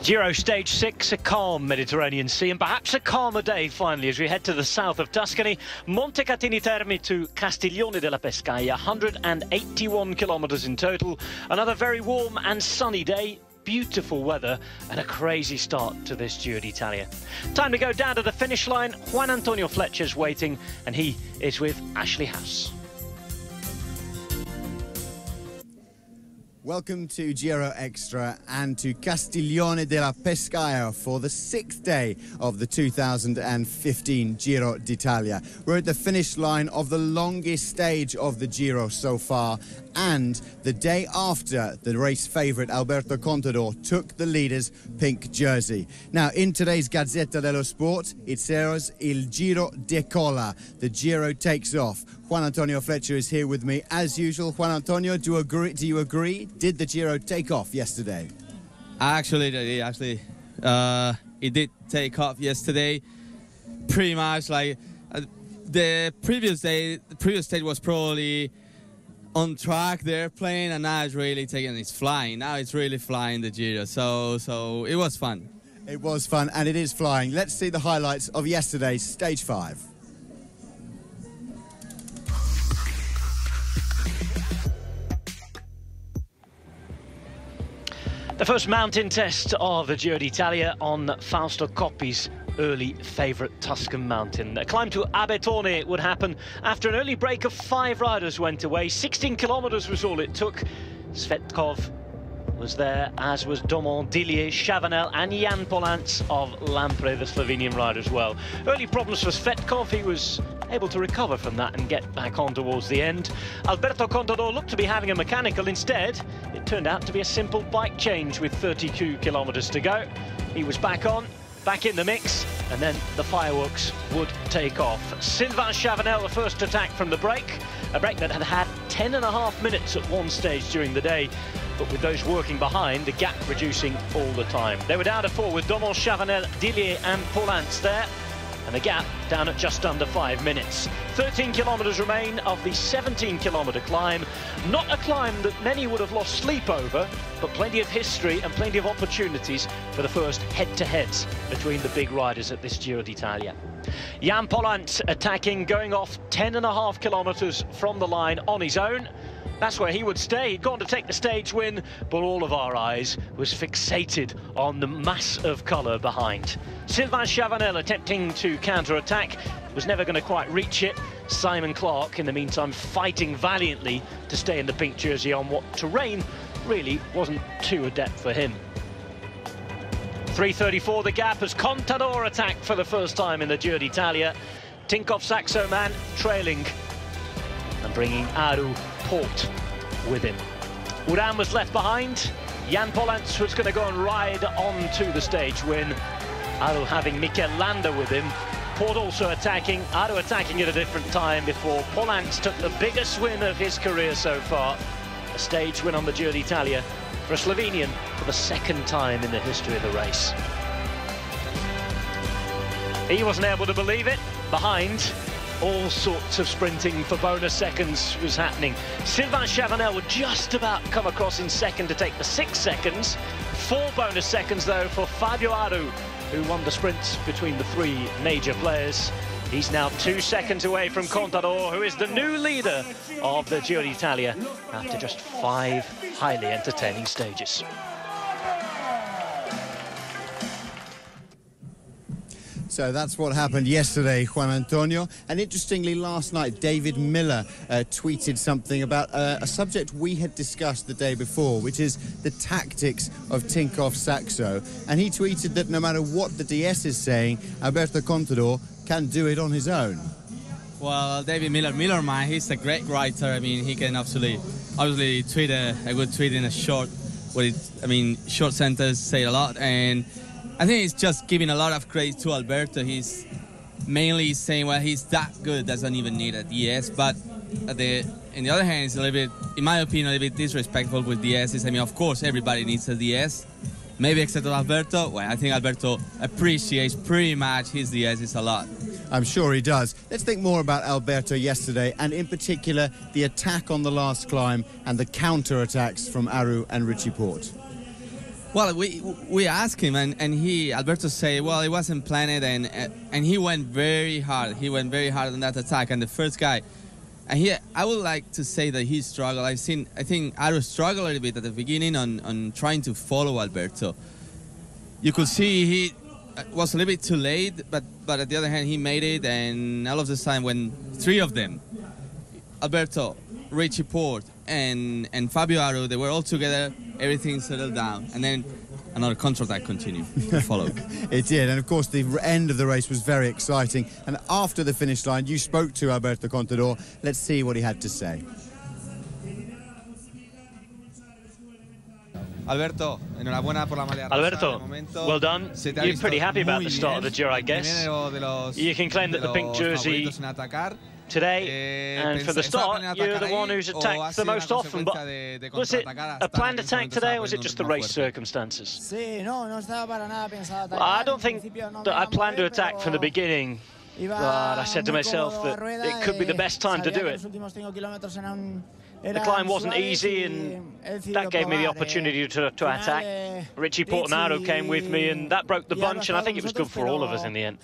Giro Stage 6, a calm Mediterranean Sea, and perhaps a calmer day finally as we head to the south of Tuscany. Montecatini Terme to Castiglione della Pescaia, 181 kilometres in total. Another very warm and sunny day, beautiful weather, and a crazy start to this Giro d'Italia. Time to go down to the finish line. Juan Antonio Fletcher's waiting, and he is with Ashley House. Welcome to Giro Extra and to Castiglione della Pescaia for the 6th day of the 2015 Giro d'Italia. We're at the finish line of the longest stage of the Giro so far, and the day after the race favourite Alberto Contador took the leader's pink jersey. Now, in today's Gazzetta dello Sport, it says Il Giro decolla. The Giro takes off. Juan Antonio Fletcher is here with me as usual. Juan Antonio, do you agree? Did the Giro take off yesterday? Actually, it did take off yesterday. Pretty much like the previous stage was probably on track, they're playing, and now it's really it's flying. Now it's really flying, the Giro. So it was fun. It was fun, and it is flying. Let's see the highlights of yesterday's Stage 5. The first mountain test of the Giro d'Italia on Fausto Coppi's early favourite Tuscan mountain. A climb to Abetone would happen after an early break of 5 riders went away. 16 kilometres was all it took. Svetkov was there, as was Domon, Dillier, Chavanel and Jan Polans of Lampre, the Slovenian rider as well. Early problems for Svetkov. He was able to recover from that and get back on towards the end. Alberto Contador looked to be having a mechanical. Instead, it turned out to be a simple bike change with 32 kilometres to go. He was back in the mix, and then the fireworks would take off. Sylvain Chavanel, the first attack from the break, a break that had 10.5 minutes at one stage during the day, but with those working behind, the gap reducing all the time. They were down to 4 with Domon, Chavanel, Dillier and Polans there, and the gap down at just under 5 minutes. 13 kilometres remain of the 17-kilometre climb. Not a climb that many would have lost sleep over, but plenty of history and plenty of opportunities for the first head-to-heads between the big riders at this Giro d'Italia. Jan Polans attacking, going off 10.5 kilometres from the line on his own. That's where he would stay. He'd gone to take the stage win, but all of our eyes was fixated on the mass of colour behind. Sylvain Chavanel attempting to counter-attack, was never going to quite reach it. Simon Clark, in the meantime, fighting valiantly to stay in the pink jersey on what terrain really wasn't too adept for him. 3:34 the gap as Contador attacked for the first time in the Giro d'Italia. Tinkoff Saxo man trailing and bringing Aru Port with him. Uran was left behind. Jan Polans was going to go and ride on to the stage win. Aru having Mikel Landa with him. Port also attacking, Aru attacking at a different time before Polans took the biggest win of his career so far. A stage win on the Giro d'Italia for a Slovenian for the 2nd time in the history of the race. He wasn't able to believe it. Behind, all sorts of sprinting for bonus seconds was happening. Sylvain Chavanel would just about come across in second to take the 6 seconds. 4 bonus seconds, though, for Fabio Aru, who won the sprints between the 3 major players. He's now 2 seconds away from Contador, who is the new leader of the Giro d'Italia after just 5 highly entertaining stages. So that's what happened yesterday, Juan Antonio. And interestingly, last night, David Miller tweeted something about a subject we had discussed the day before, which is the tactics of Tinkoff Saxo. And he tweeted that no matter what the DS is saying, Alberto Contador can do it on his own. Well, David Miller, man, he's a great writer. I mean, he can obviously tweet a good tweet in a short, short sentence, say a lot. And I think he's just giving a lot of credit to Alberto. He's mainly saying, well, he's that good, doesn't even need a DS. But on the other hand, it's a little bit, in my opinion, a little bit disrespectful with DSs. I mean, of course, everybody needs a DS. Maybe except Alberto. Well, I think Alberto appreciates pretty much his DSs a lot. I'm sure he does. Let's think more about Alberto yesterday, and in particular, the attack on the last climb and the counter-attacks from Aru and Richie Port. Well, we asked him, and Alberto say, well, it wasn't planned, and he went very hard. He went very hard on that attack, and the first guy, and I would like to say that he struggled. I think Aru struggled a little bit at the beginning on trying to follow Alberto. You could see he was a little bit too late, but at the other hand, he made it, and all of the time when three of them, Alberto, Richie Porte, and Fabio Aru, they were all together, everything settled down, and then another contre-attack continued to follow. It did, and of course the end of the race was very exciting, and after the finish line you spoke to Alberto Contador. Let's see what he had to say. Alberto, well done. You're pretty happy about the start of the Giro, I guess. You can claim that the pink jersey today, and for the start, you're the one who's attacked the most often, but was it a planned attack today, or was it just the race circumstances? I don't think that I planned to attack from the beginning, but I said to myself that it could be the best time to do it. The climb wasn't easy, and that gave me the opportunity to attack. Richie Porte and Aru came with me, and that broke the bunch, and I think it was good for all of us in the end.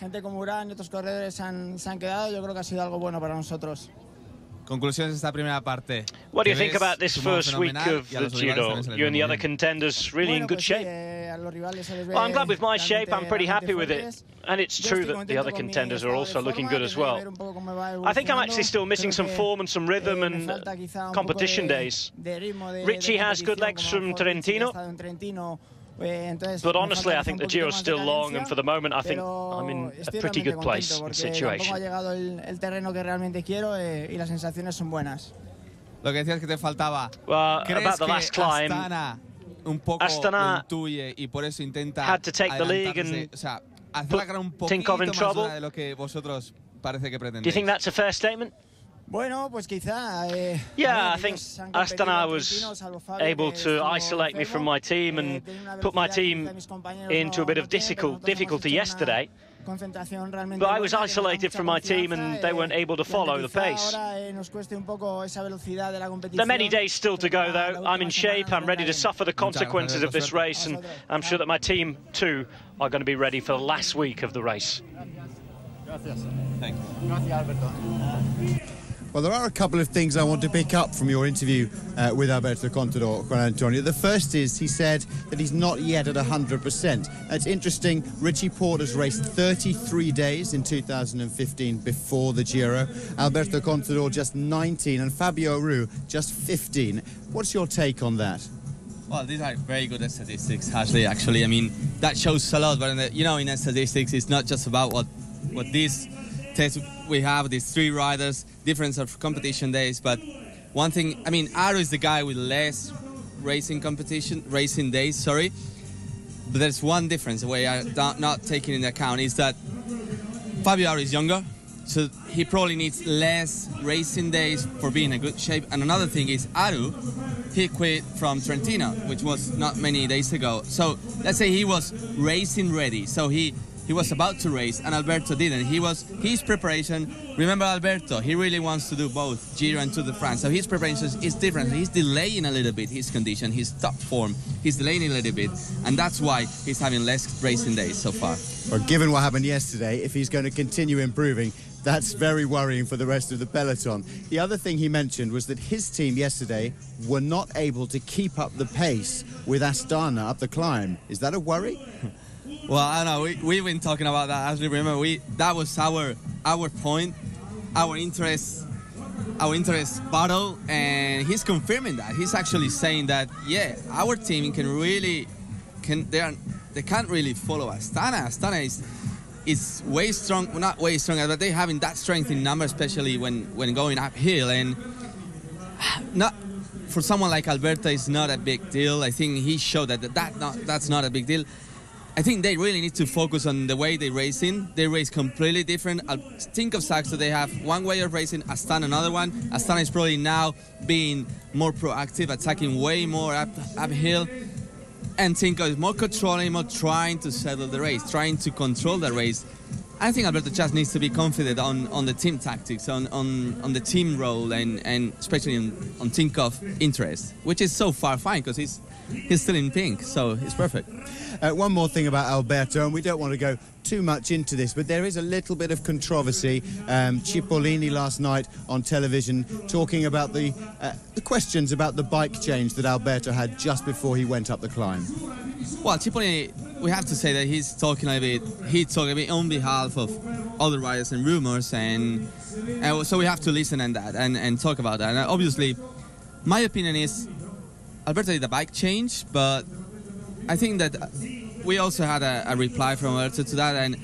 What do you think about this first week of the Giro? You and the other contenders really in good shape? Well, I'm glad with my shape. I'm pretty happy with it. And it's true that the other contenders are also looking good as well. I think I'm actually still missing some form and some rhythm and competition days. Richie has good legs from Trentino. But honestly, I think the Giro's still long, and for the moment, I think I'm in a pretty good place and situation. Well, about the last climb, Astana had to take the lead and put Tinkoff in trouble. Do you think that's a fair statement? Yeah, I think Astana was able to isolate me from my team and put my team into a bit of difficulty yesterday. But I was isolated from my team and they weren't able to follow the pace. There are many days still to go, though. I'm in shape, I'm ready to suffer the consequences of this race, and I'm sure that my team, too, are going to be ready for the last week of the race. Thank you. Well, there are a couple of things I want to pick up from your interview with Alberto Contador, Juan Antonio. The first is he said that he's not yet at 100%. It's interesting, Richie Porte has raced 33 days in 2015 before the Giro. Alberto Contador just 19 and Fabio Aru just 15. What's your take on that? Well, these are very good statistics, Ashley, actually. I mean, that shows a lot, but in statistics, it's not just about what these tests we have, these three riders, difference of competition days, but one thing, I mean, Aru is the guy with less racing days, sorry, but there's one difference we are not taking into account is that Fabio Aru is younger, so he probably needs less racing days for being in good shape. And another thing is Aru, he quit from Trentino, which was not many days ago. So let's say he was racing ready, so he was about to race, and Alberto didn't. His preparation, remember Alberto, he really wants to do both Giro and Tour de France, so his preparation is different. He's delaying a little bit his condition, his top form. He's delaying a little bit, and that's why he's having less racing days so far. Well, given what happened yesterday, if he's going to continue improving, that's very worrying for the rest of the peloton. The other thing he mentioned was that his team yesterday were not able to keep up the pace with Astana up the climb. Is that a worry? Well, I don't know. We've been talking about that. As we remember, that was our point, our interest battle, and he's confirming that. He's actually saying that, yeah, our team they can't really follow Astana. Astana is way strong, well, not way stronger, but they're having that strength in numbers, especially when going uphill, and not. For someone like Alberto, it's not a big deal. I think he showed that's not a big deal. I think they really need to focus on the way they racing. They race completely different. Think of Saxo, they have one way of racing, Astana another one. Astana is probably now being more proactive, attacking way more uphill. And Tinko is more controlling, more trying to settle the race, trying to control the race. I think Alberto just needs to be confident on the team tactics, on the team role, and especially on Tinkoff's interest, which is so far fine because he's still in pink, so it's perfect. One more thing about Alberto, and we don't want to go too much into this, but there is a little bit of controversy. Cipollini last night on television talking about the questions about the bike change that Alberto had just before he went up the climb. Well, Cipollini, we have to say that he's talking a bit on behalf of other riders and rumors, and so we have to listen and that and talk about that. And obviously, my opinion is Alberto did a bike change, but I think that we also had a reply from Alberto to that, and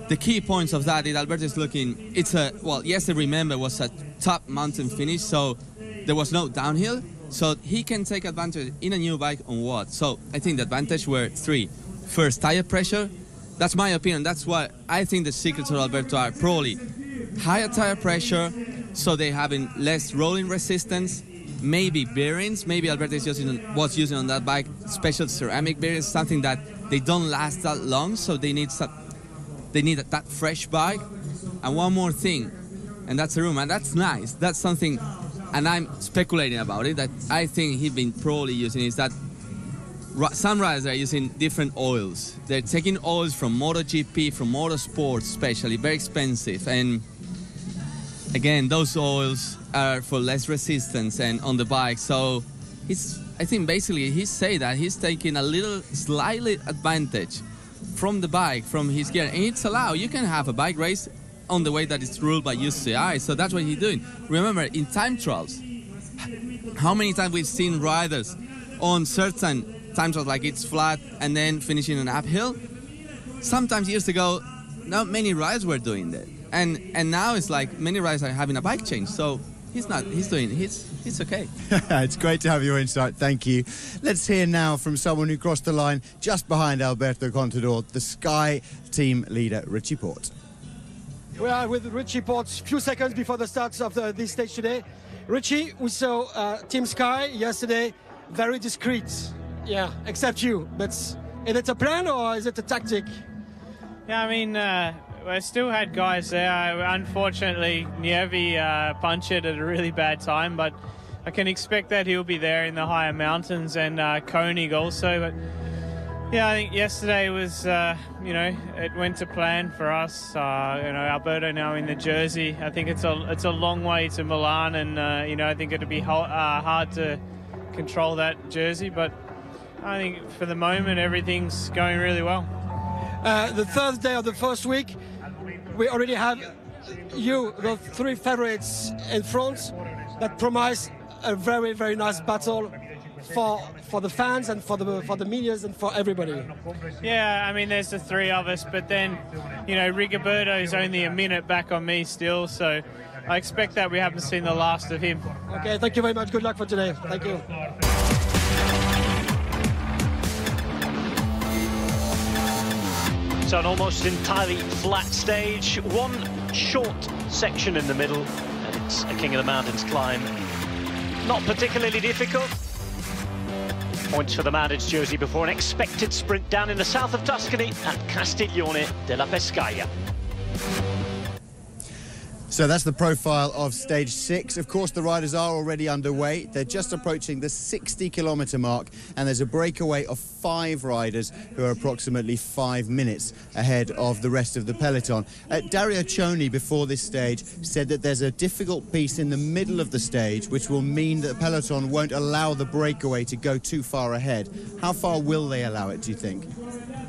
the key points of that is Alberto is looking. Yesterday, remember, was a top mountain finish, so there was no downhill, so he can take advantage in a new bike on what? So I think the advantage were three. First, tire pressure. That's my opinion. That's why I think the secrets of Alberto are probably higher tire pressure, so they having less rolling resistance. Maybe bearings. Maybe Alberto was using on that bike special ceramic bearings, something that they don't last that long, so they need that fresh bike. And one more thing, and that's a rumor, and that's nice. That's something, and I'm speculating about it, that I think he's been probably using is that some riders are using different oils. They're taking oils from MotoGP, from motorsports especially, very expensive. And again, those oils are for less resistance and on the bike. So I think basically he's saying that he's taking a little slightly advantage from the bike, from his gear. And it's allowed. You can have a bike race on the way that it's ruled by UCI. So that's what he's doing. Remember, in time trials, how many times we've seen riders on certain time trials like it's flat and then finishing an uphill? Sometimes years ago, not many riders were doing that. And now it's like many riders are having a bike change. So he's okay. It's great to have your insight. Thank you. Let's hear now from someone who crossed the line just behind Alberto Contador, the Sky team leader, Richie Porte. We are with Richie Porte a few seconds before the start of this stage today. Richie, we saw Team Sky yesterday, very discreet. Yeah, except you. But is it a plan or is it a tactic? Yeah, I mean, I still had guys there. Unfortunately, Nievi punctured at a really bad time, but I can expect that he'll be there in the higher mountains, and Koenig also. But yeah, I think yesterday was, it went to plan for us. Alberto now in the jersey. I think it's a long way to Milan, and I think it'll be hard to control that jersey. But I think for the moment everything's going really well. The third day of the first week, we already have the three favorites in front that promise a very, very nice battle for the fans and for the media and for everybody. Yeah, I mean, there's the three of us, but then, Rigoberto is only a minute back on me still, so I expect that we haven't seen the last of him. Okay, thank you very much. Good luck for today. Thank you. So an almost entirely flat stage, one short section in the middle, and it's a King of the Mountains climb. Not particularly difficult. Points for the Mountains jersey before an expected sprint down in the south of Tuscany at Castiglione della Pescaia. So that's the profile of stage 6. Of course, the riders are already underway. They're just approaching the 60-kilometre mark, and there's a breakaway of 5 riders who are approximately 5 minutes ahead of the rest of the peloton. Dario Cioni, before this stage, said that there's a difficult piece in the middle of the stage, which will mean that the peloton won't allow the breakaway to go too far ahead. How far will they allow it, do you think?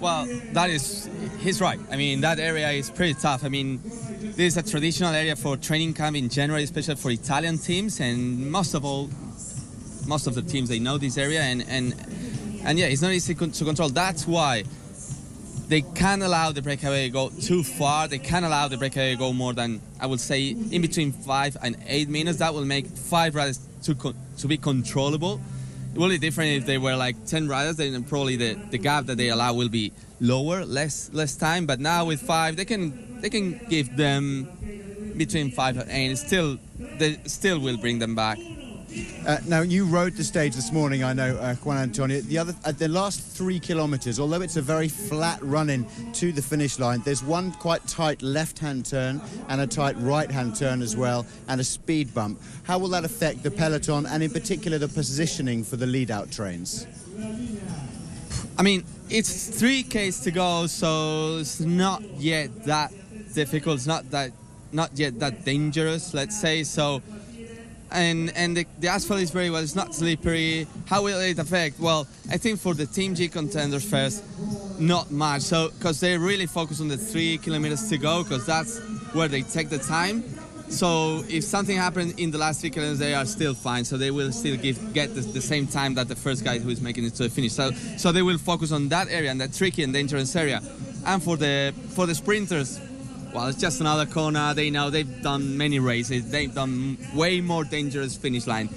Well, he's right. I mean, that area is pretty tough. I mean, this is a traditional area for training camp in January, especially for Italian teams, and most of the teams, they know this area, and yeah, it's not easy to control. That's why they can't allow the breakaway to go too far. They can't allow the breakaway to go more than, I would say, in between 5 and 8 minutes. That will make 5 riders to be controllable. It will be different if they were like 10 riders, then probably the gap that they allow will be lower, less time. But now with 5, they can give them between 5 and 8. They still will bring them back. Now, you rode the stage this morning, I know, Juan Antonio. The last 3 kilometres, although it's a very flat run-in to the finish line, there's one quite tight left-hand turn and a tight right-hand turn as well, and a speed bump. How will that affect the peloton and, in particular, the positioning for the lead-out trains? I mean, it's 3Ks to go, so it's not yet that difficult. It's not yet that dangerous, let's say. So, and the asphalt is very well. It's not slippery. How will it affect? Well, I think for the Team G contenders first, not much. So, because they really focus on the 3 kilometers to go, because that's where they take the time. So if something happened in the last 3 kilometers, they are still fine. So they will still get the same time that the first guy who is making it to the finish. So they will focus on that area, and that tricky and dangerous area. And for the sprinters, well, it's just another corner. They know they've done many races. They've done way more dangerous finish line.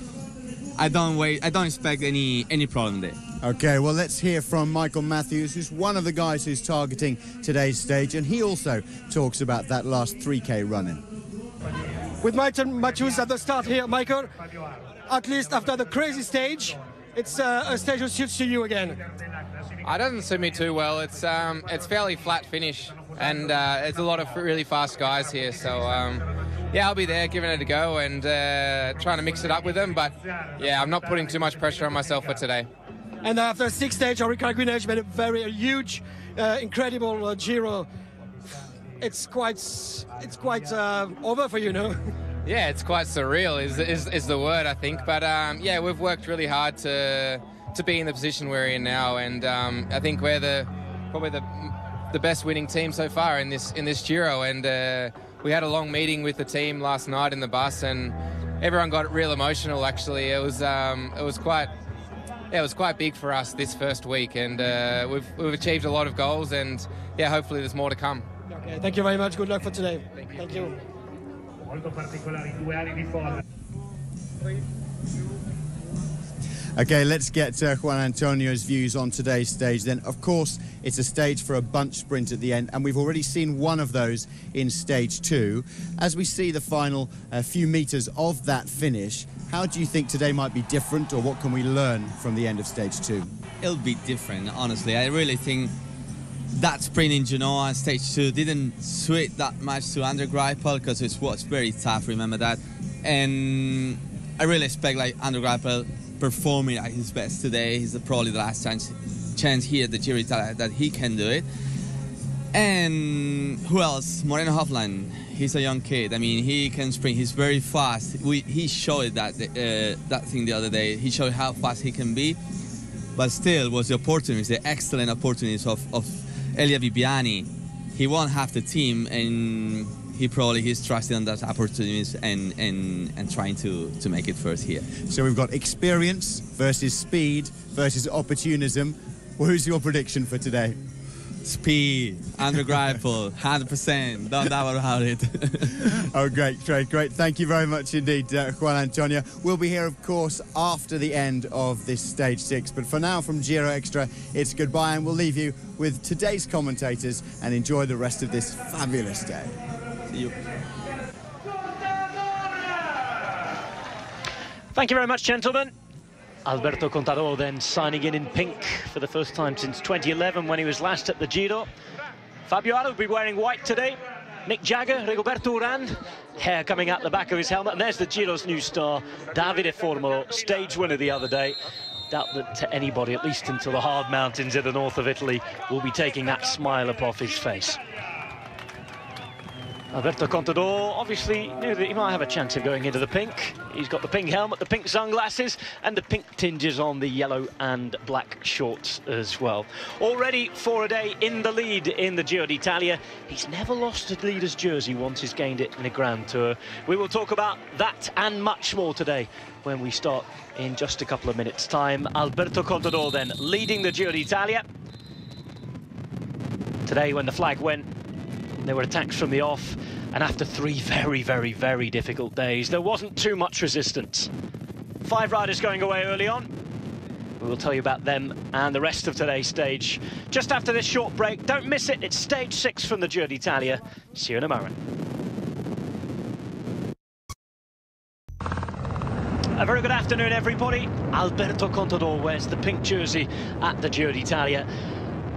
I don't expect any problem there. Okay, well, let's hear from Michael Matthews, who's one of the guys who's targeting today's stage, and he also talks about that last 3K running. With Matthews at the start here, Michael, at least after the crazy stage, it's a stage that suits you again. It doesn't suit me too well. It's fairly flat finish, and it's a lot of really fast guys here. So yeah, I'll be there giving it a go and trying to mix it up with them. But yeah, I'm not putting too much pressure on myself for today. And after 6th stage, Ricard Guinage made a huge, incredible Giro. It's quite over for you, no? Yeah, it's quite surreal is the word, I think. But yeah, we've worked really hard to be in the position we're in now, and I think we're probably the best winning team so far in this Giro. And we had a long meeting with the team last night in the bus, and everyone got real emotional. Actually, it was quite big for us this first week, and we've achieved a lot of goals, and yeah, hopefully there's more to come. Okay, thank you very much. Good luck for today. Thank you. Okay, let's get Juan Antonio's views on today's stage then. Of course, it's a stage for a bunch sprint at the end, and we've already seen one of those in stage 2. As we see the final few meters of that finish, how do you think today might be different, or what can we learn from the end of stage 2? It'll be different, honestly. I really think that sprint in Genoa and stage 2 didn't suit that much to Andre Greipel, because it was very tough, remember that. And I really expect Andre Greipel performing at his best today. He's probably the last chance here at the Giro d'Italia that he can do it. And who else? Moreno Hovland. He's a young kid. I mean, he can sprint. He's very fast. He showed that thing the other day. He showed how fast he can be. But still, was the opportunities, the excellent opportunities of Elia Viviani. He won't have the team, and he's trusting on those opportunities and trying to make it first here. So we've got experience versus speed versus opportunism. Well, who's your prediction for today? Speed, Andre Greipel, 100%. Don't doubt about it. Oh, great. Thank you very much indeed, Juan Antonio. We'll be here, of course, after the end of this stage 6. But for now, from Giro Extra, it's goodbye, and we'll leave you with today's commentators and enjoy the rest of this fabulous day. See you. Thank you very much, gentlemen. Alberto Contador then signing in pink for the first time since 2011 when he was last at the Giro. Fabio Aru will be wearing white today. Mick Jagger, Rigoberto Urán, hair coming out the back of his helmet. And there's the Giro's new star, Davide Formolo, stage winner the other day. Doubt that anybody, at least until the hard mountains in the north of Italy, will be taking that smile up off his face. Alberto Contador obviously knew that he might have a chance of going into the pink. He's got the pink helmet, the pink sunglasses, and the pink tinges on the yellow and black shorts as well. Already for a day in the lead in the Giro d'Italia. He's never lost a leader's jersey once he's gained it in a Grand Tour. We will talk about that and much more today when we start in just a couple of minutes' time. Alberto Contador then leading the Giro d'Italia. Today when the flag went, there were attacks from the off, and after 3 very, very, very difficult days, there wasn't too much resistance. 5 riders going away early on. We will tell you about them and the rest of today's stage just after this short break. Don't miss it, it's stage 6 from the Giro d'Italia. See you in a moment. A very good afternoon, everybody. Alberto Contador wears the pink jersey at the Giro d'Italia.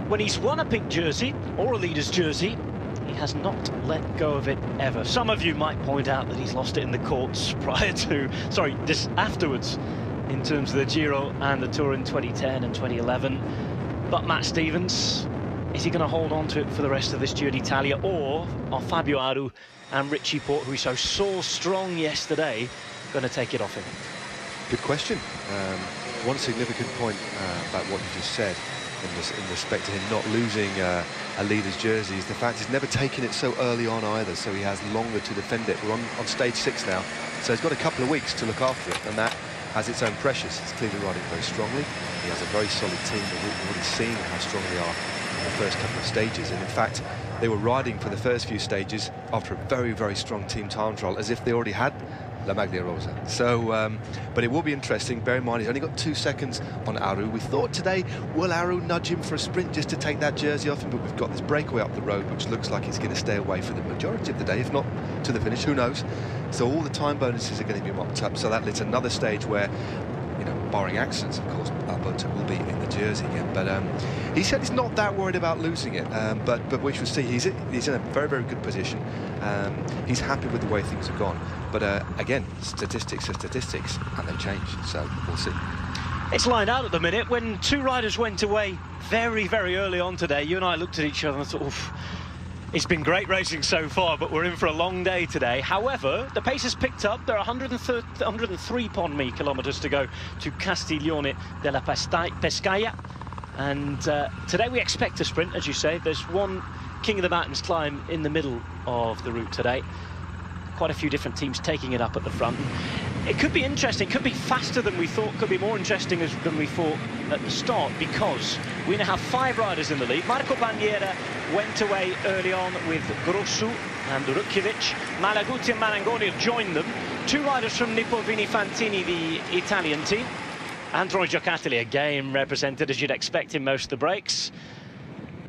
When he's won a pink jersey, or a leader's jersey, he has not let go of it ever. Some of you might point out that he's lost it in the courts afterwards. in terms of the Giro and the Tour in 2010 and 2011. But Matt Stevens, is he going to hold on to it for the rest of this Giro d'Italia, or are Fabio Aru and Richie Porte, who he so strong yesterday, going to take it off him? Good question. One significant point about what you just said in respect to him not losing a leader's jersey is the fact he's never taken it so early on either, so he has longer to defend it. We're on stage 6 now, so he's got a couple of weeks to look after it, and that has its own pressures. He's clearly riding very strongly. He has a very solid team. We've already seen how strong they are in the first couple of stages, and in fact they were riding for the first few stages after a very strong team time trial as if they already had La Maglia Rosa. So, but it will be interesting. Bear in mind, he's only got 2 seconds on Aru. We thought today, will Aru nudge him for a sprint just to take that jersey off him? But we've got this breakaway up the road, which looks like he's going to stay away for the majority of the day, if not to the finish. Who knows? So all the time bonuses are going to be mopped up. So that leads another stage where, you know, barring accidents, of course, Alberto will be in the jersey again. But he said he's not that worried about losing it. But we shall see. He's in a very good position. He's happy with the way things have gone. But again, statistics are statistics, and they change. So we'll see. It's lined out at the minute. When 2 riders went away very early on today, you and I looked at each other and thought, oof, it's been great racing so far, but we're in for a long day today. However, the pace has picked up. There are 103 kilometres to go to Castiglione della Pescaia. And today we expect a sprint, as you say. There's one King of the Mountains climb in the middle of the route today. Quite a few different teams taking it up at the front. It could be interesting, could be faster than we thought, could be more interesting than we thought at the start, because we now have 5 riders in the lead. Marco Bandiera went away early on with Grossu and Rukjevic. Malaguti and Marangoni have joined them. 2 riders from Nippo Vini Fantini, the Italian team. Antonio Giocattoli again represented, as you'd expect, in most of the breaks.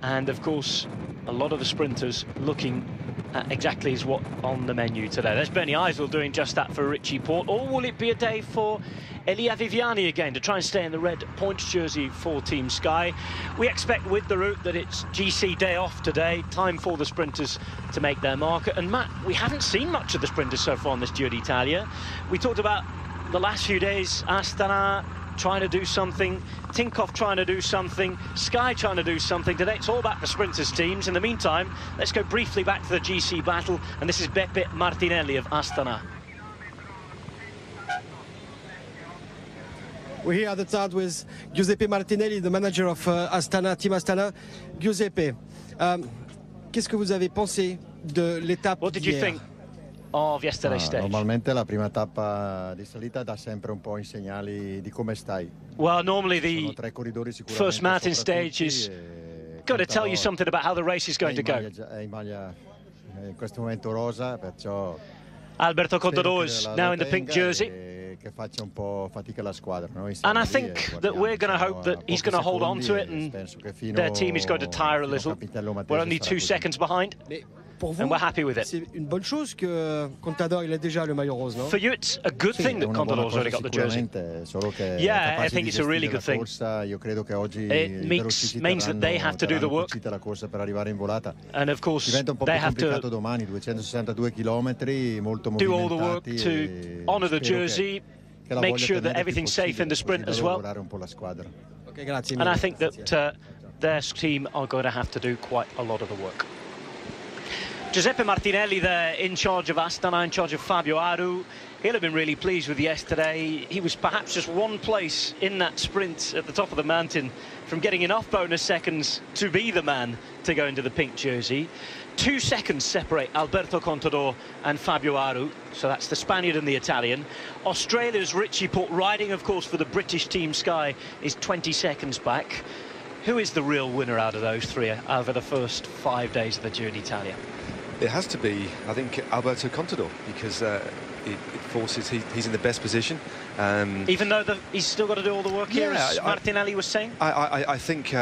And of course, a lot of the sprinters looking at exactly as what on the menu today. There's Bernie Eisel doing just that for Richie Porte. Or will it be a day for Elia Viviani again to try and stay in the red points jersey for Team Sky? We expect with the route that it's GC day off today, time for the sprinters to make their mark. And Matt, we haven't seen much of the sprinters so far on this Giro d'Italia. We talked about the last few days, Astana trying to do something, Tinkoff trying to do something, Sky trying to do something. Today it's all about the sprinters teams. In the meantime, let's go briefly back to the GC battle, and this is Beppe Martinelli of Astana. We're here at the start with Giuseppe Martinelli, the manager of Astana, Team Astana. Giuseppe, qu'est-ce que vous avez pensé de l'étape? What did you think of yesterday's stage? Normalmente la prima tappa di salita dà sempre un po' i segnali di come stai. Well, normally the first mountain stage is going to tell you something about how the race is going to go. È in maglia in questo momento rosa, perciò Alberto Contador is now in the pink jersey. Che faccia un po' fatica la squadra. And I think that we're going to hope that he's going to hold on to it, and their team is going to tire a little. We're only 2 seconds behind. And we're happy with it. C'est une bonne chose que Contador il a déjà le maillot rose, non? For you, it's a good thing that Contador's already got the jersey. Yeah, I think it's a really good thing. It means that they have to do the work. And of course, they have to do all the work to honour the jersey, make sure that everything's safe in the sprint as well. And I think that their team are going to have to do quite a lot of the work. Giuseppe Martinelli there in charge of Astana, in charge of Fabio Aru. He'll have been really pleased with yesterday. He was perhaps just 1 place in that sprint at the top of the mountain from getting enough bonus seconds to be the man to go into the pink jersey. 2 seconds separate Alberto Contador and Fabio Aru, so that's the Spaniard and the Italian. Australia's Richie Porte, riding of course for the British Team Sky, is 20 seconds back. Who is the real winner out of those 3 over the first 5 days of the Giro d'Italia? It has to be, I think, Alberto Contador, because it forces he's in the best position. Even though he's still got to do all the work here, as Martinelli was saying? I think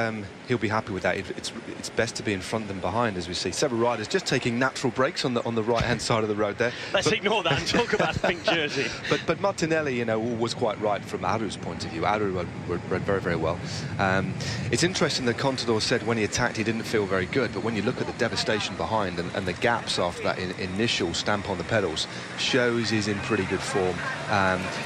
he'll be happy with that. It's best to be in front than behind, as we see. Several riders just taking natural breaks on the right-hand side of the road there. Let's ignore that and talk about the pink jersey. But Martinelli, you know, was quite right from Aru's point of view. Aru rode very well. It's interesting that Contador said when he attacked he didn't feel very good, but when you look at the devastation behind and the gaps after that initial stamp on the pedals, shows is in pretty good form.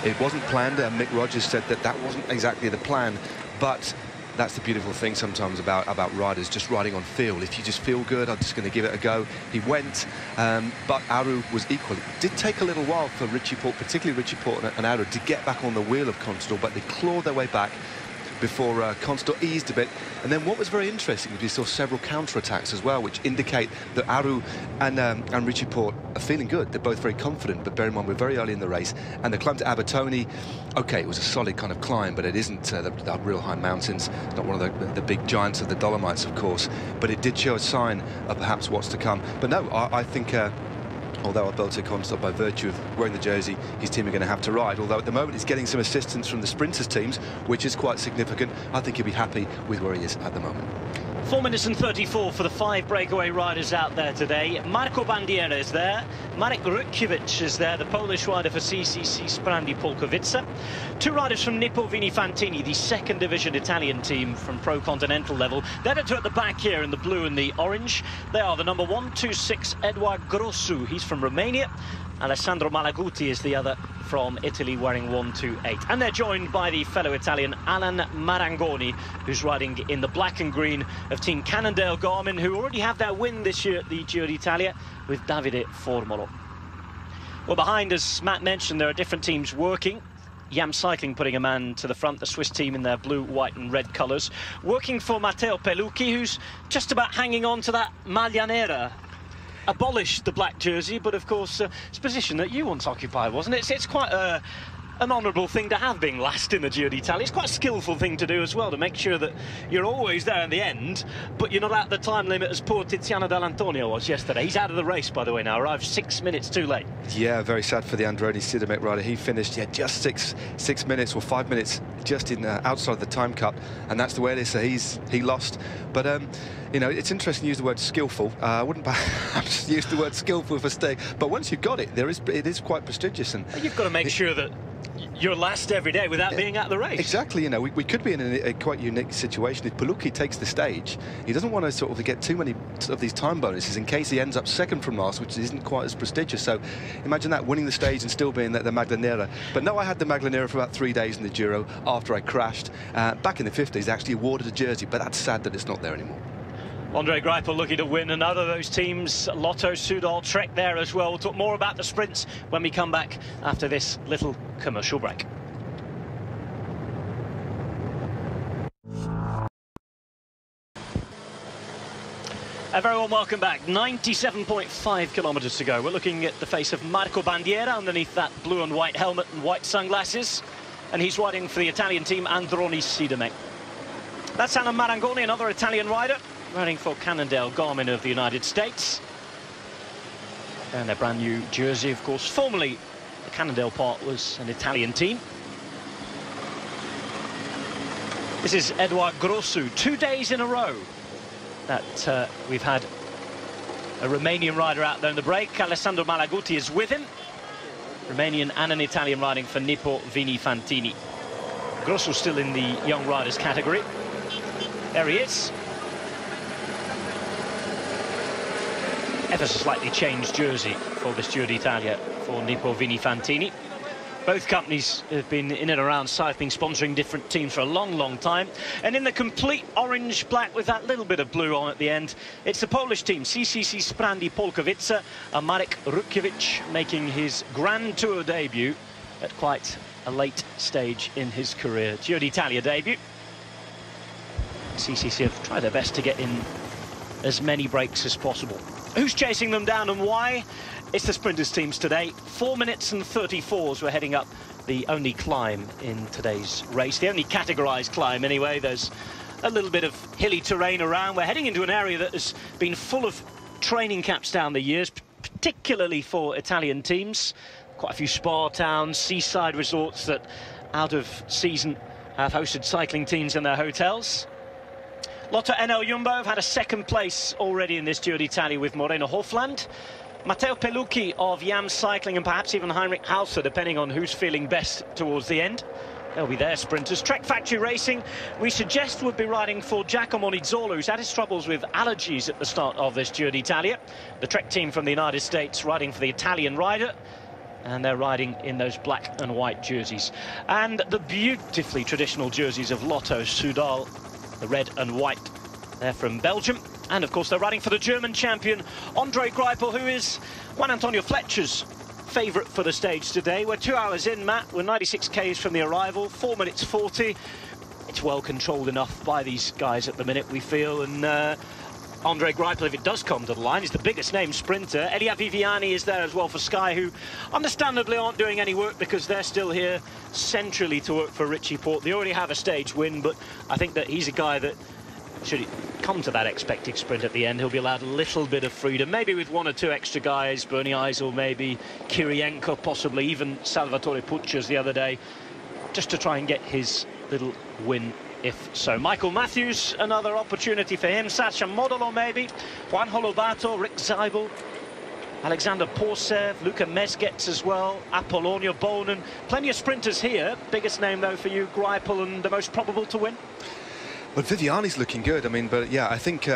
It wasn't planned. Mick Rogers said that wasn't exactly the plan, but that's the beautiful thing sometimes about riders, just riding on feel. If you just feel good, I'm just going to give it a go. He went, but Aru was equal. It did take a little while for Richie Porte, particularly Richie Porte and Aru, to get back on the wheel of Constable, but they clawed their way back before Constable eased a bit. And then what was very interesting was we saw several counter-attacks as well, which indicate that Aru and Richie Porte are feeling good. They're both very confident, but bear in mind we're very early in the race. And the climb to Abetone, okay, it was a solid kind of climb, but it isn't the real high mountains. It's not one of the big giants of the Dolomites, of course, but it did show a sign of perhaps what's to come. But no, I think although Alberto Contador, by virtue of wearing the jersey, his team are going to have to ride. Although at the moment he's getting some assistance from the sprinters teams, which is quite significant. I think he'll be happy with where he is at the moment. 4 minutes and 34 for the 5 breakaway riders out there today. Marco Bandiera is there. Marek Rutkiewicz is there, the Polish rider for CCC Sprandi Polkowice. 2 riders from Nippo Vini Fantini, the 2nd division Italian team from pro-continental level. They're two at the back here in the blue and the orange. They are the number 126 Eduard Grossu. He's from Romania. Alessandro Malaguti is the other from Italy, wearing 128. And they're joined by the fellow Italian Alan Marangoni, who's riding in the black and green of Team Cannondale Garmin, who already have their win this year at the Giro d'Italia with Davide Formolo. Well, behind, as Matt mentioned, there are different teams working. Yam Cycling putting a man to the front, the Swiss team in their blue, white and red colours. Working for Matteo Pelucchi, who's just about hanging on to that maglia nera. Abolished the black jersey, but of course it's a position that you once occupied, wasn't it? It's quite an honourable thing to have, being last in the Giro d'Italia. It's quite a skillful thing to do as well, to make sure that you're always there in the end, but you're not at the time limit as poor Tiziano Dell'Antonio was yesterday. He's out of the race, by the way, now, arrived 6 minutes too late. Yeah, very sad for the Androni Sidamek rider. He finished, just six minutes or 5 minutes just in outside the time cut, and that's the way it is. So he lost, but you know, it's interesting to use the word skillful. I wouldn't perhaps use the word skillful for staying, but once you've got it, it is quite prestigious. And you've got to make sure that you're last every day without being at the race. Exactly, you know, we could be in a quite unique situation. If Pelucchi takes the stage, he doesn't want to sort of get too many of these time bonuses in case he ends up second from last, which isn't quite as prestigious. So imagine that, winning the stage and still being the maglia nera. But no, I had the maglia nera for about 3 days in the Giro after I crashed. Back in the 50s, they actually awarded a jersey, but that's sad that it's not there anymore. Andre Greipel looking to win another of those teams. Lotto Soudal Trek there as well. We'll talk more about the sprints when we come back after this little commercial break. A very warm welcome back. 97.5 kilometres to go. We're looking at the face of Marco Bandiera underneath that blue and white helmet and white sunglasses. And he's riding for the Italian team Androni Sidamek. That's Alan Marangoni, another Italian rider, riding for Cannondale Garmin of the United States. And their brand new jersey, of course. Formerly, the Cannondale part was an Italian team. This is Eduard Grossu, 2 days in a row that we've had a Romanian rider out there in the break. Alessandro Malaguti is with him. Romanian and an Italian riding for Nippo Vini Fantini. Grossu still in the young riders category. There he is. Ever so slightly changed jersey for this Giro d'Italia for Nippo Vini Fantini. Both companies have been in and around cycling, sponsoring different teams for a long, long time. And in the complete orange-black with that little bit of blue on at the end, it's the Polish team, CCC Sprandi Polkowice, and Marek Rutkiewicz making his Grand Tour debut at quite a late stage in his career. Giro d'Italia debut. CCC have tried their best to get in as many breaks as possible. Who's chasing them down and why? It's the sprinters teams today. 4 minutes and 34 as we're heading up the only climb in today's race. The only categorised climb anyway. There's a little bit of hilly terrain around. We're heading into an area that has been full of training camps down the years, particularly for Italian teams. Quite a few spa towns, seaside resorts that out of season have hosted cycling teams in their hotels. Lotto NL Jumbo have had a second place already in this Giro d'Italia with Moreno Hofland. Matteo Pelucchi of Yam Cycling and perhaps even Heinrich Hauser, depending on who's feeling best towards the end. They'll be their sprinters. Trek Factory Racing, we suggest, would be riding for Giacomo Nizzolo, who's had his troubles with allergies at the start of this Giro d'Italia. The Trek team from the United States riding for the Italian rider. and they're riding in those black and white jerseys. And the beautifully traditional jerseys of Lotto Soudal, the red and white. They're from Belgium. And, of course, they're riding for the German champion, Andre Greipel, who is Juan Antonio Fletcher's favourite for the stage today. We're 2 hours in, Matt. We're 96 k's from the arrival, 4 minutes 40. It's well controlled enough by these guys at the minute, we feel. And Andre Greipel, if it does come to the line, is the biggest name sprinter. Elia Viviani is there as well for Sky, who understandably aren't doing any work because they're still here centrally to work for Richie Porte. They already have a stage win, but I think that he's a guy that, should it come to that expected sprint at the end, he'll be allowed a little bit of freedom, maybe with 1 or 2 extra guys, Bernie Eisel, maybe Kirienko, possibly even Salvatore Puccias the other day, just to try and get his little win, if so. Michael Matthews, another opportunity for him. Sacha Modolo, maybe. Juan Holobato, Rick Zeibel, Alexander Porsev, Luca Mesgets as well, Apollonio Bonen. Plenty of sprinters here. Biggest name, though, for you, Greipel, and the most probable to win? Well, Viviani's looking good. I mean, but yeah, I think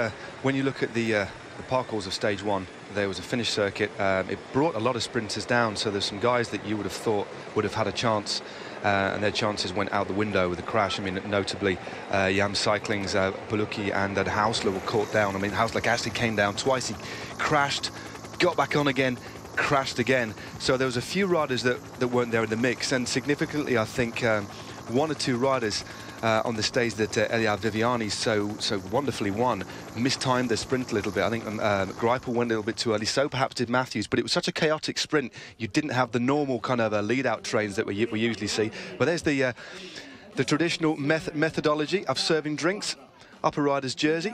when you look at the parcours of stage 1, there was a finish circuit. It brought a lot of sprinters down, so there's some guys that you would have thought would have had a chance, and their chances went out the window with the crash. I mean, notably, Yam Cycling's Buluki and Hausler were caught down. I mean, Hausler actually came down twice. He crashed, got back on again, crashed again. So there was a few riders that weren't there in the mix, and significantly, I think 1 or 2 riders on the stage that Elia Viviani so wonderfully won mistimed the sprint a little bit. I think Greipel went a little bit too early, so perhaps did Matthews, but it was such a chaotic sprint. You didn't have the normal kind of lead-out trains that we usually see. But there's the traditional methodology of serving drinks up a rider's jersey.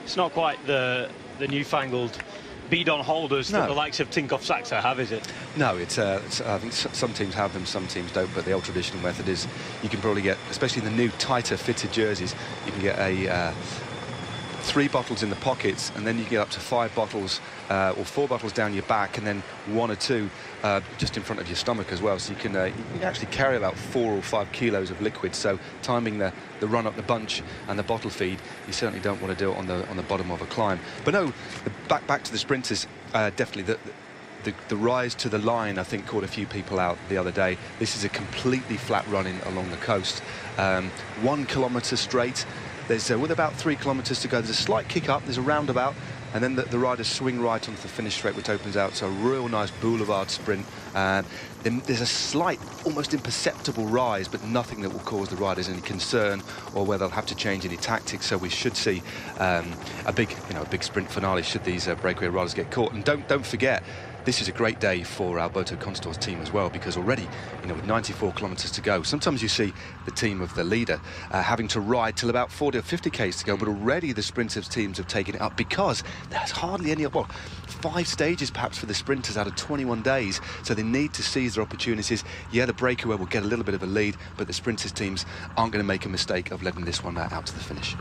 It's not quite the newfangled bidon holders that the likes of Tinkoff Saxo have, is it? No, it's I think some teams have them, some teams don't, but the old traditional method is you can probably get, especially the new tighter fitted jerseys, you can get a 3 bottles in the pockets, and then you get up to 5 bottles or 4 bottles down your back, and then 1 or 2 just in front of your stomach as well. So you can actually carry about 4 or 5 kilos of liquid. So timing the run up the bunch and the bottle feed, you certainly don't want to do it on the bottom of a climb. But no, back to the sprinters. Definitely the rise to the line, I think, caught a few people out the other day. This is a completely flat running along the coast, 1 kilometre straight. There's with about 3 kilometres to go. There's a slight kick up, there's a roundabout, and then the riders swing right onto the finish straight, which opens out. So a real nice boulevard sprint. Then there's a slight, almost imperceptible rise, but nothing that will cause the riders any concern or where they'll have to change any tactics. So we should see a big sprint finale should these breakaway riders get caught. And don't forget, this is a great day for Alberto Contador's team as well, because already, with 94 kilometres to go, sometimes you see the team of the leader having to ride till about 40 or 50 k's to go, but already the sprinters teams have taken it up because there's hardly any, 5 stages perhaps for the sprinters out of 21 days, so they need to seize their opportunities. Yeah, the breakaway will get a little bit of a lead, but the sprinters teams aren't going to make a mistake of letting this one out to the finish.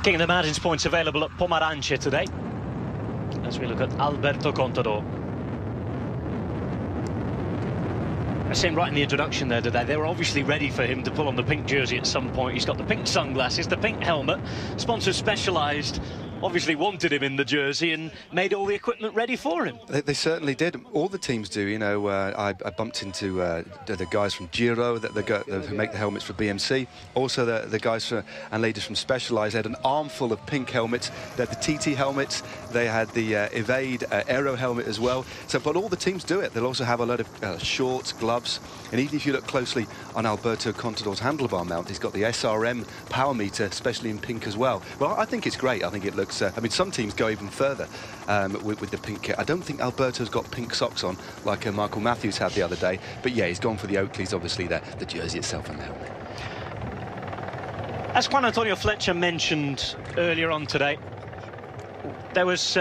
King of the Mountains points available at Pomarance today, as we look at Alberto Contador. I was saying right in the introduction there today, they were obviously ready for him to pull on the pink jersey at some point. He's got the pink sunglasses, the pink helmet. Sponsor Specialized obviously wanted him in the jersey and made all the equipment ready for him. They certainly did. All the teams do. I bumped into the guys from Giro who make the helmets for BMC. Also the guys and ladies from Specialized had an armful of pink helmets. They had the TT helmets. They had the Evade Aero helmet as well. But all the teams do it. They'll also have a lot of shorts, gloves, and even if you look closely on Alberto Contador's handlebar mount, he's got the SRM power meter, especially in pink as well. Well, I think it's great. I think it looks. Some teams go even further with the pink kit. I don't think Alberto's got pink socks on like Michael Matthews had the other day. But yeah, he's gone for the Oakleys, obviously, the jersey itself and the helmet. As Juan Antonio Fletcher mentioned earlier on today, there was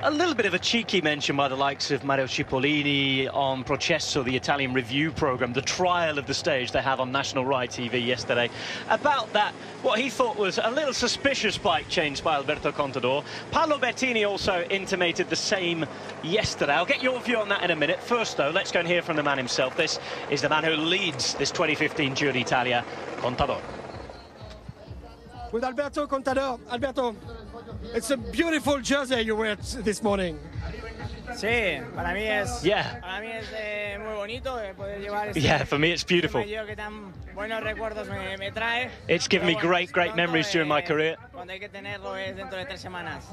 a little bit of a cheeky mention by the likes of Mario Cipollini on Processo, the Italian review programme, the trial of the stage they have on National Ride TV yesterday, about that, what he thought was a little suspicious bike change by Alberto Contador. Paolo Bettini also intimated the same yesterday. I'll get your view on that in a minute. First, though, let's go and hear from the man himself. This is the man who leads this 2015 Giro d'Italia, Contador. With Alberto Contador. Alberto, It's a beautiful jersey you wear this morning. Sí, para mí es. Yeah. Para mí es muy bonito poder llevar este. Yeah, for me it's beautiful. Que tan buenos recuerdos me trae. It's given me great memories during my career. Cuando hay que tenerlo es dentro de 3 semanas.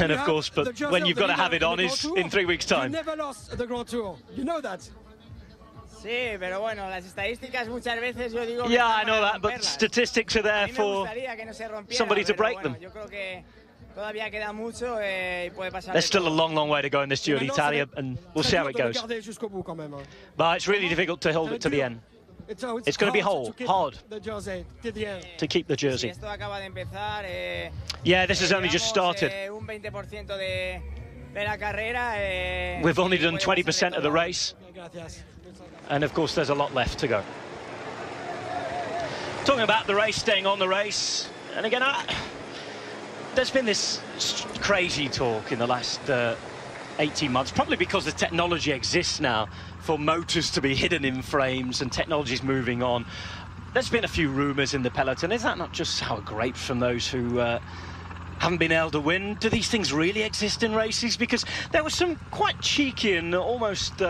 And of course, but when you've got to have it on is in 3 weeks' time. You never lost the Grand Tour. You know that. Sí, pero bueno, las estadísticas muchas veces yo digo. Yeah, I know that, but statistics are there for somebody to break them. Yo creo que todavía queda mucho y puede pasar. There's still a long way to go in this Giro d'Italia, and we'll see how it goes. But it's really difficult to hold it to the end. It's going to be hard to keep the jersey. Yeah, this has only just started. We've only done 20% of the race. And of course, there's a lot left to go. Talking about the race, staying on the race, and again, there's been this crazy talk in the last 18 months, probably because the technology exists now for motors to be hidden in frames and technology's moving on. There's been a few rumours in the peloton. Is that not just sour grapes from those who haven't been able to win? Do these things really exist in races? Because there were some quite cheeky and almost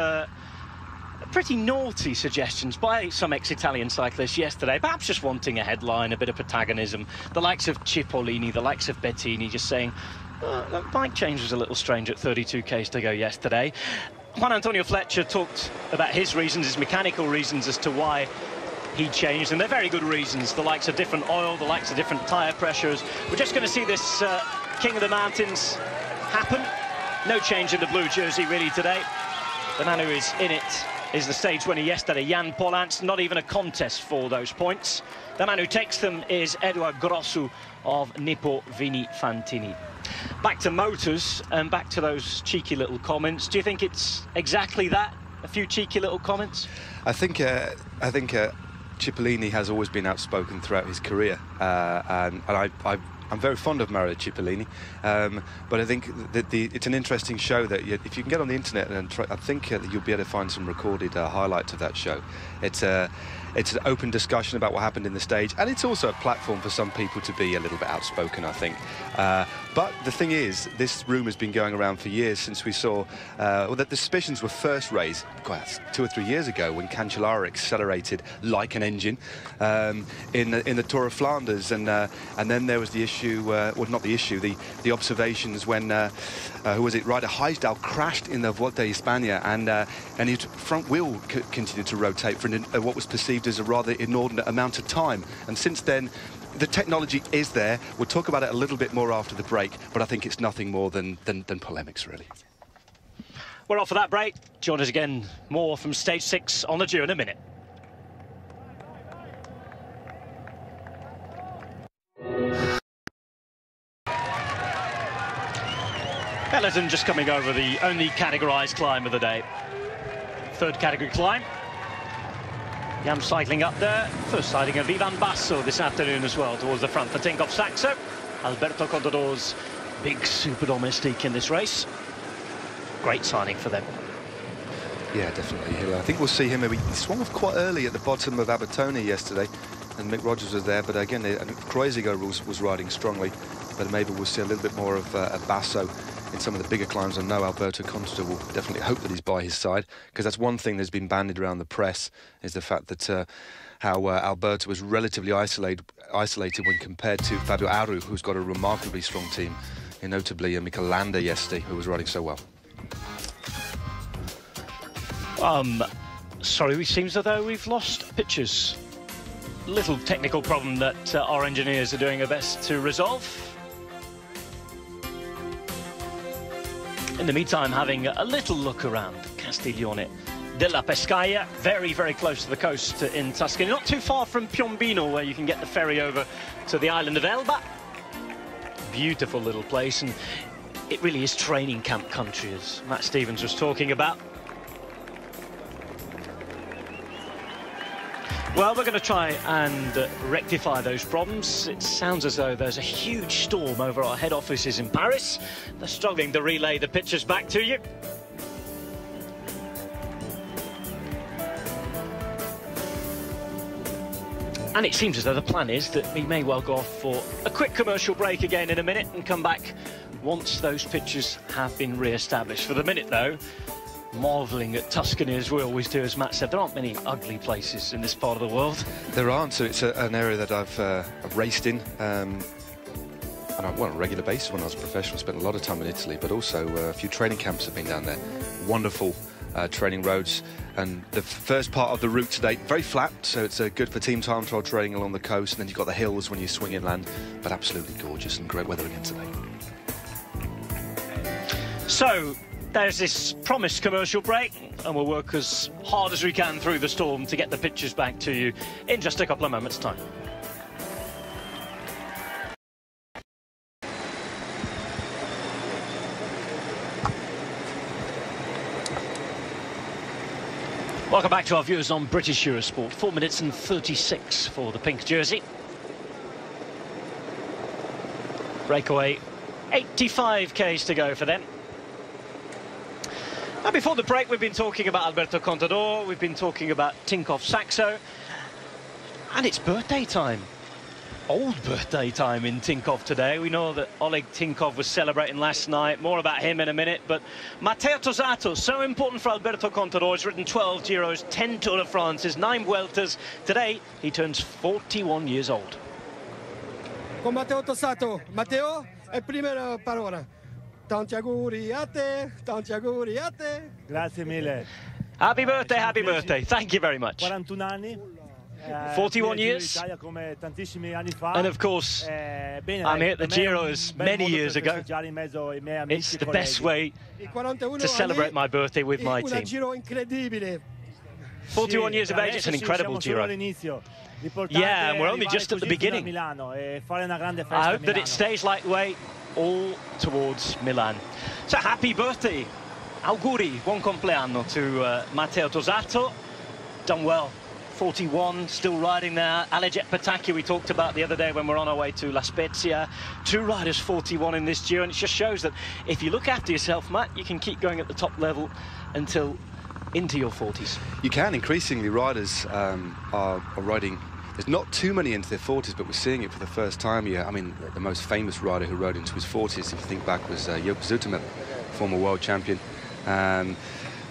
pretty naughty suggestions by some ex-Italian cyclists yesterday, perhaps just wanting a headline, a bit of protagonism. The likes of Cipollini, the likes of Bettini just saying, the bike change was a little strange at 32 k's to go yesterday. Juan Antonio Fletcher talked about his reasons, his mechanical reasons as to why he changed, and they're very good reasons. The likes of different oil, the likes of different tyre pressures. We're just going to see this King of the Mountains happen. No change in the blue jersey really today. The man who is in it is the stage winner yesterday, Jan Polans. Not even a contest for those points. The man who takes them is Eduard Grossu of Nippo Vini Fantini. Back to motors and back to those cheeky little comments. Do you think it's exactly that? A few cheeky little comments? I think Cipollini has always been outspoken throughout his career, and I'm very fond of Mario Cipollini, but I think that it's an interesting show that if you can get on the internet and try, I think that you'll be able to find some recorded highlights of that show. It's an open discussion about what happened in the stage, and it's also a platform for some people to be a little bit outspoken, I think. But the thing is, this rumour's been going around for years since we saw that the suspicions were first raised 2 or 3 years ago when Cancellara accelerated like an engine in the Tour of Flanders, and then there was the issue, well, not the issue, the observations when who was it? Ryder Heisdal crashed in the Vuelta a España, and his front wheel continued to rotate for what was perceived as a rather inordinate amount of time. And since then, the technology is there. We'll talk about it a little bit more after the break, but I think it's nothing more than polemics, really. We're off for that break. Join us again, more from stage 6 on the Giro in a minute. Peloton just coming over the only categorised climb of the day. Third category climb. Jam cycling up there. First sighting of Ivan Basso this afternoon as well towards the front for Tinkoff Saxo. Alberto Contador's big super domestique in this race. Great signing for them. Yeah, definitely. I think we'll see him. He swung off quite early at the bottom of Abertone yesterday, and Mick Rogers was there. But again, Kreuziger was riding strongly. But maybe we'll see a little bit more of Basso in some of the bigger climbs. I know Alberto Contador will definitely hope that he's by his side, because that's one thing that's been bandied around the press, is the fact that how Alberto was relatively isolated when compared to Fabio Aru, who's got a remarkably strong team, and notably Mikel Landa yesterday, who was riding so well. Sorry, it seems as though we've lost pictures. Little technical problem that our engineers are doing their best to resolve. In the meantime, having a little look around Castiglione della Pescaia, very, very close to the coast in Tuscany, not too far from Piombino, where you can get the ferry over to the island of Elba. Beautiful little place, and it really is training camp country, as Matt Stevens was talking about. Well, we're going to try and rectify those problems. It sounds as though there's a huge storm over our head offices in Paris. They're struggling to relay the pictures back to you. And it seems as though the plan is that we may well go off for a quick commercial break again in a minute and come back once those pitches have been re-established. For the minute, though, marvelling at Tuscany as we always do, as Matt said. There aren't many ugly places in this part of the world. There aren't, so it's an area that I've raced in. And on a regular basis when I was a professional. Spent a lot of time in Italy, but also a few training camps have been down there. Wonderful training roads, and the first part of the route today very flat, so it's good for team time trial training along the coast, and then you've got the hills when you swing inland, but absolutely gorgeous and great weather again today. So there's this promised commercial break, and we'll work as hard as we can through the storm to get the pictures back to you in just a couple of moments' time. Welcome back to our viewers on British Eurosport. 4 minutes and 36 for the pink jersey. Breakaway, 85 k's to go for them. Now, before the break, we've been talking about Alberto Contador, we've been talking about Tinkoff Saxo, and it's birthday time. Old birthday time in Tinkoff today. We know that Oleg Tinkoff was celebrating last night. More about him in a minute. But Matteo Tosato, so important for Alberto Contador. He's ridden 12 Giros, 10 Tour de France's, 9 Vueltas. Today, he turns 41 years old. Con Matteo Tosato. Matteo, è prima parola. Tanti auguri a te, tanti auguri a te. Grazie mille. Happy birthday, happy birthday. Thank you very much. 41 anni. 41 years, and of course I'm here at the Giro as many years ago. It's the best way to celebrate my birthday with my team. 41 years of age, it's an incredible Giro. Yeah, and we're only just at the beginning. I hope that it stays like way all towards Milan. So happy birthday, auguri, buon compleanno to Matteo Tosato. Done well. 41, still riding there. Aleix Pataki we talked about the other day when we're on our way to La Spezia. 2 riders 41 in this Giro, and it just shows that if you look after yourself, Matt, you can keep going at the top level until into your 40s. You can. Increasingly, riders are riding. There's not too many into their 40s, but we're seeing it for the first time. Yeah, I mean, the most famous rider who rode into his 40s, if you think back, was Joop Zoetemelk, former world champion.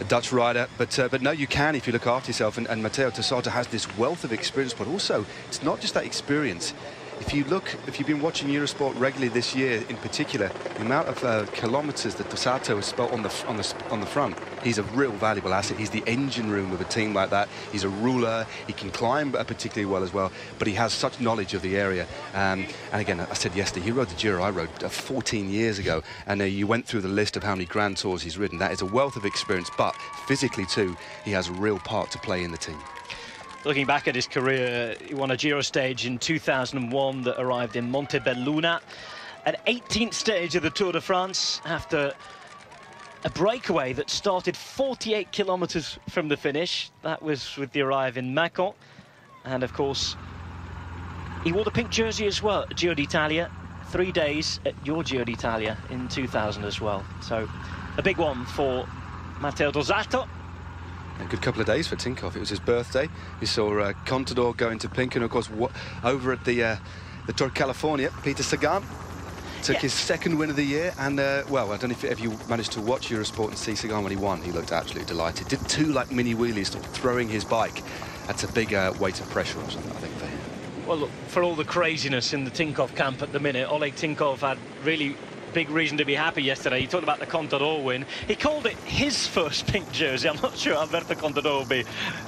A Dutch rider, but no, you can if you look after yourself, and Matteo Tosato has this wealth of experience, but also it's not just that experience. If you've been watching Eurosport regularly this year in particular, the amount of kilometers that Tosato has spent on the front, he's a real valuable asset. He's the engine room of a team like that. He's a ruler. He can climb particularly well as well, but he has such knowledge of the area. And again, I said yesterday, he rode the Giro I rode 14 years ago, and you went through the list of how many Grand Tours he's ridden. That is a wealth of experience, but physically too, he has a real part to play in the team. Looking back at his career, he won a Giro stage in 2001 that arrived in Montebelluna. An 18th stage of the Tour de France after a breakaway that started 48 kilometres from the finish. That was with the arrive in Macon. And of course, he wore the pink jersey as well at Giro d'Italia. 3 days at your Giro d'Italia in 2000 as well. So a big one for Matteo Tosato. A good couple of days for Tinkoff. It was his birthday. You saw Contador going to pink, and of course over at the Tour California, Peter Sagan took his second win of the year, and well, I don't know if you managed to watch Eurosport and see Sagan when he won. He looked absolutely delighted. Did 2 like mini wheelies, throwing his bike. That's a big weight of pressure or something, I think, for him. Well, look, for all the craziness in the Tinkoff camp at the minute, Oleg Tinkoff had really big reason to be happy yesterday. He talked about the Contador win. He called it his first pink jersey. I'm not sure Alberto Contador will be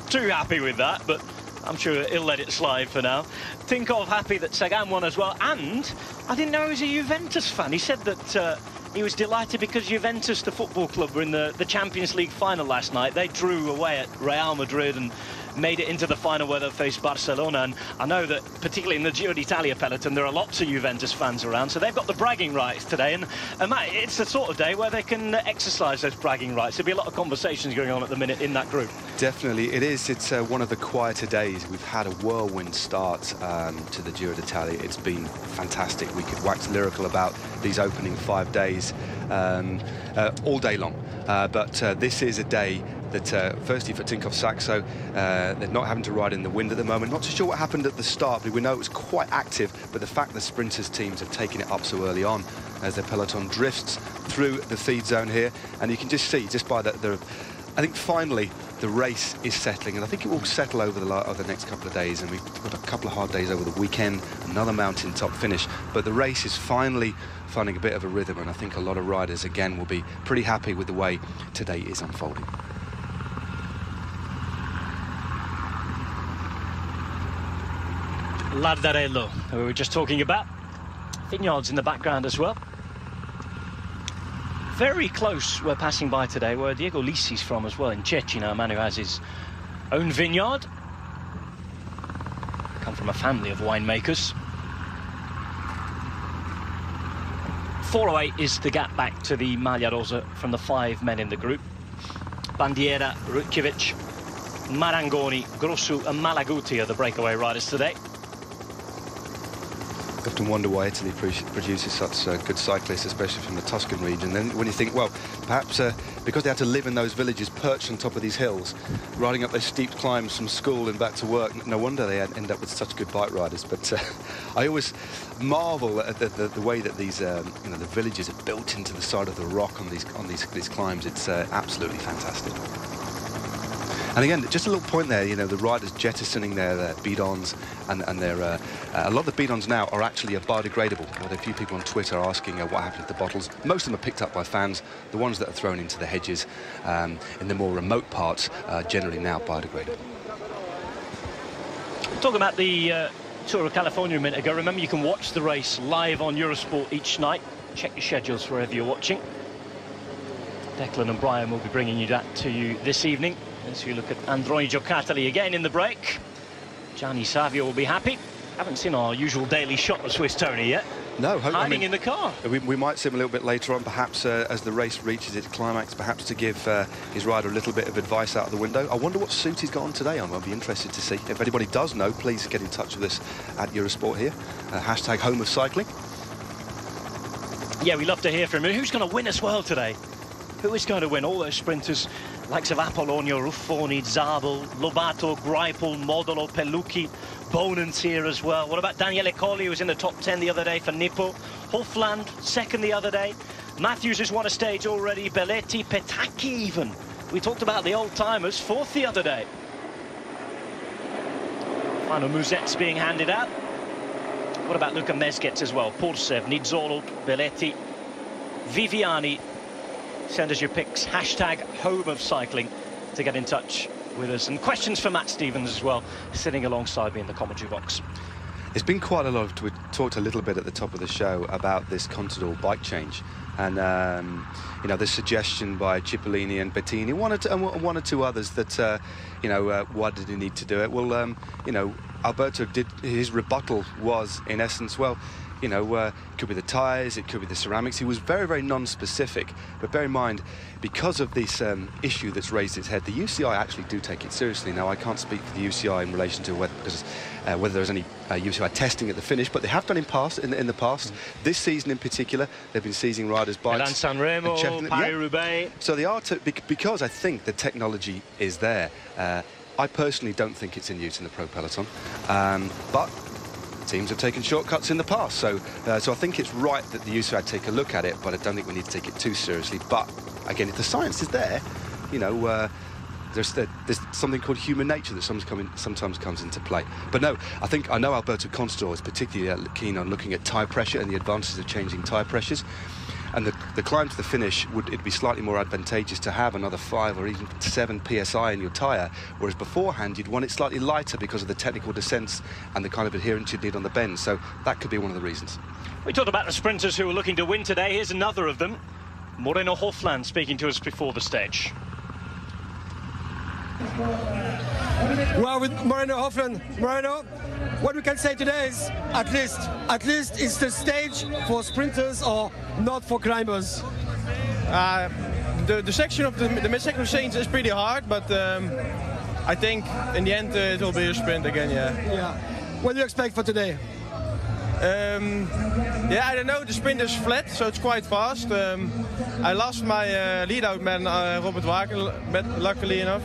too happy with that, but I'm sure he'll let it slide for now. Tinkoff happy that Sagan won as well, and I didn't know he was a Juventus fan. He said that he was delighted because Juventus, the football club, were in the Champions League final last night. They drew away at Real Madrid and made it into the final where they faced Barcelona. And I know that particularly in the Giro d'Italia peloton there are lots of Juventus fans around, so they've got the bragging rights today, and Matt, it's the sort of day where they can exercise those bragging rights. There'll be a lot of conversations going on at the minute in that group. Definitely it is. It's one of the quieter days. We've had a whirlwind start to the Giro d'Italia. It's been fantastic. We could wax lyrical about these opening 5 days all day long, but this is a day that firstly for Tinkoff Saxo, they're not having to ride in the wind at the moment. Not too sure what happened at the start, but we know it was quite active. But the fact the sprinters teams have taken it up so early on as their peloton drifts through the feed zone here, and you can just see just by the I think finally the race is settling, and I think it will settle over the next couple of days, and we've got a couple of hard days over the weekend, another mountaintop finish, but the race is finally finding a bit of a rhythm, and I think a lot of riders again will be pretty happy with the way today is unfolding. Lardarello, who we were just talking about. Vineyards in the background as well. Very close, we're passing by today, where Diego Lisi's from as well, in Cecina, a man who has his own vineyard. Come from a family of winemakers. 4:08 is the gap back to the Maglia Rosa from the 5 men in the group. Bandiera, Rutkiewicz, Marangoni, Grossu and Malaguti are the breakaway riders today. I often wonder why Italy produces such good cyclists, especially from the Tuscan region. Then when you think, well, perhaps because they had to live in those villages perched on top of these hills, riding up those steep climbs from school and back to work, no wonder they end up with such good bike riders. But I always marvel at the way that these the villages are built into the side of the rock on these climbs. It's absolutely fantastic. And again, just a little point there, the riders jettisoning their bidons, and their a lot of the bidons now are actually biodegradable. There are a few people on Twitter asking what happened to the bottles. Most of them are picked up by fans. The ones that are thrown into the hedges in the more remote parts are generally now biodegradable. Talking about the Tour of California a minute ago, remember you can watch the race live on Eurosport each night. Check your schedules wherever you're watching. Declan and Brian will be bringing you that to you this evening. As you look at Androni Giocattoli again in the break. Gianni Savio will be happy. Haven't seen our usual daily shot of Swiss Tony yet. No, hiding in the car. We might see him a little bit later on, perhaps as the race reaches its climax, perhaps to give his rider a little bit of advice out of the window. I wonder what suit he's got on today. I'll be interested to see. If anybody does know, please get in touch with us at Eurosport here. Hashtag Home of Cycling. Yeah, we love to hear from him. Who's going to win as well today? Who is going to win? All those sprinters, likes of Apollonio, Ruffoni, Zabel, Lobato, Greipel, Modolo, Pellucci, Bonan's here as well. What about Daniele Colli, who was in the top 10 the other day for Nippo? Hofland, second the other day. Matthews has won a stage already. Belletti, Petacchi even. We talked about the old-timers, fourth the other day. Final Musette's being handed out. What about Luca Mezgec as well? Porsev, Nizzolo, Belletti, Viviani. Send us your picks, hashtag Home of Cycling, to get in touch with us. And questions for Matt Stevens as well, sitting alongside me in the commentary box. It's been quite a lot. We talked a little bit at the top of the show about this Contador bike change, and the suggestion by Cipollini and Bettini, one or two others that why did he need to do it? Well, Alberto did. His rebuttal was, in essence, well, it could be the tyres, it could be the ceramics. He was very, very non-specific. But bear in mind, because of this issue that's raised its head, the UCI actually do take it seriously. Now, I can't speak for the UCI in relation to whether there's any UCI testing at the finish, but they have done in the past. This season in particular, they've been seizing riders' bikes. Milan Sanremo, Paris-Roubaix. So they are, because I think the technology is there. I personally don't think it's in use in the pro peloton, but teams have taken shortcuts in the past, so I think it's right that the UCI take a look at it, but I don't think we need to take it too seriously. But again, if the science is there, there's something called human nature that sometimes comes into play. But no, I know Alberto Contador is particularly keen on looking at tyre pressure and the advantages of changing tyre pressures. And the climb to the finish, it'd be slightly more advantageous to have another 5 or even 7 psi in your tyre, whereas beforehand you'd want it slightly lighter because of the technical descents and the kind of adherence you'd need on the bend. So that could be one of the reasons. We talked about the sprinters who are looking to win today. Here's another of them, Moreno Hofland, speaking to us before the stage. Well, with Moreno Hofland, what we can say today is at least it's the stage for sprinters or not for climbers. The section of the mid-section change is pretty hard, but I think in the end it will be a sprint again. Yeah. What do you expect for today? Yeah, I don't know. The sprint is flat, so it's quite fast. I lost my lead-out man, Robert Waken, luckily enough.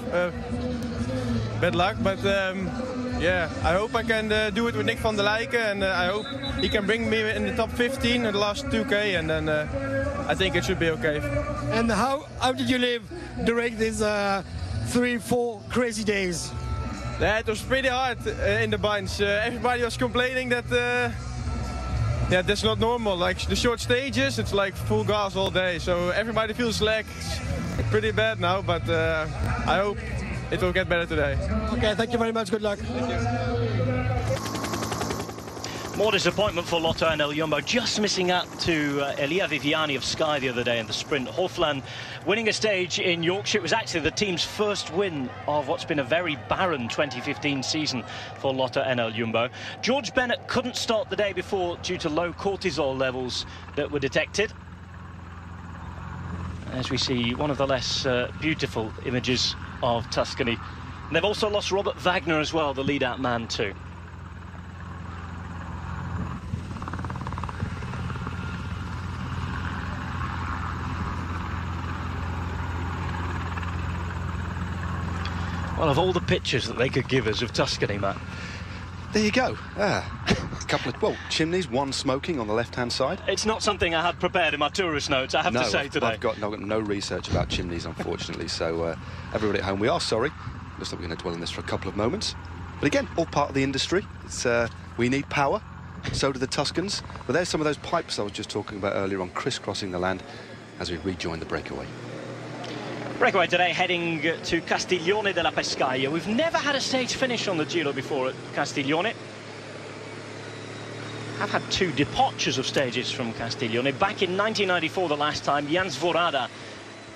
Bad luck, but yeah, I hope I can do it with Nick van der Leijken, and I hope he can bring me in the top 15 in the last 2K, and then I think it should be okay. And how did you live during these 3-4 crazy days? Yeah, it was pretty hard in the bunch. Everybody was complaining that yeah, that's not normal. Like the short stages, it's like full gas all day. So everybody feels slack. It's pretty bad now, but I hope it will get better today. Okay, thank you very much. Good luck. Thank you. More disappointment for Lotto NL Jumbo, just missing out to Elia Viviani of Sky the other day in the sprint. Hofland winning a stage in Yorkshire. It was actually the team's first win of what's been a very barren 2015 season for Lotto NL Jumbo. George Bennett couldn't start the day before due to low cortisol levels that were detected. As we see, one of the less beautiful images of Tuscany. And they've also lost Robert Wagner as well, the lead-out man too. Well, of all the pictures that they could give us of Tuscany, Matt. There you go. A couple of, well, chimneys, one smoking on the left-hand side. It's not something I had prepared in my tourist notes, I have to say today. I've got no research about chimneys, unfortunately, so everybody at home, we are sorry. Looks like we're going to dwell on this for a couple of moments. But again, all part of the industry. It's we need power, so do the Tuscans. But there's some of those pipes I was just talking about earlier on, crisscrossing the land as we rejoin the breakaway. Breakaway today heading to Castiglione della Pescaia. We've never had a stage finish on the Giro before at Castiglione. I've had two departures of stages from Castiglione. Back in 1994, the last time, Jan Svorada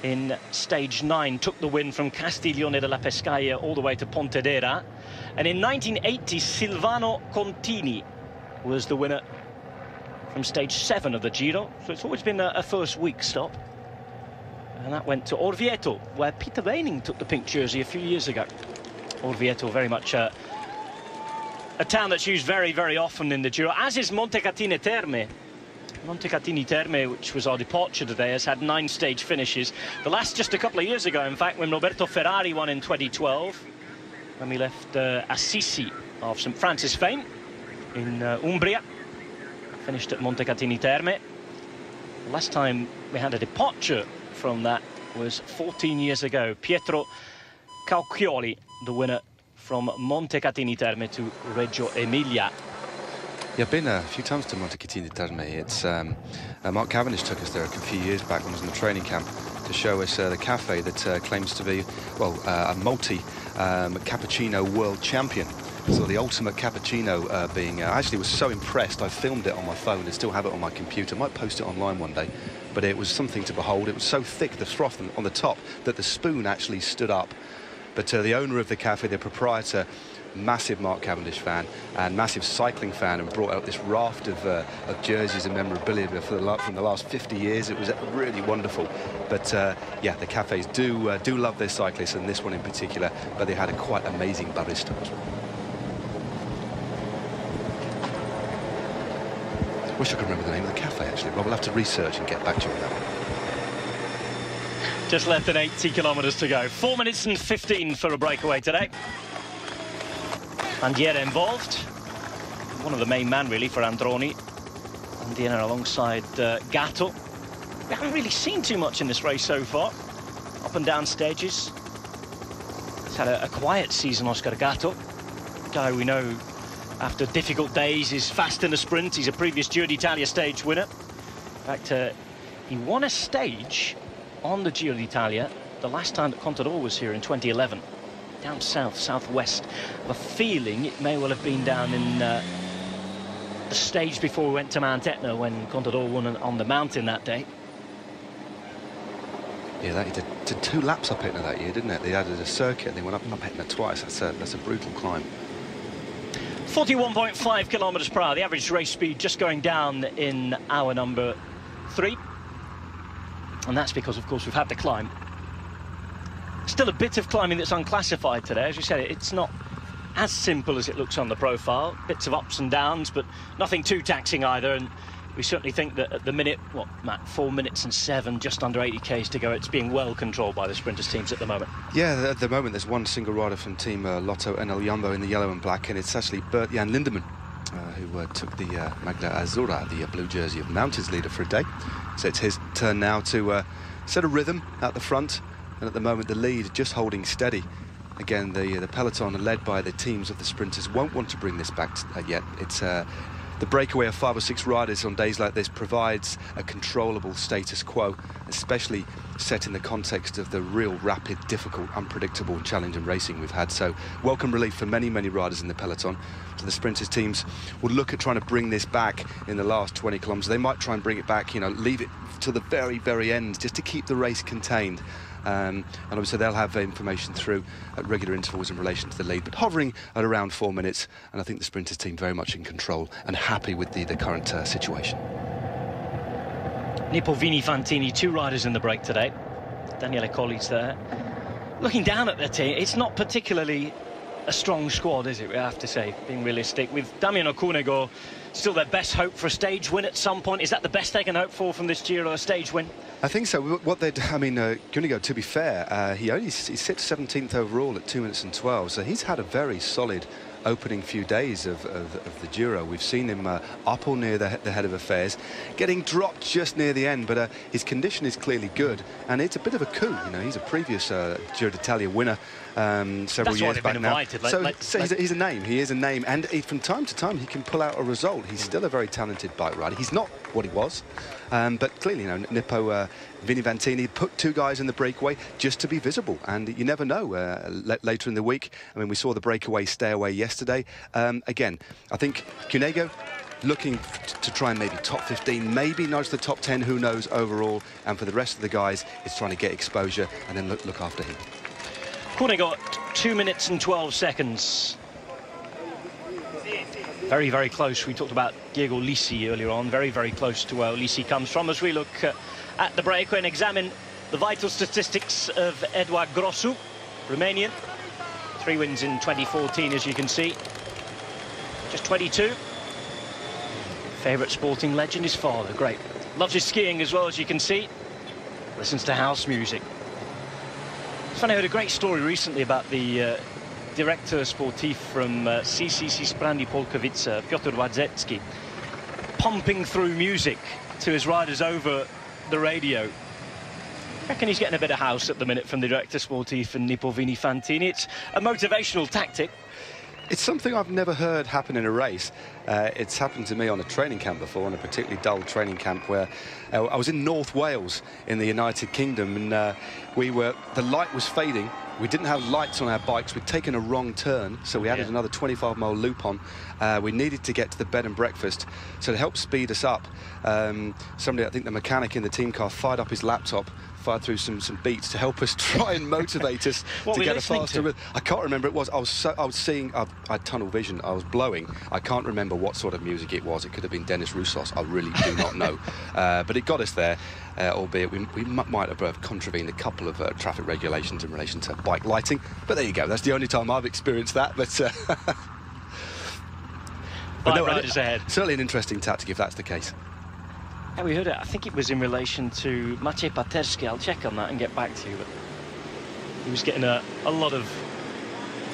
in stage 9 took the win from Castiglione della Pescaia all the way to Pontedera. And in 1980, Silvano Contini was the winner from stage 7 of the Giro. So it's always been a first week stop. And that went to Orvieto, where Peter Weining took the pink jersey a few years ago. Orvieto, very much a town that's used very, very often in the Giro, as is Montecatini Terme. Montecatini Terme, which was our departure today, has had 9 stage finishes. The last just a couple of years ago, in fact, when Roberto Ferrari won in 2012, when we left Assisi of St Francis fame in Umbria, finished at Montecatini Terme. The last time we had a departure from that was 14 years ago. Pietro Caucchioli, the winner from Montecatini Terme to Reggio Emilia. Yeah, I've been a few times to Montecatini Terme. It's Mark Cavendish took us there a few years back when I was in the training camp to show us the cafe that claims to be, well, a multi-cappuccino world champion. So the ultimate cappuccino being... I actually was so impressed, I filmed it on my phone and still have it on my computer. Might post it online one day. But it was something to behold. It was so thick, the froth on the top, that the spoon actually stood up. But the owner of the cafe, the proprietor, massive Mark Cavendish fan and massive cycling fan, and brought out this raft of jerseys and memorabilia from the last 50 years. It was really wonderful. But yeah, the cafes do love their cyclists, and this one in particular. But they had a quite amazing barista as well. Wish I could remember the name of the cafe, actually. Rob, we'll have to research and get back to you on that one. Just less than 80 kilometres to go. 4 minutes and 15 for a breakaway today. Bandiera involved. One of the main man, really, for Androni. Bandiera alongside Gatto. We haven't really seen too much in this race so far. Up and down stages. He's had a quiet season, Oscar Gatto. Guy we know after difficult days is fast in the sprint. He's a previous Giro d'Italia stage winner. In fact, he won a stage on the Giro d'Italia the last time that Contador was here in 2011. Down south, southwest. I have a feeling it may well have been down in the stage before we went to Mount Etna, when Contador won on the mountain that day. Yeah, he did 2 laps up Etna that year, didn't it? They added a circuit and they went up Etna twice. That's a brutal climb. 41.5 kilometres per hour, the average race speed just going down in hour number 3. And that's because, of course, we've had the climb. Still a bit of climbing that's unclassified today. As you said, it's not as simple as it looks on the profile. Bits of ups and downs, but nothing too taxing either. And we certainly think that at the minute, what, Matt, 4 minutes and 7, just under 80 k's to go, it's being well controlled by the sprinters teams at the moment. Yeah, at the moment there's one single rider from Team Lotto and El Jumbo in the yellow and black, and it's actually Bert-Jan Lindemann who took the Maglia Azzurra, the blue jersey of Mountains leader, for a day. So it's his turn now to set a rhythm at the front, and at the moment the lead just holding steady. Again, the peloton, led by the teams of the sprinters, won't want to bring this back yet. It's the breakaway of 5 or 6 riders on days like this provides a controllable status quo, especially set in the context of the real rapid, difficult, unpredictable challenge and racing we've had. So welcome relief for many, many riders in the peloton. So the sprinters teams will look at trying to bring this back in the last 20 kilometres. They might try and bring it back, you know, leave it to the very, very end, just to keep the race contained. And obviously they'll have information through at regular intervals in relation to the lead, but hovering at around 4 minutes, and I think the sprinters team very much in control and happy with the current situation. Nippo Vini Fantini, 2 riders in the break today. Daniele Colli's there. Looking down at their team, it's not particularly a strong squad, is it, we have to say, being realistic. With Damiano Cunego still their best hope for a stage win at some point. Is that the best they can hope for from this Giro, a stage win? I think so. What they'd, I mean, Cunego, to be fair, he sits 17th overall at 2 minutes and 12, so he's had a very solid opening few days of the Giro. We've seen him up or near the head of affairs, getting dropped just near the end, but his condition is clearly good, and it's a bit of a coup. You know, he's a previous Giro d'Italia winner several years back now. So he's a name. He is a name, and from time to time he can pull out a result. He's still a very talented bike rider. He's not what he was, but clearly, you know, Nippo Vini Fantini put 2 guys in the breakaway just to be visible, and you never know. Later in the week, I mean, we saw the breakaway stay away yesterday. Again, I think Cunego looking to try and maybe top 15, maybe nudge the top 10, who knows, overall. And for the rest of the guys, it's trying to get exposure and then look after him. Cunego got 2 minutes and 12 seconds. Very, very close. We talked about Diego Lisi earlier on. Very, very close to where Lisi comes from. As we look at the breakaway and examine the vital statistics of Eduard Grossu, Romanian. 3 wins in 2014, as you can see. Just 22. Favourite sporting legend, his father. Great. Loves his skiing as well, as you can see. Listens to house music. It's funny, I heard a great story recently about the director sportif from CCC Sprandi Polkowice, Piotr Wadzecki, pumping through music to his riders over the radio. I reckon he's getting a bit of house at the minute from the director sportif and Nippo Vini Fantini. It's a motivational tactic. It's something I've never heard happen in a race. It's happened to me on a training camp before, on a particularly dull training camp where I was in North Wales in the United Kingdom, and the light was fading. We didn't have lights on our bikes. We'd taken a wrong turn, so we added another 25-mile loop on. We needed to get to the bed and breakfast, so to help speed us up, somebody, I think the mechanic in the team car, fired up his laptop, fired through some beats to help us try and motivate us to get a faster rhythm. I can't remember what it was. I was seeing, I had tunnel vision. I was blowing. I can't remember what sort of music it was. It could have been Dennis Roussos. I really do not know. But it got us there, albeit we might have contravened a couple of traffic regulations in relation to bike lighting. But there you go. That's the only time I've experienced that. But no, riders ahead. Certainly an interesting tactic if that's the case. Yeah, we heard it. I think it was in relation to Maciej Paterski. I'll check on that and get back to you. But he was getting a lot of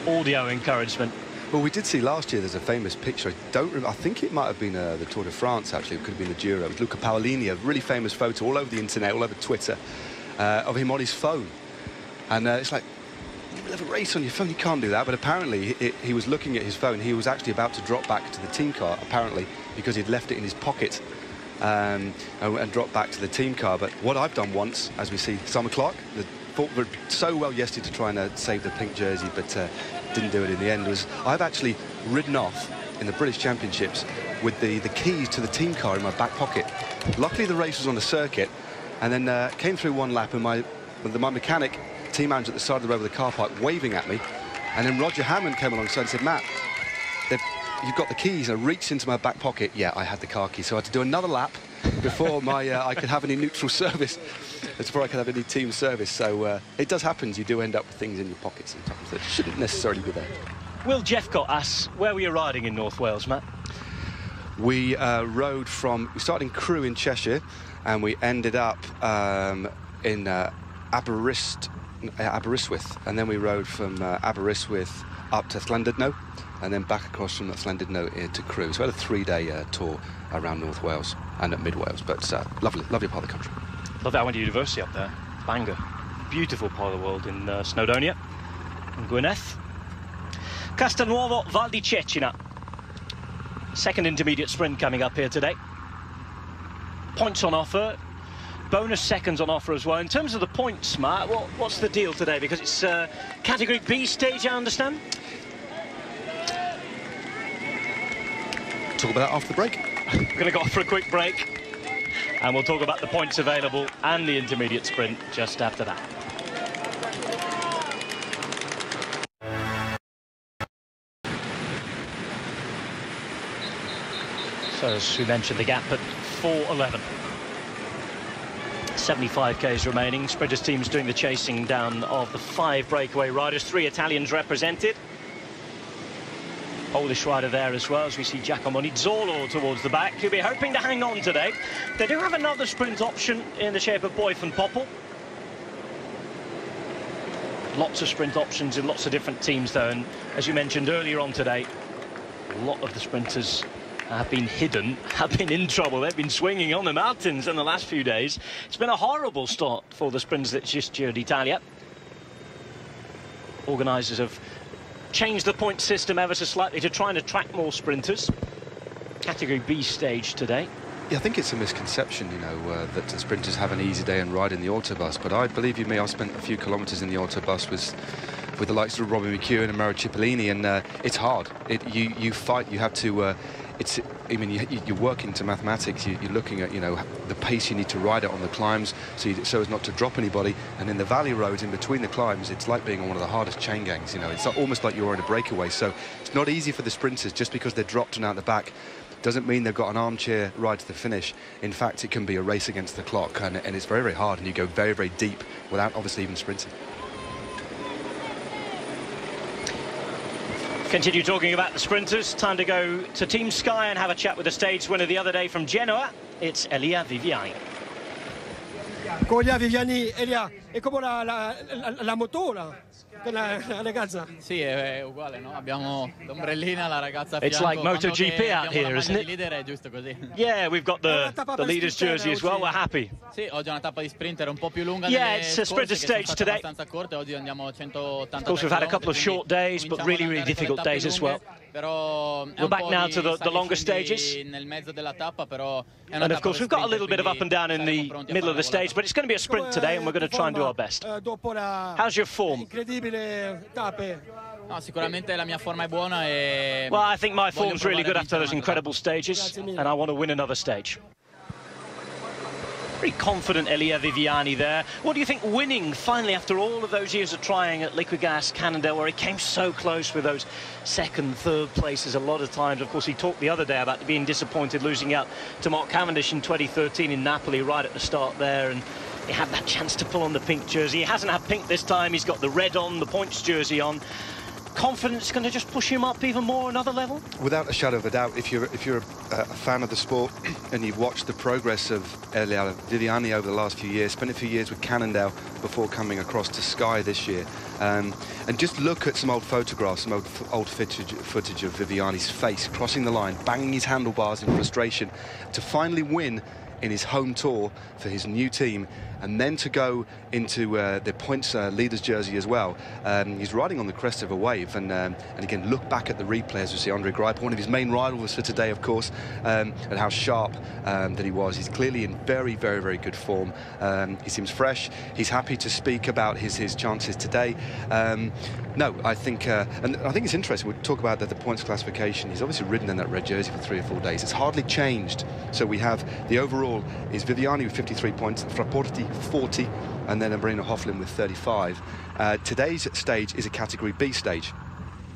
audio encouragement. Well, we did see last year, there's a famous picture. I think it might have been the Tour de France, actually. It could have been the Giro. It was Luca Paolini, a really famous photo all over the internet, all over Twitter, of him on his phone. And it's like, you have a race on your phone, you can't do that. But apparently he was looking at his phone. He was actually about to drop back to the team car, apparently, because he'd left it in his pocket and dropped back to the team car. But what I've done once, as we see Summer Clark, fought so well yesterday to try and save the pink jersey, but didn't do it in the end, was I've actually ridden off in the British Championships with the keys to the team car in my back pocket. Luckily the race was on the circuit, and then came through one lap, and my mechanic, team manager at the side of the road with the car park, waving at me, and then Roger Hammond came alongside and said, Matt, you've got the keys. And I reached into my back pocket. Yeah, I had the car key, so I had to do another lap before I could have any neutral service, before I could have any team service. So it does happen. You do end up with things in your pocket sometimes that shouldn't necessarily be there. Will Jeffcott asks, where were you riding in North Wales, Matt? We rode we started in Crewe in Cheshire, and we ended up in Aberystwyth, and then we rode from Aberystwyth up to Llandudno, and then back across from Llandudno to Crewe. So we had a 3-day tour around North Wales and at Mid Wales, but lovely part of the country. Love that. I went to university up there. Bangor. Beautiful part of the world in Snowdonia and Gwynedd. Castelnuovo Val di Cecina. Second intermediate sprint coming up here today. Points on offer. Bonus seconds on offer as well. In terms of the points, Matt, what's the deal today? Because it's category B stage, I understand. Talk about that after the break. We're going to go off for a quick break, and we'll talk about the points available and the intermediate sprint just after that. So, as we mentioned, the gap at 4:11. 75 k's remaining. Sprinters teams doing the chasing down of the 5 breakaway riders. 3 Italians represented. Polish rider there as well, as we see Giacomo Nizzolo towards the back. He'll be hoping to hang on today. They do have another sprint option in the shape of Boyf and Poppel. Lots of sprint options in lots of different teams though, and as you mentioned earlier on today, a lot of the sprinters have been hidden, have been in trouble. They've been swinging on the mountains in the last few days. It's been a horrible start for the sprinters at Giro d'Italia. Organisers have changed the point system ever so slightly to try and attract more sprinters. Category B stage today. Yeah, I think it's a misconception, you know, that the sprinters have an easy day and ride in the autobus. But I believe you me, I spent a few kilometres in the autobus with the likes of Robbie McEwen and Mauro Cipollini, and it's hard. You fight. You have to. I mean, you're working to mathematics. You're looking at, you know, the pace you need to ride it on the climbs, so as not to drop anybody. And in the valley roads in between the climbs, it's like being on one of the hardest chain gangs. You know, it's almost like you're in a breakaway. So it's not easy for the sprinters just because they're dropped and out the back. Doesn't mean they've got an armchair ride to the finish. In fact, it can be a race against the clock, and it's very, very hard, and you go very, very deep without obviously even sprinting. Continue talking about the sprinters. Time to go to Team Sky and have a chat with the stage winner the other day from Genoa. It's Elia Viviani. Con Elia Viviani, Elia, è come la motora con la ragazza. Sì, è uguale, no? Abbiamo l'ombrellina, la ragazza a fianco. It's like MotoGP out here, isn't it? Leader, è giusto così. Yeah, we've got the leader's jersey as well. We're happy. Sì, oggi è una tappa di sprinter un po' più lunga. Yeah, it's a sprinter stage today. Abbastanza corte, oggi andiamo a 180. Of course, we've had a couple of short days, but really, really difficult days as well. We're back now to the longer stages. And of course, we've got a little bit of up and down in the middle of the stage, but it's going to be a sprint today, and we're going to try and do our best. How's your form? No, sicuramente la mia forma è buona e well, I think my form's really good after those incredible stages, and I want to win another stage. Very confident Elia Viviani there. What do you think winning finally after all of those years of trying at Liquigas, Cannondale, where he came so close with those second, third places a lot of times? Of course, he talked the other day about being disappointed losing out to Mark Cavendish in 2013 in Napoli right at the start there, and he had that chance to pull on the pink jersey. He hasn't had pink this time. He's got the red on, the points jersey on. Confidence going to just push him up even more another level? Without a shadow of a doubt, if you're a fan of the sport and you've watched the progress of Elia Viviani over the last few years, spent a few years with Cannondale before coming across to Sky this year, and just look at some old photographs, some old footage of Viviani's face crossing the line, banging his handlebars in frustration to finally win in his home tour for his new team, and then to go into the points leader's jersey as well. He's riding on the crest of a wave, and again, look back at the replay as we see Andre Greipel, one of his main rivals for today, of course, and how sharp that he was. He's clearly in very, very, very good form. He seems fresh. He's happy to speak about his chances today. No, I think, and I think it's interesting, we talk about the points classification. He's obviously ridden in that red jersey for 3 or 4 days. It's hardly changed. So we have the overall is Viviani with 53 points, Frapporti 40, and then Marino Hoflin with 35. Today's stage is a category B stage.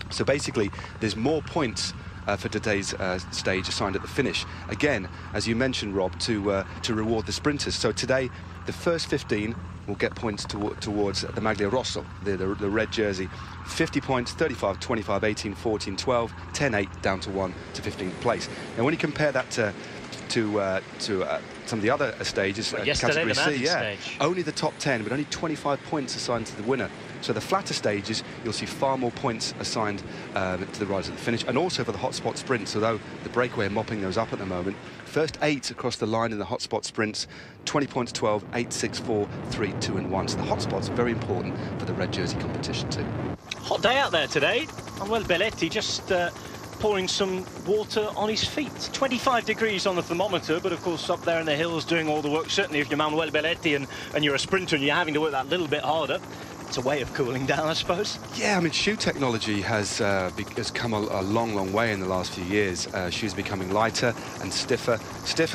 So basically, there's more points for today's stage assigned at the finish. Again, as you mentioned, Rob, to reward the sprinters. So today, the first 15 will get points towards the Maglia Rosso, the red jersey. 50 points, 35, 25, 18, 14, 12, 10, 8, down to 1 to 15th place. Now, when you compare that to some of the other stages, category C, stage. Only the top 10, but only 25 points assigned to the winner. So the flatter stages, you'll see far more points assigned to the riders at the finish, and also for the hotspot sprints, although the breakaway are mopping those up at the moment. First 8 across the line in the hotspot sprints, 20 points, 12, 8, 6, 4, 3, 2 and 1. So the hotspot's very important for the red jersey competition too. Hot day out there today. Manuel Belletti just pouring some water on his feet. 25 degrees on the thermometer, but of course up there in the hills doing all the work. Certainly if you're Manuel Belletti and you're a sprinter and you're having to work that little bit harder, it's a way of cooling down, I suppose. Yeah, I mean, shoe technology has come a long way in the last few years. Shoes are becoming lighter and stiffer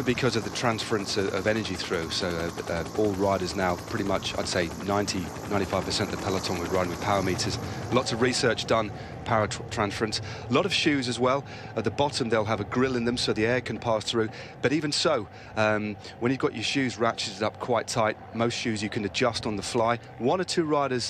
because of the transference of energy through. So all riders now, pretty much, I'd say 95% of the peloton was riding with power meters. Lots of research done, power transference. A lot of shoes as well. At the bottom, they'll have a grill in them so the air can pass through. But even so, when you've got your shoes ratcheted up quite tight, most shoes you can adjust on the fly. 1 or 2 riders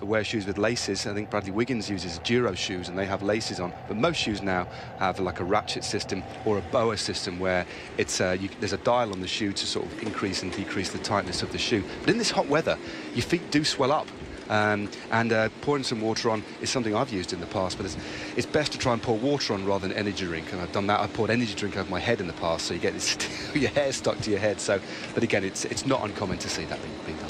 wear shoes with laces. I think Bradley Wiggins uses Giro shoes and they have laces on, but most shoes now have like a ratchet system or a boa system where it's there's a dial on the shoe to sort of increase and decrease the tightness of the shoe. But in this hot weather, your feet do swell up. Pouring some water on is something I've used in the past, but it's best to try and pour water on rather than energy drink, and I've done that. I've poured energy drink over my head in the past, so you get this your hair stuck to your head. So, but again, it's not uncommon to see that being done.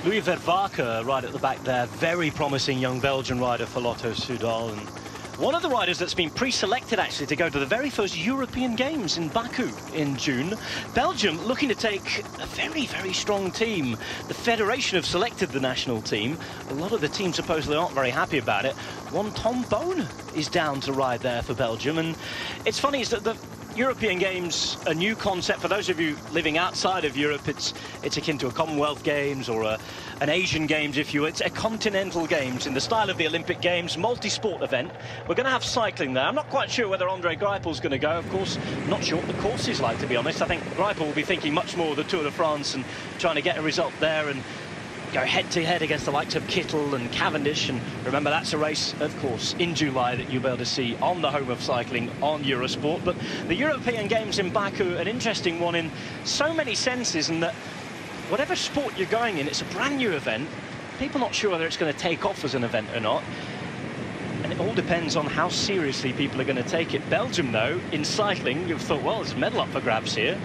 Louis Vervaeke right at the back there, very promising young Belgian rider for Lotto Soudal, and one of the riders that's been pre-selected actually to go to the very first European Games in Baku in June. Belgium looking to take a very strong team. The federation have selected the national team. A lot of the teams supposedly aren't very happy about it. One Tom Bone is down to ride there for Belgium, and it's funny is that the European Games, a new concept for those of you living outside of Europe. It's akin to a Commonwealth Games or an Asian Games, if you will. It's a continental Games in the style of the Olympic Games, multi-sport event. We're going to have cycling there. I'm not quite sure whether Andre Greipel's going to go. Of course, not sure what the course is like, to be honest. I think Greipel will be thinking much more of the Tour de France and trying to get a result there and go head-to-head against the likes of Kittel and Cavendish. And remember, that's a race, of course, in July that you'll be able to see on the home of cycling on Eurosport. But the European Games in Baku, an interesting one in so many senses, and that whatever sport you're going in, it's a brand new event. People not sure whether it's going to take off as an event or not. And it all depends on how seriously people are going to take it. Belgium, though, in cycling, you've thought, well, there's a medal up for grabs here.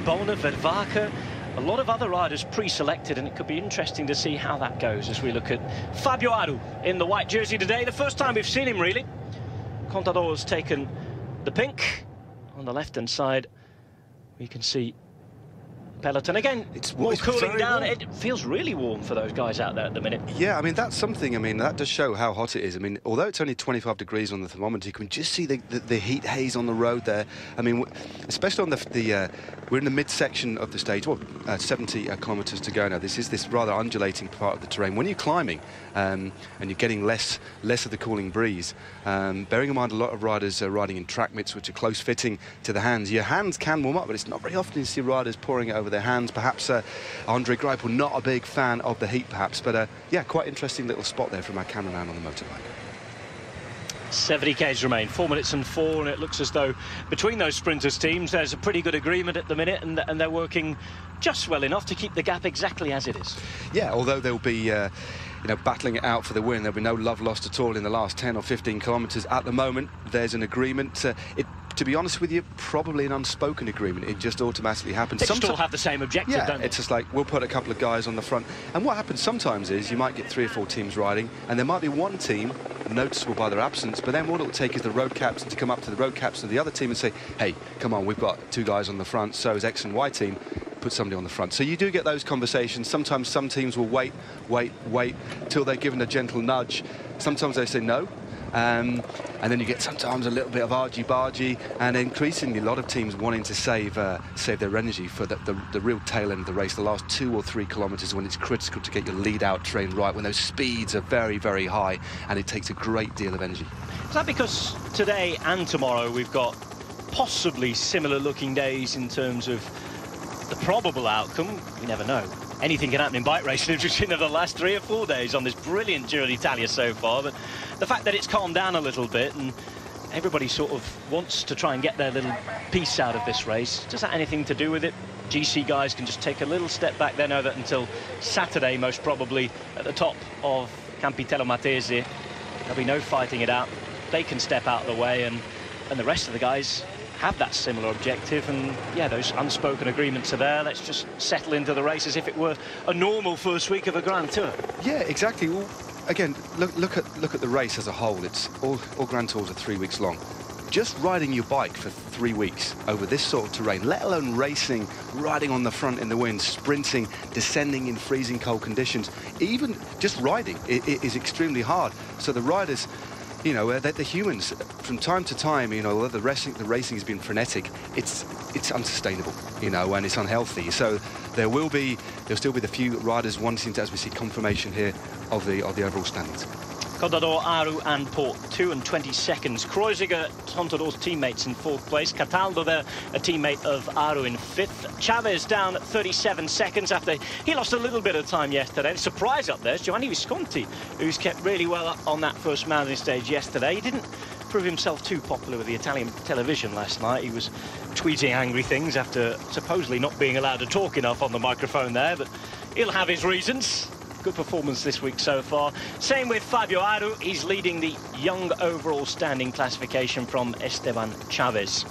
Bone, Vervaeke, a lot of other riders pre-selected, and it could be interesting to see how that goes as we look at Fabio Aru in the white jersey today. The first time we've seen him, really. Contador's taken the pink. On the left-hand side, we can see peloton again. It's more cooling down. Warm. It feels really warm for those guys out there at the minute. Yeah, I mean, that's something. I mean, that does show how hot it is. I mean, although it's only 25 degrees on the thermometer, you can just see the heat haze on the road there. I mean, especially on the we're in the midsection of the stage. Well, 70 kilometers to go now. This is this rather undulating part of the terrain. When you're climbing and you're getting less of the cooling breeze, bearing in mind a lot of riders are riding in track mitts which are close fitting to the hands. Your hands can warm up, but it's not very often you see riders pouring it over their hands. Perhaps Andre Greipel, not a big fan of the heat, perhaps, but yeah, quite interesting little spot there from our cameraman on the motorbike. 70 k's remain, 4 minutes and 4, and it looks as though between those sprinters teams there's a pretty good agreement at the minute, and they're working just well enough to keep the gap exactly as it is. Yeah, although they'll be you know, battling it out for the win. There'll be no love lost at all in the last 10 or 15 kilometres. At the moment, there's an agreement. To be honest with you, probably an unspoken agreement. It just automatically happens. They still have the same objective, don't they? It's just like, we'll put a couple of guys on the front. And what happens sometimes is you might get 3 or 4 teams riding, and there might be one team noticeable by their absence, but then what it'll take is the road captain to come up to the road captain of the other team and say, hey, come on, we've got 2 guys on the front, so is X and Y team, put somebody on the front. So you do get those conversations. Sometimes some teams will wait till they're given a gentle nudge. Sometimes they say no. And then you get sometimes a little bit of argy-bargy, and increasingly a lot of teams wanting to save their energy for the real tail end of the race, the last 2 or 3 kilometres, when it's critical to get your lead-out train right, when those speeds are very, very high, and it takes a great deal of energy. Is that because today and tomorrow we've got possibly similar-looking days in terms of the probable outcome? You never know. Anything can happen in bike racing between the last 3 or 4 days on this brilliant Giro d'Italia so far, but the fact that it's calmed down a little bit and everybody sort of wants to try and get their little piece out of this race, does that have anything to do with it? GC guys can just take a little step back. They know that until Saturday, most probably, at the top of Campitello Matese, there'll be no fighting it out. They can step out of the way, and the rest of the guys have that similar objective, and yeah, those unspoken agreements are there. Let's just settle into the race as if it were a normal first week of a Grand Tour. Yeah, exactly. Well, again, look at the race as a whole. It's all Grand Tours are 3 weeks long. Just riding your bike for 3 weeks over this sort of terrain, let alone racing, riding on the front in the wind, sprinting, descending in freezing cold conditions, even just riding is extremely hard. So the riders, you know, the humans, from time to time, you know, the racing has been frenetic. It's unsustainable, you know, and it's unhealthy. So there'll still be the few riders wanting to, as we see confirmation here, of the overall standings. Contador, Aru and Port, 2 and 20 seconds. Kreuziger, Contador's teammates, in 4th place. Cataldo there, a teammate of Aru, in 5th. Chavez down at 37 seconds after he lost a little bit of time yesterday. The surprise up there is Giovanni Visconti, who's kept really well up on that first mountain stage yesterday. He didn't prove himself too popular with the Italian television last night. He was tweeting angry things after supposedly not being allowed to talk enough on the microphone there, but he'll have his reasons. Good performance this week so far. Same with Fabio Aru. He's leading the young overall standing classification from Esteban Chavez.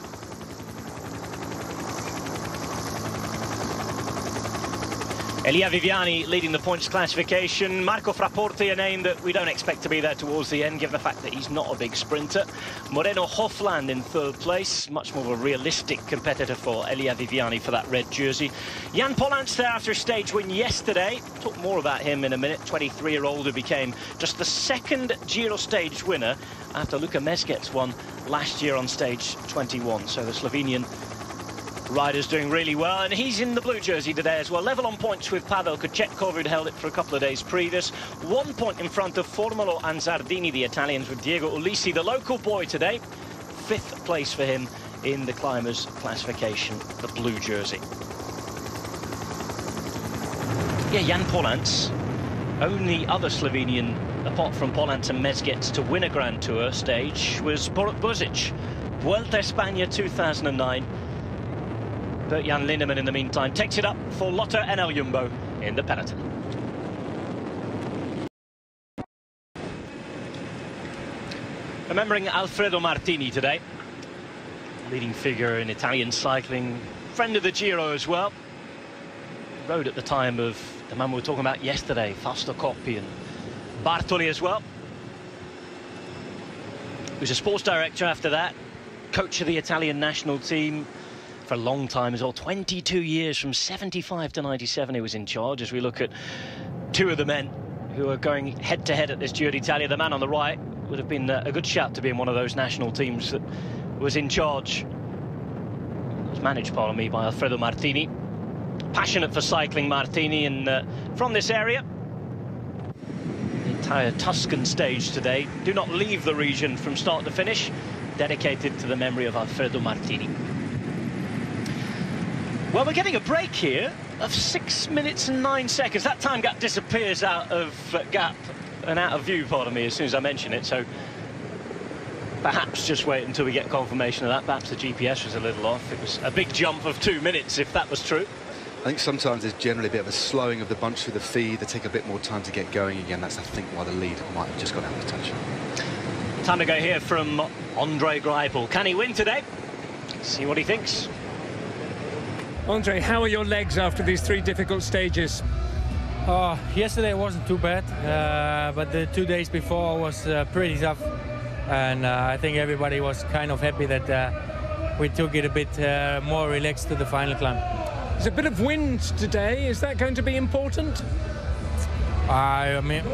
Elia Viviani leading the points classification. Marco Fraporti, a name that we don't expect to be there towards the end, given the fact that he's not a big sprinter. Moreno Hofland in 3rd place, much more of a realistic competitor for Elia Viviani for that red jersey. Jan Polans there after a stage win yesterday. Talk more about him in a minute. 23-year-old who became just the 2nd Giro stage winner after Luka Mezgec won last year on stage 21. So the Slovenian rider's doing really well, and he's in the blue jersey today as well. Level on points with Pavel Kochetkov, who'd held it for a couple of days previous. 1 point in front of Formolo and Zardini, the Italians, with Diego Ulisi, the local boy today. 5th place for him in the climbers classification, the blue jersey. Yeah, Jan Polans, only other Slovenian, apart from Polans and Mezgec, to win a Grand Tour stage was Borut Buzic. Vuelta España 2009. But Jan Lindemann, in the meantime, takes it up for Lotto NL Jumbo in the peloton. Remembering Alfredo Martini today, leading figure in Italian cycling, friend of the Giro as well. Rode at the time of the man we were talking about yesterday, Fausto Coppi and Bartoli as well. He was a sports director after that, coach of the Italian national team for a long time as well. 22 years, from 75 to 97 he was in charge. As we look at 2 of the men who are going head-to-head at this Giro d'Italia, the man on the right would have been a good shout to be in one of those national teams that was in charge. It was managed, pardon me, by Alfredo Martini. Passionate for cycling, Martini, and from this area. The entire Tuscan stage today. Do not leave the region from start to finish. Dedicated to the memory of Alfredo Martini. Well, we're getting a break here of 6 minutes and 9 seconds. That time gap disappears out of gap and out of view, pardon me, as soon as I mention it. So perhaps just wait until we get confirmation of that. Perhaps the GPS was a little off. It was a big jump of 2 minutes, if that was true. I think sometimes there's generally a bit of a slowing of the bunch through the feed. They take a bit more time to get going again. That's, I think, why the lead might have just got out of touch. Time to go here from Andre Greipel. Can he win today? See what he thinks. Andre, how are your legs after these 3 difficult stages? Yesterday wasn't too bad, but the 2 days before was pretty tough. And I think everybody was kind of happy that we took it a bit more relaxed to the final climb. There's a bit of wind today. Is that going to be important? I mean,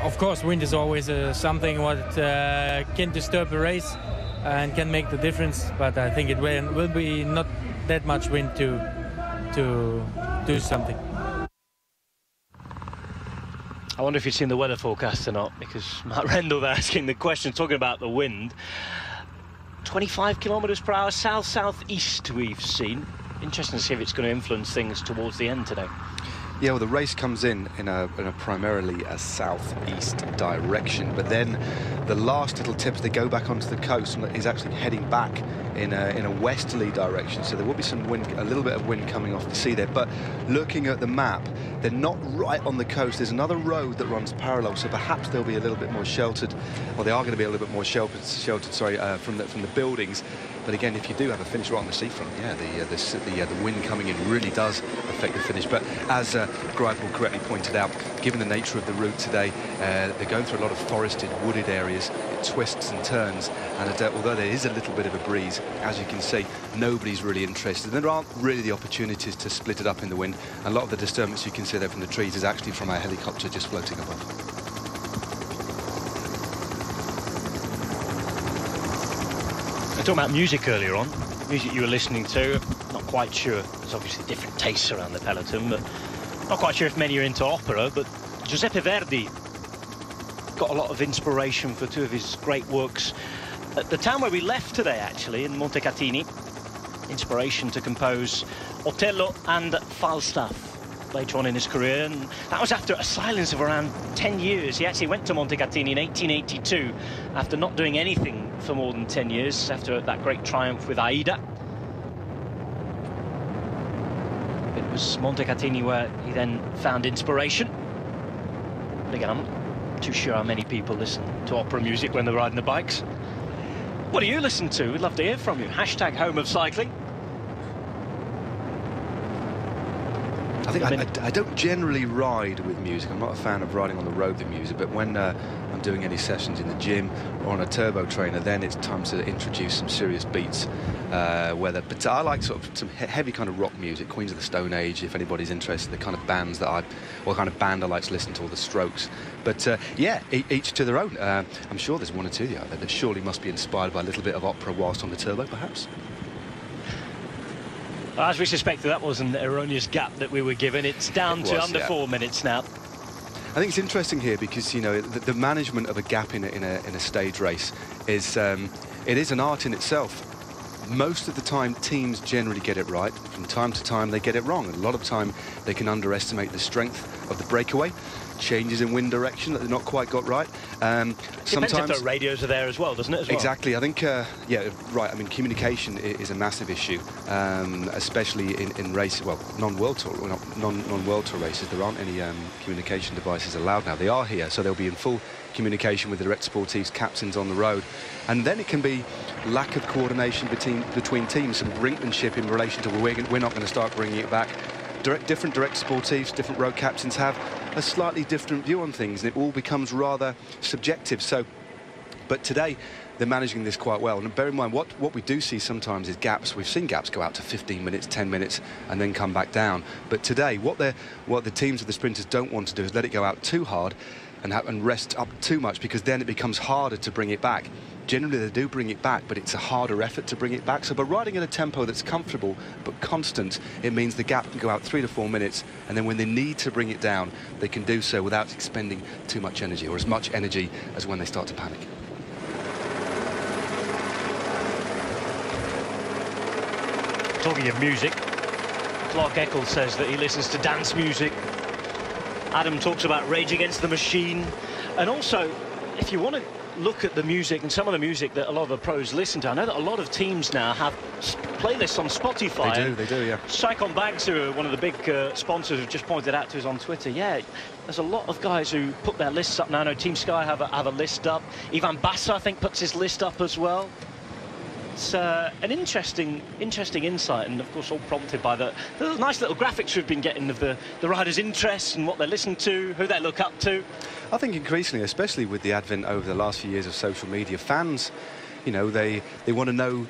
of course, wind is always something what can disturb the race and can make the difference. But I think it will be not that much wind to do something. I wonder if you've seen the weather forecast or not, because Matt Rendell asking the question, talking about the wind. 25 kilometres per hour, south-southeast we've seen. Interesting to see if it's going to influence things towards the end today. Yeah, well, the race comes in a primarily a southeast direction, but then the last little tip as they go back onto the coast is actually heading back in a westerly direction. So there will be some wind, a little bit of wind coming off the sea there. But looking at the map, they're not right on the coast. There's another road that runs parallel, so perhaps they'll be a little bit more sheltered, or they are going to be a little bit more sheltered. Sorry, from the buildings. But again, if you do have a finish right on the seafront, yeah, the wind coming in really does affect the finish. But as Greipel correctly pointed out, given the nature of the route today, they're going through a lot of forested, wooded areas. It twists and turns, and although there is a little bit of a breeze, as you can see, nobody's really interested. There aren't really the opportunities to split it up in the wind. A lot of the disturbance you can see there from the trees is actually from our helicopter just floating above. I talked about music earlier on, music you were listening to. Not quite sure, there's obviously different tastes around the peloton, but not quite sure if many are into opera. But Giuseppe Verdi got a lot of inspiration for two of his great works at the town where we left today, actually, in Montecatini. Inspiration to compose Otello and Falstaff later on in his career, and that was after a silence of around 10 years. He actually went to Montecatini in 1882 after not doing anything for more than 10 years, after that great triumph with Aida. It was Montecatini where he then found inspiration. But again, I'm not too sure how many people listen to opera music when they're riding the bikes. What do you listen to? We'd love to hear from you. Hashtag Home of Cycling. I think I don't generally ride with music. I'm not a fan of riding on the road with music, but when I'm doing any sessions in the gym or on a turbo trainer, then it's time to introduce some serious beats. But I like sort of some heavy kind of rock music, Queens of the Stone Age, if anybody's interested, the kind of bands that what kind of band I like to listen to, all the Strokes. But yeah, each to their own. I'm sure there's one or two out there that surely must be inspired by a little bit of opera whilst on the turbo, perhaps. As we suspected, that was an erroneous gap that we were given. It's down to under 4 minutes now. I think it's interesting here because, you know, the management of a gap in a stage race is it is an art in itself. Most of the time, teams generally get it right. From time to time, they get it wrong. And a lot of time, they can underestimate the strength of the breakaway. Changes in wind direction that they've not quite got right. Depends if the radios are there as well, doesn't it? Exactly. I think, yeah, right. I mean, communication is a massive issue, especially in races. Well, non-World Tour races. There aren't any communication devices allowed now. They are here, so they'll be in full communication with the direct sportives, captains on the road, and then it can be lack of coordination between teams, some brinkmanship in relation to we're not going to start bringing it back. Different direct sportives, different road captains have a slightly different view on things, and it all becomes rather subjective. So, but today they're managing this quite well. And bear in mind, what we do see sometimes is gaps. We've seen gaps go out to 15 minutes, 10 minutes, and then come back down. But today, what the teams of the sprinters don't want to do is let it go out too hard and rest up too much, because then it becomes harder to bring it back. Generally, they do bring it back, but it's a harder effort to bring it back. So by riding at a tempo that's comfortable but constant, it means the gap can go out 3 to 4 minutes, and then when they need to bring it down, they can do so without expending too much energy, or as much energy as when they start to panic. Talking of music, Clark Eccles says that he listens to dance music. Adam talks about Rage Against the Machine. And also, if you want to look at the music and some of the music that a lot of the pros listen to, I know that a lot of teams now have playlists on Spotify. They do, yeah. Sycon Bags, who are one of the big sponsors, have just pointed out to us on Twitter, yeah, there's a lot of guys who put their lists up now. I know Team Sky have a list up. Ivan Bassa, I think, puts his list up as well. It's an interesting insight, and of course all prompted by the nice little graphics we've been getting of the riders' interests and what they listen to, who they look up to. I think increasingly, especially with the advent over the last few years of social media, fans, you know, they want to know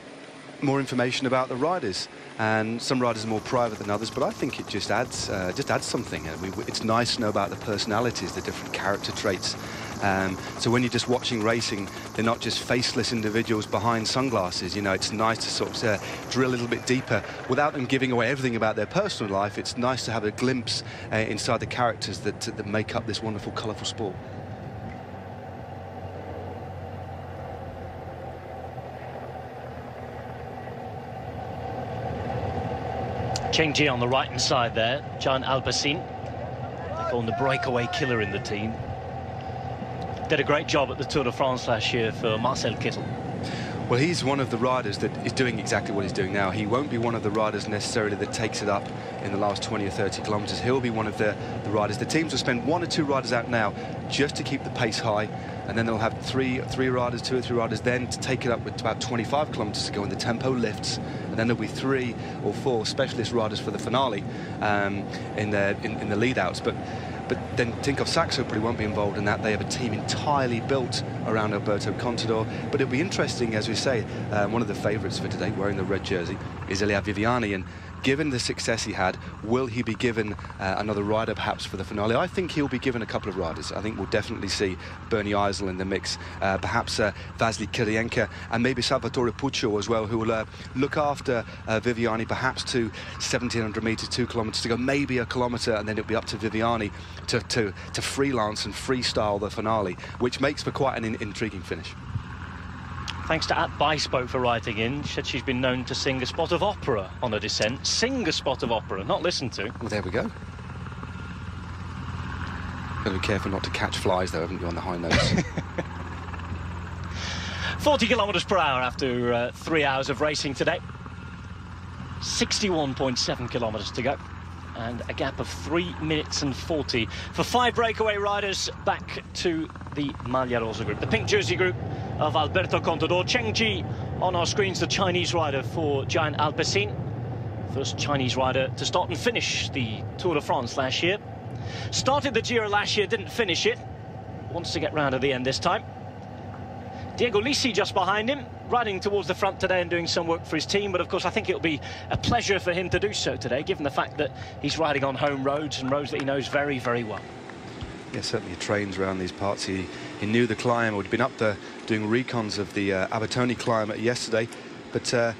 more information about the riders. and some riders are more private than others, but I think it just adds something. It's nice to know about the personalities, the different character traits. So when you're just watching racing, they're not just faceless individuals behind sunglasses. You know, it's nice to sort of drill a little bit deeper without them giving away everything about their personal life. It's nice to have a glimpse inside the characters that make up this wonderful, colourful sport. Cheng Ji on the right-hand side there, Giant Alpecin. They call him the breakaway killer in the team. Did a great job at the Tour de France last year for Marcel Kittel. Well, he's one of the riders that is doing exactly what he's doing now. He won't be one of the riders necessarily that takes it up in the last 20 or 30 kilometres. He'll be one of the riders. The teams will spend 1 or 2 riders out now just to keep the pace high, and then they'll have 2 or 3 riders then to take it up with about 25 kilometres to go, and the tempo lifts, and then there'll be 3 or 4 specialist riders for the finale in the lead-outs. But then Tinkoff Saxo probably won't be involved in that. They have a team entirely built around Alberto Contador. But it'll be interesting, as we say, one of the favourites for today, wearing the red jersey, is Elia Viviani. And given the success he had, will he be given another rider perhaps for the finale? I think he'll be given a couple of riders. I think we'll definitely see Bernie Eisel in the mix, perhaps Vasily Kirienka, and maybe Salvatore Puccio as well, who will look after Viviani perhaps to 1,700 metres, 2 kilometres to go, maybe a kilometre, and then it'll be up to Viviani to freelance and freestyle the finale, which makes for quite an intriguing finish. Thanks to @Biceboat for writing in. She said she's been known to sing a spot of opera on a descent. Sing a spot of opera, not listen to. Well, there we go. Got to be careful not to catch flies, though, haven't you, on the high notes? 40 kilometres per hour after 3 hours of racing today. 61.7 kilometres to go. And a gap of 3 minutes and 40 for 5 breakaway riders back to the Maglia Rosa group. The pink jersey group of Alberto Contador. Cheng Ji on our screens, the Chinese rider for Giant Alpecin. First Chinese rider to start and finish the Tour de France last year. Started the Giro last year, didn't finish it. Wants to get round to the end this time. Diego Lisi just behind him, riding towards the front today and doing some work for his team. But of course, I think it'll be a pleasure for him to do so today, given the fact that he's riding on home roads and roads that he knows very, very well. Yeah, certainly he trains around these parts. He knew the climb, or he'd been up there doing recons of the Abetone climb yesterday. But at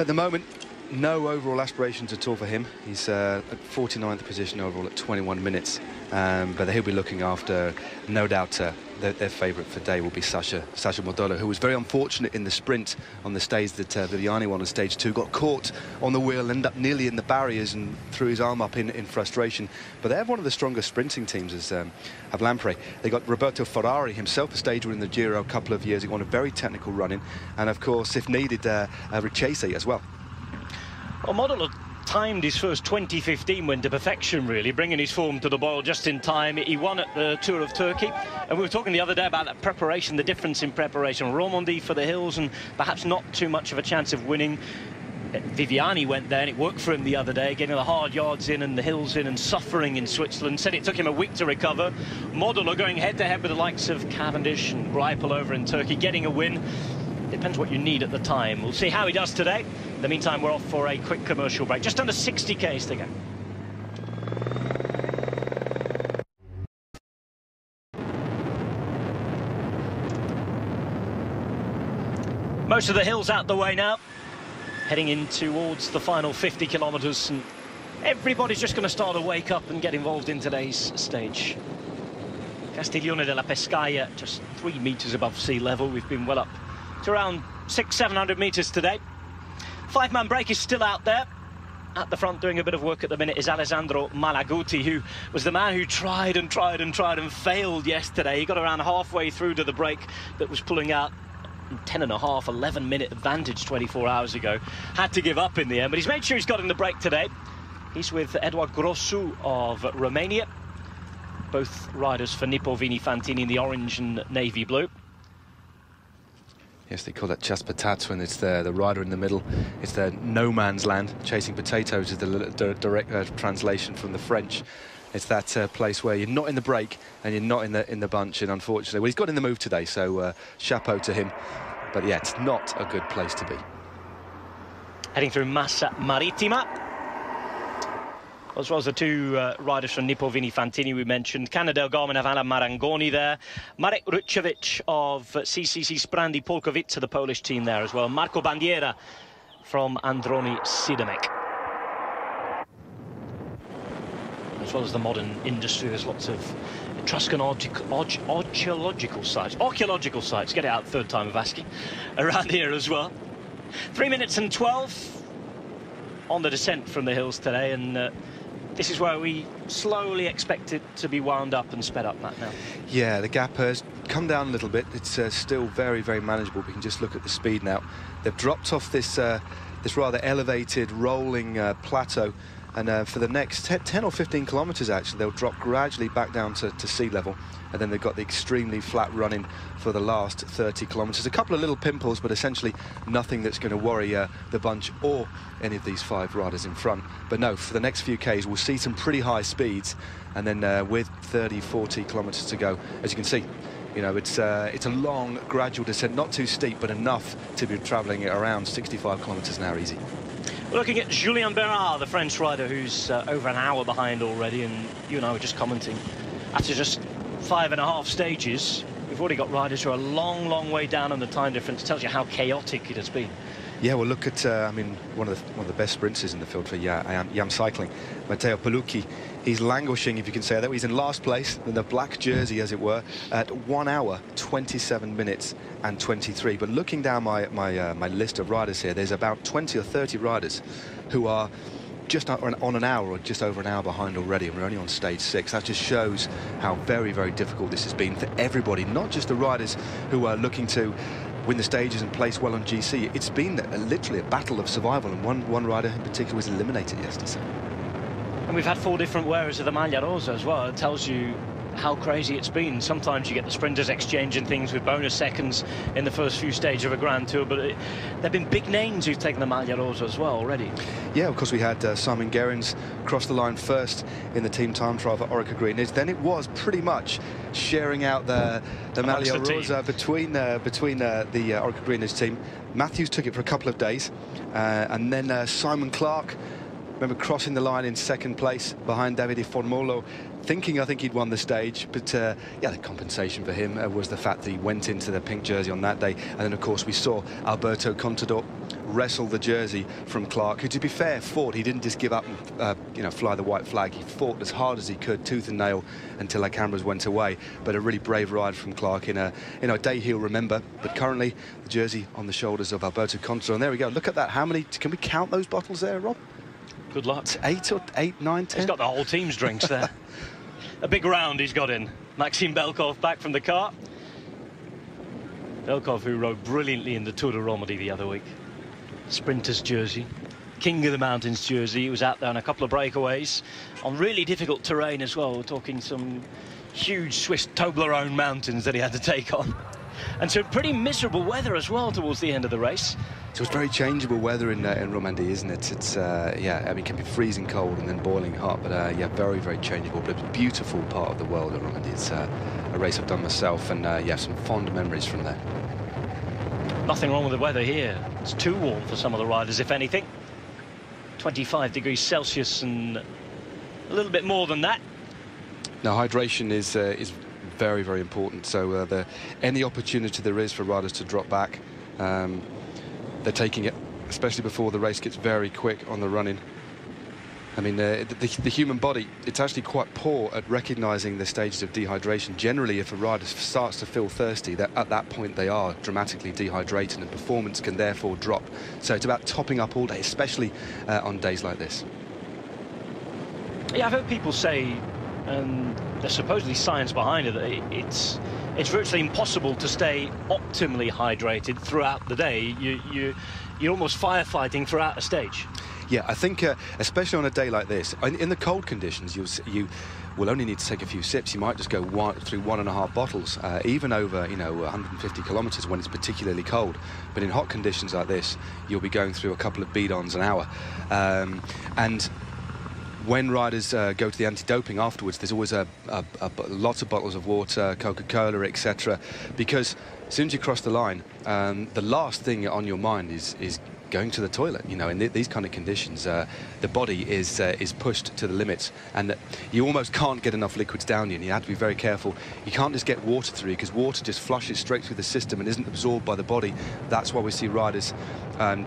the moment, no overall aspirations at all for him. He's at 49th position overall at 21 minutes. But he'll be looking after, no doubt, their favourite for day will be Sasha Modolo, who was very unfortunate in the sprint on the stage that Viviani won on stage 2. Got caught on the wheel, ended up nearly in the barriers and threw his arm up in frustration. But they have one of the strongest sprinting teams, as have Lampre. They got Roberto Ferrari himself, a stage winner in the Giro a couple of years ago, on a very technical run-in. And of course, if needed, Richese as well. Well, Modolo timed his first 2015 win to perfection, really, bringing his form to the boil just in time. He won at the Tour of Turkey, and we were talking the other day about that preparation, the difference in preparation. Romandie for the hills, and perhaps not too much of a chance of winning. Viviani went there and it worked for him the other day, getting the hard yards in and the hills in and suffering in Switzerland. Said it took him a week to recover. Modolo going head-to-head with the likes of Cavendish and Greipel over in Turkey, getting a win. Depends what you need at the time. We'll see how he does today. In the meantime, we're off for a quick commercial break. Just under 60 k's to go. Most of the hills out the way now. Heading in towards the final 50 kilometres. And everybody's just going to start to wake up and get involved in today's stage. Castiglione della Pescaia, just 3 metres above sea level. We've been well up to around 600-700 metres today. 5-man break is still out there. At the front doing a bit of work at the minute is Alessandro Malaguti, who was the man who tried and failed yesterday. He got around halfway through to the break that was pulling out 10.5, 11-minute advantage 24 hours ago. Had to give up in the end, but he's made sure he's got in the break today. He's with Eduard Grosu of Romania. Both riders for Nippo Vini Fantini in the orange and navy blue. Yes, they call that Chas Patats when it's the rider in the middle. It's the no man's land. Chasing potatoes is the direct translation from the French. It's that place where you're not in the break and you're not in the bunch. And unfortunately, well, he's got in the move today, so chapeau to him. But yeah, it's not a good place to be. heading through Massa Marittima. As well as the two riders from Nippo Vini Fantini we mentioned. Canna del Garmin have Alan Marangoni there. Marek Ruchevich of CCC Sprandi Polkowice, the Polish team there as well. Marco Bandiera from Androni Sidamek. As well as the modern industry, there's lots of Etruscan archaeological sites, get it out third time of asking, around here as well. 3 minutes and 12 on the descent from the hills today, and this is where we slowly expect it to be wound up and sped up, Matt, now. Yeah, the gap has come down a little bit. It's still very, very manageable. We can just look at the speed now. They've dropped off this this rather elevated rolling plateau, and for the next 10 or 15 kilometres, actually, they'll drop gradually back down to sea level. And then they've got the extremely flat running for the last 30 kilometres. A couple of little pimples, but essentially nothing that's going to worry the bunch or any of these 5 riders in front. But no, for the next few Ks, we'll see some pretty high speeds. And then with 30, 40 kilometres to go, as you can see, you know, it's a long, gradual descent, not too steep, but enough to be travelling at around 65 kilometres an hour easy. We're looking at Julien Bernard, the French rider, who's over an hour behind already, and you and I were just commenting, after just 5.5 stages, we've already got riders who are a long, long way down on the time difference. It tells you how chaotic it has been. Yeah, well, look at, I mean, one of the best sprinters in the field for YAM Cycling, Matteo Palucchi. He's languishing, if you can say that. He's in last place in the black jersey, as it were, at 1 hour, 27 minutes and 23. But looking down my list of riders here, there's about 20 or 30 riders who are just on an hour or just over an hour behind already, and we're only on stage 6. That just shows how very, very difficult this has been for everybody, not just the riders who are looking to win the stages and place well on GC. It's been literally a battle of survival, and one rider in particular was eliminated yesterday. And we've had 4 different wearers of the Maglia Rosa as well. It tells you how crazy it's been. Sometimes you get the sprinters exchanging things with bonus seconds in the first few stages of a Grand Tour, but there have been big names who've taken the Maglia Rosa as well already. Yeah, of course, we had Simon Gerrans cross the line first in the team time trial for Orica Greenidge. Then it was pretty much sharing out the Maglia Rosa between the Orica Greenidge team. Matthews took it for a couple of days, and then Simon Clark, remember, crossing the line in second place behind Davide Formolo, thinking, I think, he'd won the stage, but yeah, the compensation for him was the fact that he went into the pink jersey on that day. And then, of course, we saw Alberto Contador wrestle the jersey from Clark, who, to be fair, fought. He didn't just give up and you know, fly the white flag. He fought as hard as he could, tooth and nail, until the cameras went away. But a really brave ride from Clark in a day he'll remember. But currently, the jersey on the shoulders of Alberto Contador. And there we go. Look at that. How many? Can we count those bottles there, Rob? Good luck. 8, 9, 10? He's got the whole team's drinks there. A big round he's got in. Maxime Belkov back from the car. Belkov, who rode brilliantly in the Tour de Romandie the other week. Sprinter's jersey. King of the Mountains jersey. He was out there on a couple of breakaways on really difficult terrain as well. We're talking some huge Swiss Toblerone mountains that he had to take on. And so pretty miserable weather as well towards the end of the race. So it's very changeable weather in Romandie, isn't it? It's, yeah, I mean, it can be freezing cold and then boiling hot, but yeah, very, very changeable. But it's a beautiful part of the world of Romandie. It's a race I've done myself, and yeah, some fond memories from there. Nothing wrong with the weather here. It's too warm for some of the riders, if anything. 25 degrees Celsius and a little bit more than that. Now, hydration is very, very important. So any opportunity there is for riders to drop back, they're taking it, especially before the race gets very quick on the running. I mean, the human body, it's actually quite poor at recognizing the stages of dehydration. Generally, if a rider starts to feel thirsty, at that point they are dramatically dehydrated, and performance can therefore drop. So it's about topping up all day, especially on days like this. Yeah, I've heard people say, and there's supposedly science behind it, that it's virtually impossible to stay optimally hydrated throughout the day. You're almost firefighting throughout a stage. Yeah, I think especially on a day like this, in the cold conditions, you will only need to take a few sips. You might just go through 1.5 bottles, even over 150 kilometres when it's particularly cold. But in hot conditions like this, you'll be going through a couple of bidons an hour, and when riders go to the anti-doping afterwards, there's always lots of bottles of water, Coca-Cola, etc. Because as soon as you cross the line, the last thing on your mind is going to the toilet. You know, in these kind of conditions, the body is pushed to the limits, and you almost can't get enough liquids down you, and you have to be very careful. You can't just get water through, because water just flushes straight through the system and isn't absorbed by the body. That's why we see riders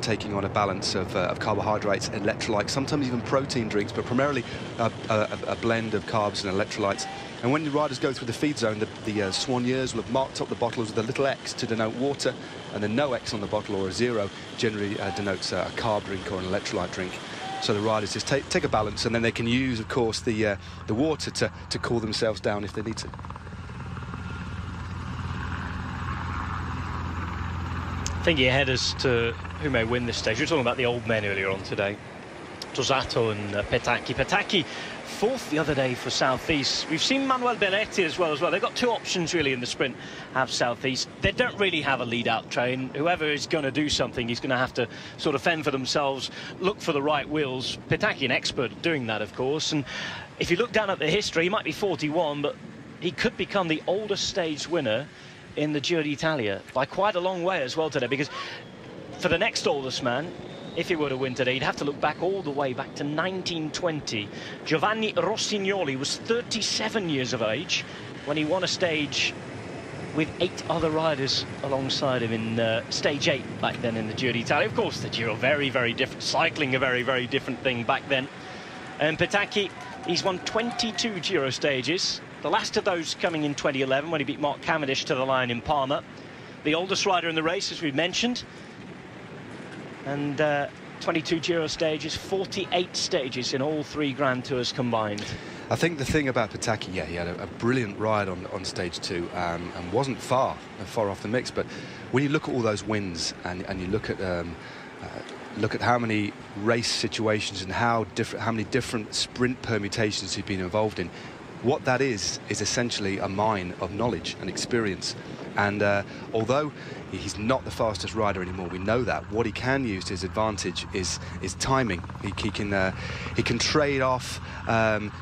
taking on a balance of carbohydrates, electrolytes, sometimes even protein drinks, but primarily a blend of carbs and electrolytes. And when the riders go through the feed zone, the soigneurs will have marked up the bottles with a little X to denote water, and then no X on the bottle, or a 0 generally denotes a carb drink or an electrolyte drink. So the riders just take a balance, and then they can use, of course, the water to cool themselves down if they need to. Thinking ahead as to who may win this stage, we were talking about the old men earlier on today, Tosato and Petacchi. Petacchi fourth the other day for Southeast. We've seen Manuel Beretti as well. They've got two options really in the sprint, have Southeast. They don't really have a lead-out train. Whoever is going to do something, he's going to have to sort of fend for themselves, look for the right wheels. Petacchi, an expert at doing that, of course. And if you look down at the history, he might be 41, but he could become the oldest stage winner in the Giro d'Italia by quite a long way as well today, because for the next oldest man, if he were to win today, he'd have to look back all the way back to 1920. Giovanni Rossignoli was 37 years of age when he won a stage with 8 other riders alongside him in stage 8 back then in the Giro d'Italia. Of course, the Giro, very, very different. Cycling, a very, very different thing back then. And Petacchi, he's won 22 Giro stages. The last of those coming in 2011 when he beat Mark Cavendish to the line in Parma. The oldest rider in the race, as we mentioned. And 22 Giro stages, 48 stages in all 3 Grand Tours combined. I think the thing about Petacchi, yeah, he had a brilliant ride on stage 2 and wasn't far off the mix. But when you look at all those wins and you look at how many race situations and how many different sprint permutations he'd been involved in, what that is essentially a mine of knowledge and experience. And although he's not the fastest rider anymore, we know that. What he can use to his advantage is timing. He can trade off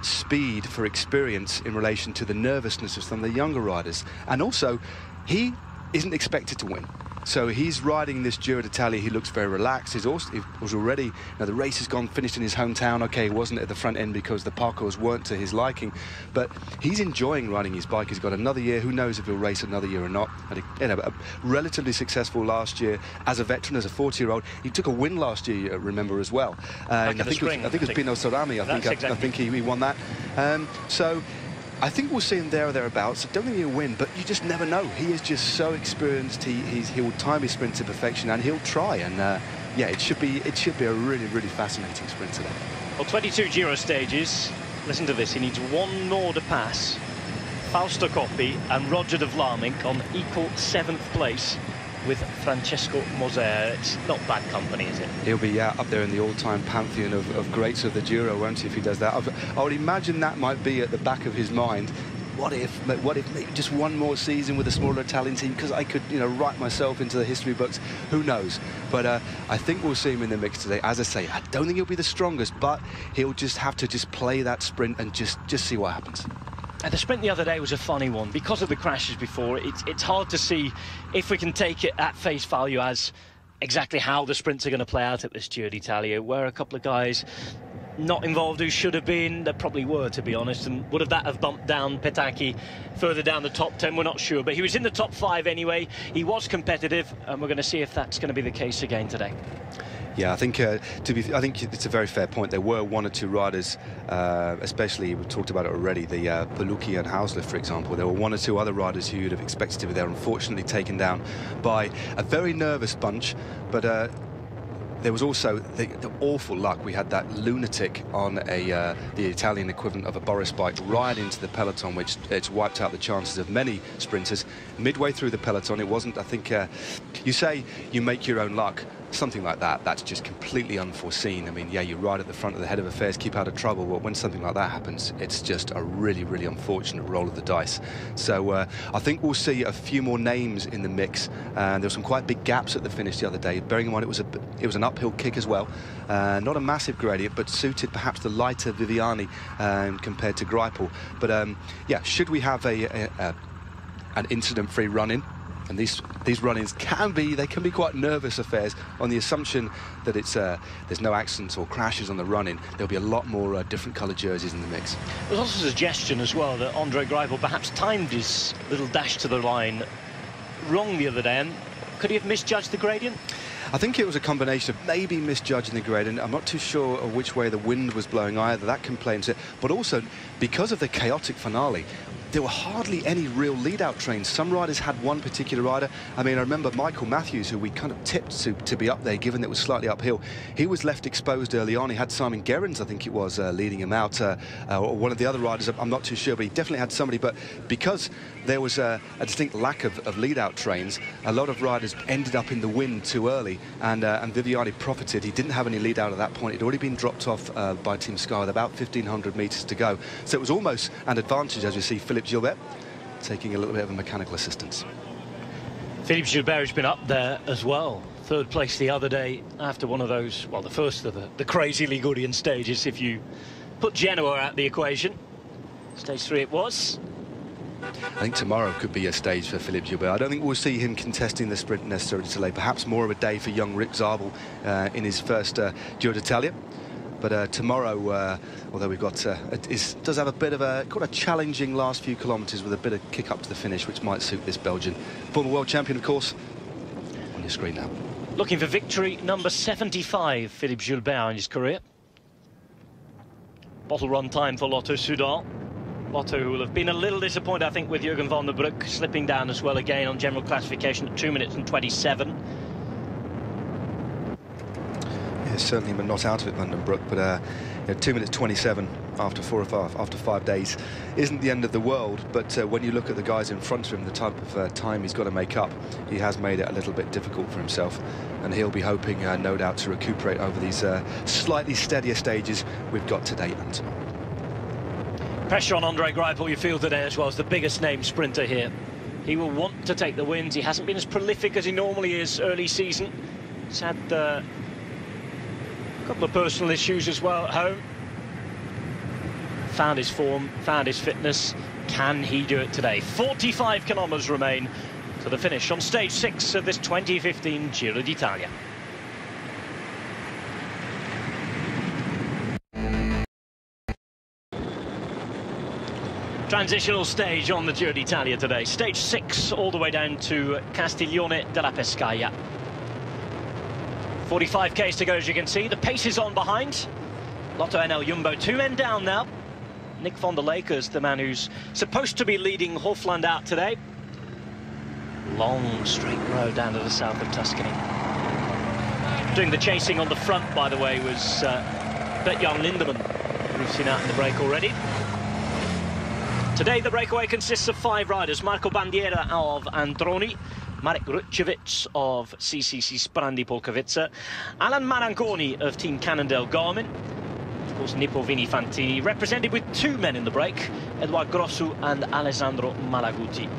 speed for experience in relation to the nervousness of some of the younger riders. And also, he isn't expected to win. So he's riding this Giro d'Italia. He looks very relaxed. He was already, the race has finished in his hometown. Okay, he wasn't at the front end because the parcours weren't to his liking, but he's enjoying riding his bike. He's got another year. Who knows if he'll race another year or not? And, a relatively successful last year as a veteran, as a 40-year-old. He took a win last year, remember, as well. I think it was Pino Sorami. I think he won that. So I think we'll see him there or thereabouts. I don't think he'll win, but you just never know. He is just so experienced. He'll time his sprint to perfection, and he'll try. And yeah, it should be a really, really fascinating sprint today. Well, 22 Giro stages. Listen to this. He needs one more to pass Fausto Coppi and Roger de Vlaeminck on equal 7th place with Francesco Moser. It's not bad company, is it? He'll be up there in the all-time pantheon of greats of the Giro, won't he, if he does that? I would imagine that might be at the back of his mind. What if maybe just one more season with a smaller Italian team, because I could, write myself into the history books. Who knows? But I think we'll see him in the mix today. As I say, I don't think he'll be the strongest, but he'll just have to play that sprint and just see what happens. And the sprint the other day was a funny one because of the crashes before. It's hard to see if we can take it at face value as exactly how the sprints are going to play out at this Giro d'Italia, where a couple of guys not involved who should have been. There probably were, to be honest. And would that have bumped down Petacchi further down the top 10? We're not sure. But he was in the top 5 anyway. He was competitive, and we're going to see if that's going to be the case again today. Yeah, I think I think it's a very fair point. There were one or two riders, especially, we've talked about it already, the Palucchi and Hausler, for example. There were one or two other riders who you'd have expected to be there, unfortunately taken down by a very nervous bunch. But there was also the awful luck. We had that lunatic on the Italian equivalent of a Boris bike right into the peloton, which it's wiped out the chances of many sprinters. Midway through the peloton, it wasn't, I think, you say you make your own luck. Something like that, that's just completely unforeseen. I mean, yeah, you ride at the front of the head of affairs, keep out of trouble. But when something like that happens, it's just a really, really unfortunate roll of the dice. So I think we'll see a few more names in the mix. There were some quite big gaps at the finish the other day, bearing in mind it was an uphill kick as well. Not a massive gradient, but suited perhaps the lighter Viviani compared to Greipel. But yeah, should we have an incident-free run-in? And these run-ins can be quite nervous affairs. On the assumption that there's no accidents or crashes on the run-in, there'll be a lot more different coloured jerseys in the mix. There's also a suggestion as well that Andre Greipel perhaps timed his little dash to the line wrong the other day, and could he have misjudged the gradient? I think it was a combination of maybe misjudging the gradient. I'm not too sure of which way the wind was blowing either. That can play into it. But also, because of the chaotic finale, there were hardly any real lead-out trains. Some riders had one particular rider. I mean, I remember Michael Matthews, who we kind of tipped to be up there, given that it was slightly uphill. He was left exposed early on. He had Simon Gerrans, I think it was, leading him out. Or one of the other riders, I'm not too sure, but he definitely had somebody. But because there was a distinct lack of lead-out trains, a lot of riders ended up in the wind too early, and Viviani profited. He didn't have any lead-out at that point. He'd already been dropped off by Team Sky with about 1,500 metres to go. So it was almost an advantage, as you see Philippe Gilbert taking a little bit of a mechanical assistance. Philippe Gilbert has been up there as well. Third place the other day after one of those, well, the first of the crazy Ligurian stages, if you put Genoa out the equation. Stage 3 it was. I think tomorrow could be a stage for Philippe Gilbert. I don't think we'll see him contesting the sprint necessarily today. Perhaps more of a day for young Rick Zabel in his first Giro d'Italia. But tomorrow, although we've got, does have a bit of quite a challenging last few kilometres with a bit of kick up to the finish, which might suit this Belgian. Former world champion, of course, on your screen now. Looking for victory number 75, Philippe Gilbert in his career. Bottle run time for Lotto Soudal. Lotto, who will have been a little disappointed, I think, with Jürgen van der Broek slipping down as well again on general classification at 2 minutes and 27. Certainly but not out of it, Van den Broek, but 2 minutes 27 after 5 days isn't the end of the world. But when you look at the guys in front of him, the type of time he's got to make up, he has made it a little bit difficult for himself, and he'll be hoping no doubt to recuperate over these slightly steadier stages we've got today and tomorrow. Pressure on Andre Greipel, you feel today as well, as the biggest name sprinter here. He will want to take the wins. He hasn't been as prolific as he normally is early season. He's had a couple of personal issues as well at home. Found his form, found his fitness. Can he do it today? 45 kilometres remain to the finish on stage 6 of this 2015 Giro d'Italia. Transitional stage on the Giro d'Italia today. Stage 6 all the way down to Castiglione della Pescaia. 45 k's to go, as you can see. The pace is on behind. Lotto NL Jumbo, 2 men down now. Nick van der Lekers, the man who's supposed to be leading Hofland out today. Long straight road down to the south of Tuscany. Doing the chasing on the front, by the way, was Bert-Jan Lindemann. We've seen out in the break already. Today the breakaway consists of 5 riders. Marco Bandiera of Androni, Marek Rucevic of CCC Sprandi Polkowice, Alan Maranconi of Team Cannondale Garmin, of course Nippo Vini-Fantini, represented with 2 men in the break, Edouard Grossu and Alessandro Malaguti.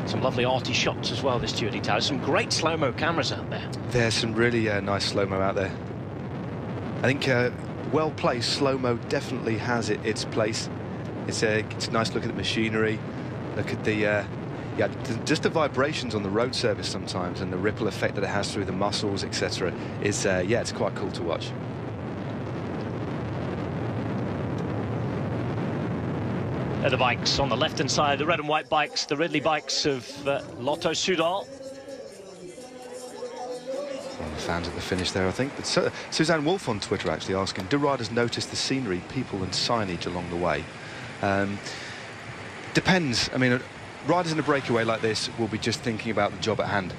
Some lovely arty shots as well this Giro d'Italia. Some great slow-mo cameras out there. There's some really nice slow-mo out there. I think well-placed slow-mo definitely has its place. It's nice looking at the machinery, look at the just the vibrations on the road surface sometimes, and the ripple effect that it has through the muscles, etc. is it's quite cool to watch. They're the bikes on the left-hand side, the red and white bikes, the Ridley bikes of Lotto Soudal. Fans at the finish there, I think. But Suzanne Wolf on Twitter actually asking, do riders notice the scenery, people and signage along the way? Depends. I mean, riders in a breakaway like this will be just thinking about the job at hand.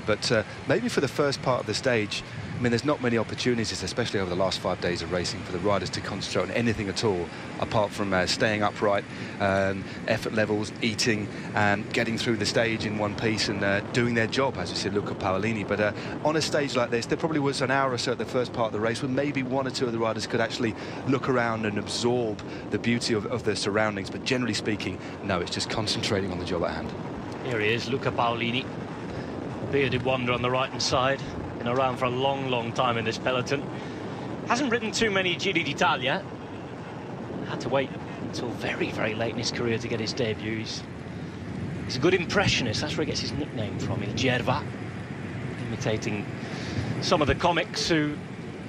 But maybe for the first part of the stage, I mean, there's not many opportunities, especially over the last 5 days of racing, for the riders to concentrate on anything at all, apart from staying upright, effort levels, eating, and getting through the stage in one piece and doing their job, as you said, Luca Paolini. But on a stage like this, there probably was an hour or so at the first part of the race where maybe 1 or 2 of the riders could actually look around and absorb the beauty of their surroundings. But generally speaking, no, it's just concentrating on the job at hand. Here he is, Luca Paolini. Bearded wonder on the right-hand side. Been around for a long time in this peloton. Hasn't ridden too many Giro d'Italia. Had to wait until very late in his career to get his debut. He's He's a good impressionist. That's where he gets his nickname from, Il Gerva, imitating some of the comics who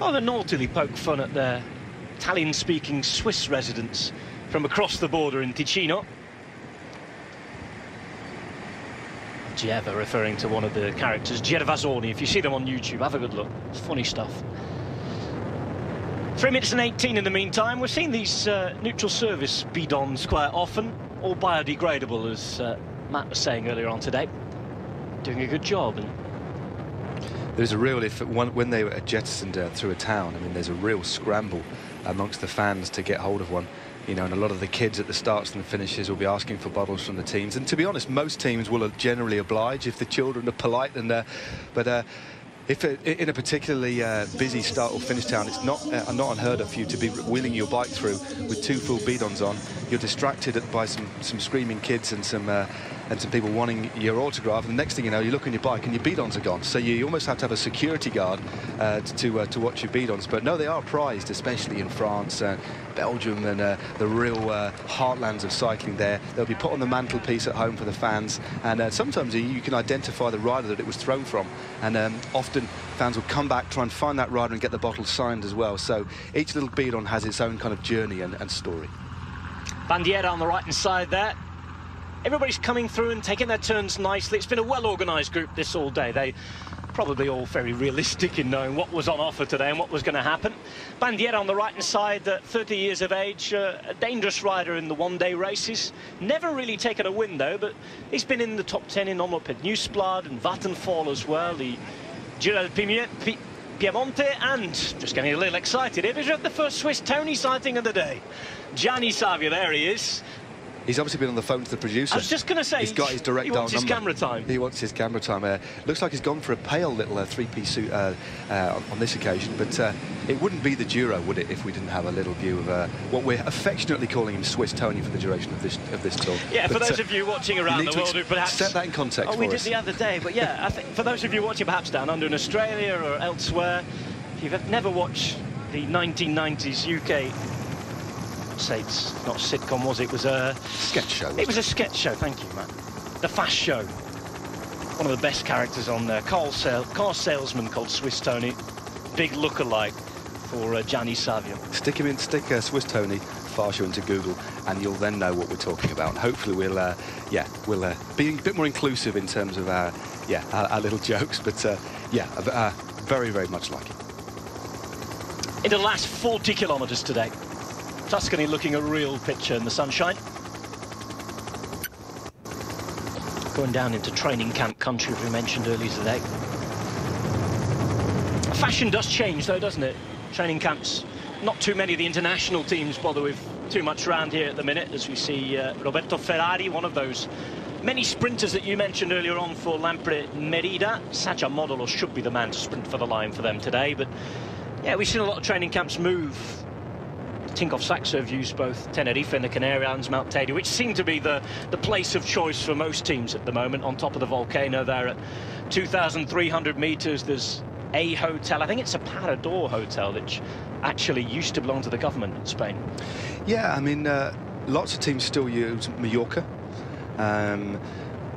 rather naughtily poke fun at their Italian-speaking Swiss residents from across the border in Ticino. Gerva referring to one of the characters, Gervasoni. If you see them on YouTube, have a good look. It's funny stuff. 3 minutes and 18 in the meantime. We're seeing these neutral service bidons quite often, all biodegradable, as Matt was saying earlier on today. Doing a good job. And there's a real, when they were jettisoned through a town, I mean, there's a real scramble amongst the fans to get hold of one. You know, and a lot of the kids at the starts and the finishes will be asking for bottles from the teams. And to be honest, most teams will generally oblige if the children are polite. And if in a particularly busy start or finish town, it's not unheard of for you to be wheeling your bike through with 2 full bidons on. You're distracted by some screaming kids and some people wanting your autograph, and the next thing you know, you look on your bike and your bidons are gone. So you almost have to have a security guard to watch your bidons. But no, they are prized, especially in France, Belgium, and the real heartlands of cycling there. They'll be put on the mantelpiece at home for the fans, and sometimes you can identify the rider that it was thrown from, and often fans will come back, try and find that rider and get the bottle signed as well. So each little bidon has its own kind of journey and story. Bandiera on the right-hand side there. Everybody's coming through and taking their turns nicely. It's been a well-organised group this all day. They probably all very realistic in knowing what was on offer today and what was going to happen. Bandiera on the right-hand side, 30 years of age, a dangerous rider in the one-day races. Never really taken a win, though, but he's been in the top 10 in Omloop Nieuwsblad and Vattenfall as well. The Giro del Piemonte, and just getting a little excited. It was the first Swiss Tony sighting of the day. Gianni Savia, there he is. He's obviously been on the phone to the producer. I was just going to say, he's got his direct dial number. He wants his camera time. He wants his camera time. Looks like he's gone for a pale little three-piece suit on this occasion, but it wouldn't be the Giro, would it, if we didn't have a little view of what we're affectionately calling him Swiss Tony for the duration of this tour. Yeah, but, for those of you watching around the world who perhaps... Set that in context for us. We did the other day, but yeah, I think for those of you watching perhaps down under in Australia or elsewhere, if you've never watched the 1990s UK... say it's not a sitcom, was it? It was a sketch show. It was a sketch show, thank you, Matt. The Fast Show. One of the best characters on there. Car salesman called Swiss Tony. Big look-alike for Gianni Savia. Stick Swiss Tony Fast Show into Google, and you'll then know what we're talking about. Hopefully we'll be a bit more inclusive in terms of our little jokes, but very, very much like it. Into the last 40 kilometres today. Tuscany looking a real picture in the sunshine. Going down into training camp country, as we mentioned earlier today. Fashion does change, though, doesn't it? Training camps, not too many of the international teams bother with too much around here at the minute, as we see Roberto Ferrari, one of those many sprinters that you mentioned earlier on for Lampre Merida. Sacha Modolo should be the man to sprint for the line for them today, but yeah, we've seen a lot of training camps move. Tinkoff Saxo have used both Tenerife and the Canary Islands, Mount Teide, which seem to be the place of choice for most teams at the moment. On top of the volcano there at 2,300 metres, there's a hotel. I think it's a Parador hotel, which actually used to belong to the government in Spain. Yeah, I mean, lots of teams still use Mallorca.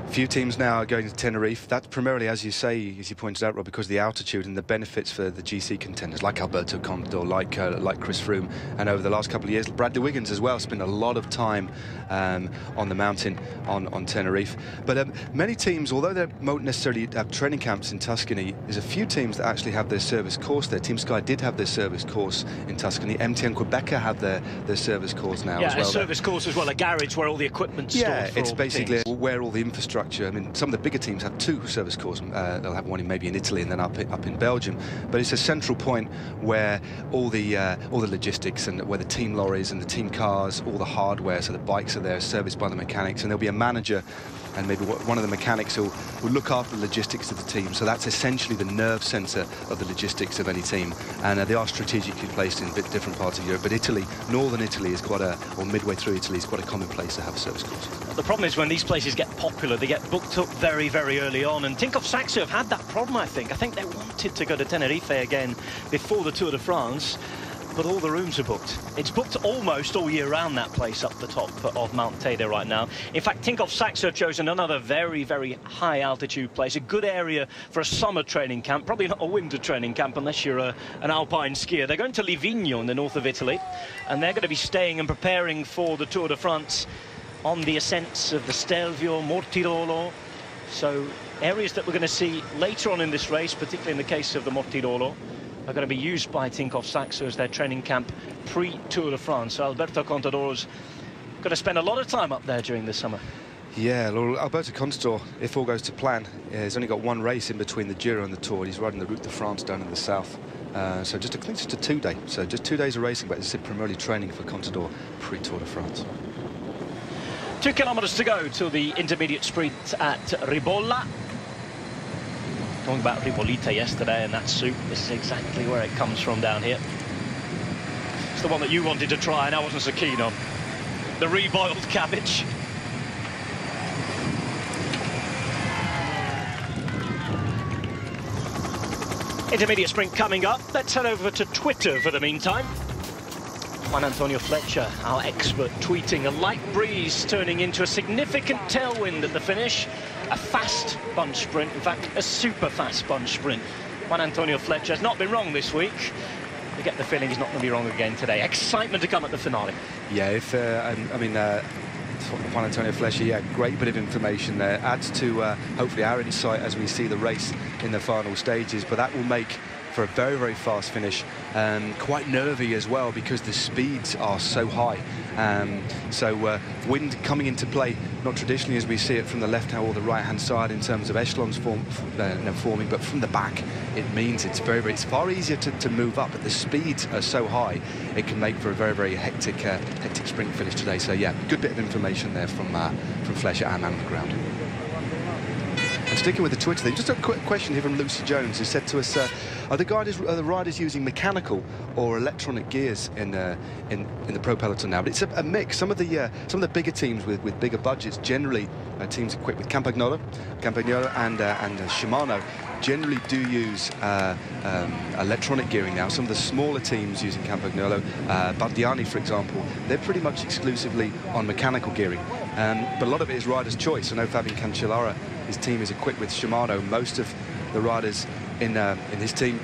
Few teams now are going to Tenerife. That's primarily, as you say, as you pointed out, Rob, because of the altitude and the benefits for the GC contenders like Alberto Contador, like Chris Froome, and over the last couple of years, Bradley Wiggins as well spent a lot of time on the mountain on Tenerife. But many teams, although they won't necessarily have training camps in Tuscany, there's a few teams that actually have their service course there. Team Sky did have their service course in Tuscany. MTN Quebecer have their service course now as well. Yeah, a service course as well, a garage where all the equipment's stored. Yeah, it's basically teams. Where all the infrastructure. I mean, some of the bigger teams have 2 service courses. They'll have one maybe in Italy and then up in Belgium. But it's a central point where all the logistics and where the team lorries and the team cars, all the hardware, so the bikes are there, serviced by the mechanics, and there'll be a manager and maybe one of the mechanics who will look after the logistics of the team. So that's essentially the nerve centre of the logistics of any team. And they are strategically placed in a bit different parts of Europe. But Italy, northern Italy, is or midway through Italy, is quite a common place to have a service course. The problem is when these places get popular, they get booked up very, very early on. And Tinkoff Saxo have had that problem, I think. I think they wanted to go to Tenerife again before the Tour de France. but all the rooms are booked. It's booked almost all year round, that place up the top of Mount Teide right now. In fact, Tinkoff Saxo chosen another very, very high altitude place, a good area for a summer training camp, probably not a winter training camp unless you're an alpine skier. They're going to Livigno in the north of Italy, and they're going to be staying and preparing for the Tour de France on the ascents of the Stelvio, Mortirolo. So areas that we're going to see later on in this race, particularly in the case of the Mortirolo, are going to be used by Tinkoff Saxo as their training camp pre-Tour de France. So Alberto Contador's going to spend a lot of time up there during the summer. Yeah, well, Alberto Contador, if all goes to plan, he's only got one race in between the Giro and the Tour. He's riding the Route de France down in the south. So I think just a 2-day. So just 2 days of racing, but it's primarily training for Contador pre-Tour de France. 2 kilometres to go to the intermediate sprint at Ribolla. Talking about Ribollita yesterday and that soup, this is exactly where it comes from down here. It's the one that you wanted to try and I wasn't so keen on. The reboiled cabbage. Intermediate sprint coming up. Let's head over to Twitter for the meantime. Juan Antonio Fletcher, our expert, tweeting a light breeze turning into a significant tailwind at the finish. A fast bunch sprint, in fact, a super fast bunch sprint. Juan Antonio Fletcher has not been wrong this week. We get the feeling he's not going to be wrong again today. Excitement to come at the finale. Yeah, Juan Antonio Fletcher, yeah, great bit of information there. Adds to hopefully our insight as we see the race in the final stages, but that will make for a very, very fast finish. Quite nervy as well because the speeds are so high. So wind coming into play, not traditionally as we see it from the left-hand or the right-hand side in terms of echelons forming, but from the back it means it's it's far easier to move up, but the speeds are so high it can make for a very, very hectic sprint finish today. So yeah, good bit of information there from Fletcher and on the ground. And sticking with the Twitter thing, just a quick question here from Lucy Jones, who said to us, are the riders using mechanical or electronic gears in the Pro Peloton now? But it's a mix. Some of the bigger teams with bigger budgets, generally teams equipped with Campagnolo and Shimano, generally do use electronic gearing now. Some of the smaller teams using Campagnolo, Bardiani for example, they're pretty much exclusively on mechanical gearing. But a lot of it is rider's choice. I know Fabian Cancellara, his team is equipped with Shimano. Most of the riders in his team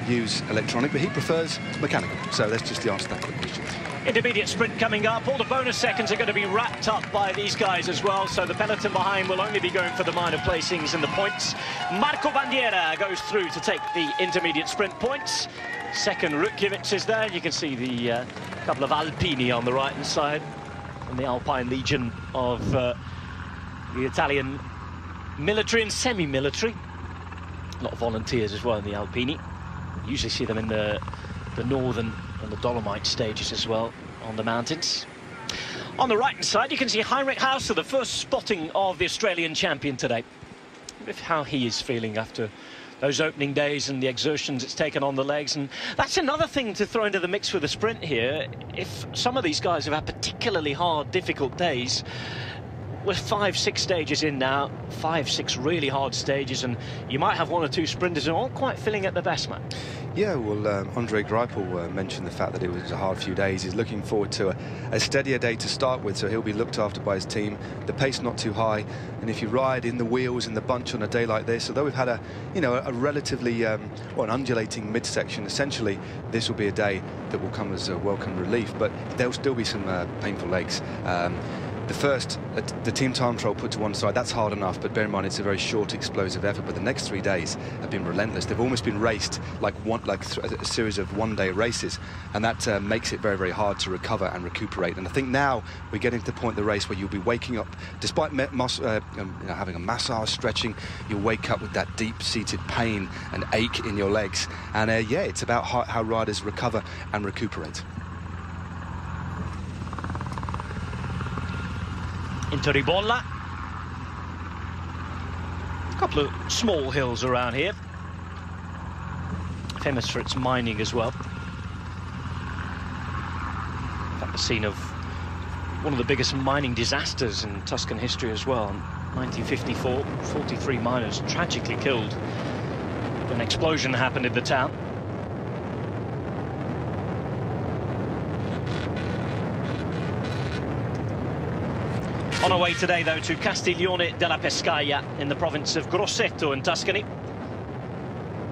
use electronic, but he prefers mechanical. So that's just the answer to that quick question. Intermediate sprint coming up. All the bonus seconds are going to be wrapped up by these guys as well, so the peloton behind will only be going for the minor placings and the points. Marco Bandiera goes through to take the intermediate sprint points. Second, Rutkiewicz is there. You can see the couple of Alpini on the right-hand side and the Alpine Legion of the Italian military and semi-military. A lot of volunteers as well in the Alpini. You usually see them in the northern and the Dolomite stages as well on the mountains. On the right-hand side, you can see Heinrich Hauser, the first spotting of the Australian champion today. With how he is feeling after those opening days and the exertions it's taken on the legs. And that's another thing to throw into the mix for the sprint here. If some of these guys have had particularly hard, difficult days, we're 5-6 stages in now, 5-6 really hard stages, and you might have one or two sprinters who aren't quite feeling at their best, man. Yeah, well, Andre Greipel mentioned the fact that it was a hard few days. He's looking forward to a steadier day to start with, so he'll be looked after by his team. The pace not too high, and if you ride in the wheels in the bunch on a day like this, although we've had a relatively an undulating midsection, essentially this will be a day that will come as a welcome relief, but there'll still be some painful legs. The team time trial put to one side, that's hard enough, but bear in mind it's a very short explosive effort, but the next 3 days have been relentless. They've almost been raced like a series of one-day races, and that makes it very, very hard to recover and recuperate. And I think now we're getting to the point of the race where you'll be waking up, despite having a massage, stretching, you'll wake up with that deep-seated pain and ache in your legs. And yeah, it's about how riders recover and recuperate. Into Ribolla. A couple of small hills around here. Famous for its mining as well. In fact, the scene of one of the biggest mining disasters in Tuscan history as well. In 1954, 43 miners tragically killed when an explosion happened in the town. On our way today, though, to Castiglione della Pescaia in the province of Grosseto in Tuscany.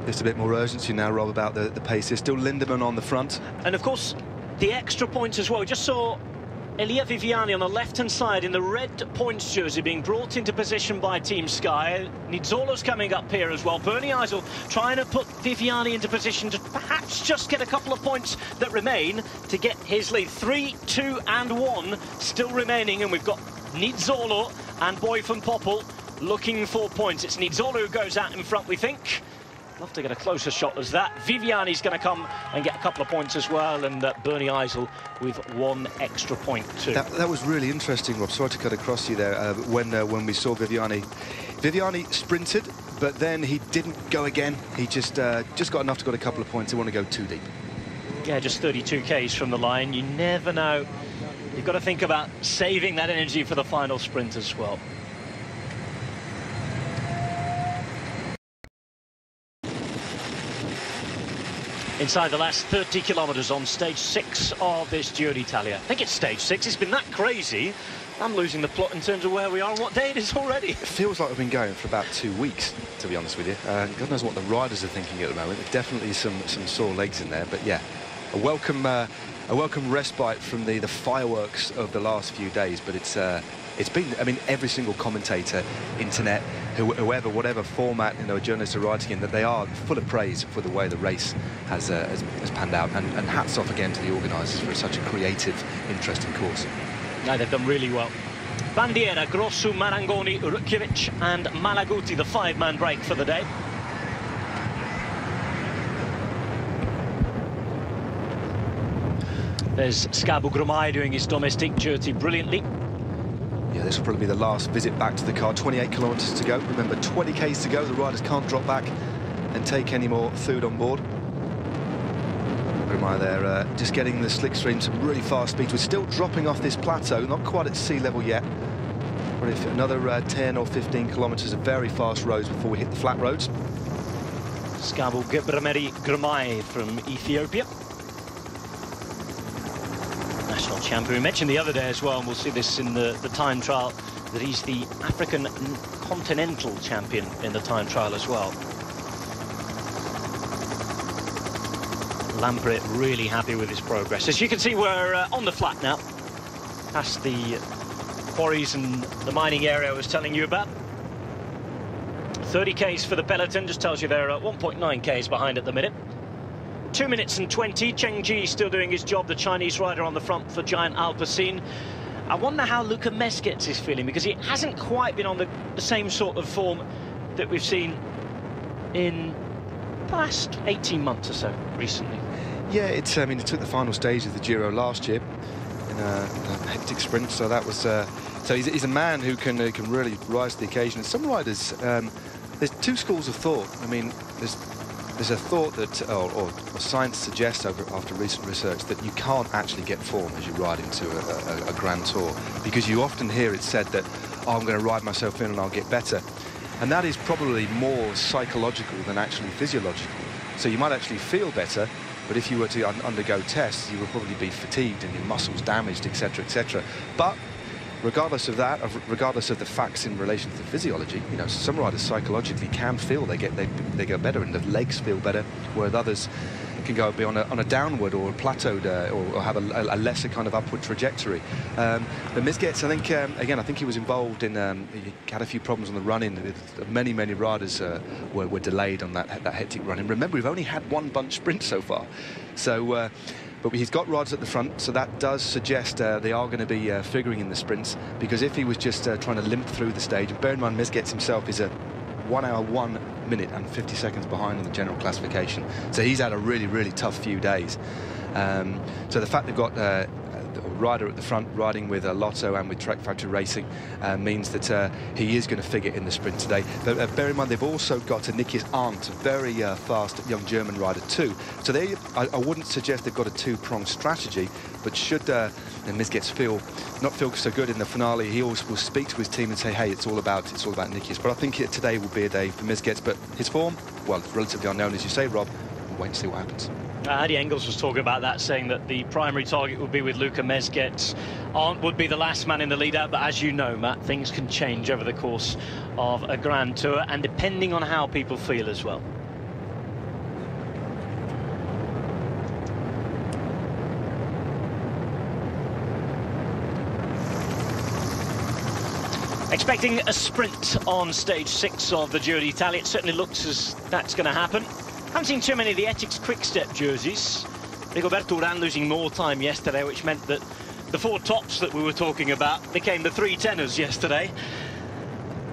Just a bit more urgency now, Rob, about the pace. There's still Lindemann on the front. And, of course, the extra points as well. We just saw Elia Viviani on the left-hand side in the red points jersey being brought into position by Team Sky. Nizzolo's coming up here as well. Bernie Eisel trying to put Viviani into position to perhaps just get a couple of points that remain to get his lead. 3, 2 and 1 still remaining, and we've got Nizzolo and Boy van Poppel looking for points. It's Nizzolo who goes out in front, we think. Love to get a closer shot as that. Viviani's going to come and get a couple of points as well, and Bernie Eisel with 1 extra point too. That was really interesting, Rob. Sorry to cut across you there. When we saw Viviani sprinted, but then he didn't go again. He just got enough to get a couple of points. He want to go too deep. Yeah, just 32 Ks from the line. You never know. You've got to think about saving that energy for the final sprint as well. Inside the last 30 kilometres on stage 6 of this Giro d'Italia. I think it's stage 6. It's been that crazy. I'm losing the plot in terms of where we are and what day it is already. It feels like we've been going for about 2 weeks, to be honest with you. God knows what the riders are thinking at the moment. There's definitely some sore legs in there. But yeah, a welcome respite from the fireworks of the last few days. But it's been, I mean, every single commentator, internet, whoever, whatever format, journalists are writing in, that they are full of praise for the way the race has panned out. And hats off again to the organisers for such a creative, interesting course. No, they've done really well. Bandiera, Grossu, Marangoni, Rukjevic and Malaguti, the 5-man break for the day. There's Scabu Grumai doing his domestic duty brilliantly. Yeah, this will probably be the last visit back to the car. 28 kilometres to go. Remember, 20 Ks to go. The riders can't drop back and take any more food on board. Grumai there, just getting the slick stream, some really fast speeds. We're still dropping off this plateau, not quite at sea level yet. Probably another 10 or 15 kilometres of very fast roads before we hit the flat roads. Scabu Grumai from Ethiopia. National champion. We mentioned the other day as well, and we'll see this in the time trial, that he's the African continental champion in the time trial as well. Lampret really happy with his progress. As you can see, we're on the flat now, past the quarries and the mining area I was telling you about. 30 Ks for the peloton, just tells you they're at 1.9 Ks behind at the minute. 2 minutes and 20. Cheng Ji still doing his job, the Chinese rider on the front for Giant Alpecin. I wonder how Luka Mesquets is feeling, because he hasn't quite been on the same sort of form that we've seen in the last 18 months or so recently. Yeah, I mean, it took the final stage of the Giro last year in a hectic sprint, so that was so he's a man who can really rise to the occasion. And some riders, there's 2 schools of thought. I mean, there's a thought that, or science suggests after recent research, that you can't actually get form as you ride into a Grand Tour, because you often hear it said that, oh, I'm going to ride myself in and I'll get better. And that is probably more psychological than actually physiological. So you might actually feel better, but if you were to undergo tests, you would probably be fatigued and your muscles damaged, etc., etc. But regardless of that, regardless of the facts in relation to the physiology, some riders psychologically can feel they go better, and the legs feel better, whereas others can go be on a downward or a plateaued or have a lesser kind of upward trajectory. But Mesquets, I think, again, I think he was involved in, he had a few problems on the run-in. Many riders were delayed on that hectic run-in. Remember, we've only had 1 bunch sprint so far. So, but he's got riders at the front, so that does suggest they are going to be figuring in the sprints, because if he was just trying to limp through the stage, and bear in mind, Mesquets himself is a 1 hour, 1 minute and 50 seconds behind on the general classification. So he's had a really tough few days. So the fact they've got a rider at the front riding with Lotto and with Trek Factory Racing means that he is going to figure in the sprint today. But bear in mind, they've also got Nikias Arndt, a very fast young German rider too. So I wouldn't suggest they've got a 2-pronged strategy, but should Mesquets not feel so good in the finale, he always will speak to his team and say, hey, it's all about Nikias. But I think today will be a day for Mesquets, but his form, well, it's relatively unknown, as you say, Rob. We'll wait and see what happens. Adi Engels was talking about that, saying that the primary target would be with Luka Mezgec. Arndt would be the last man in the lead-out, but as you know, Matt, things can change over the course of a Grand Tour, and depending on how people feel as well. Expecting a sprint on stage 6 of the Giro d'Italia. It certainly looks as that's going to happen. Haven't seen too many of the Ethics Quick-Step jerseys. Rigoberto Urán losing more time yesterday, which meant that the 4 tops that we were talking about became the 3 tenors yesterday.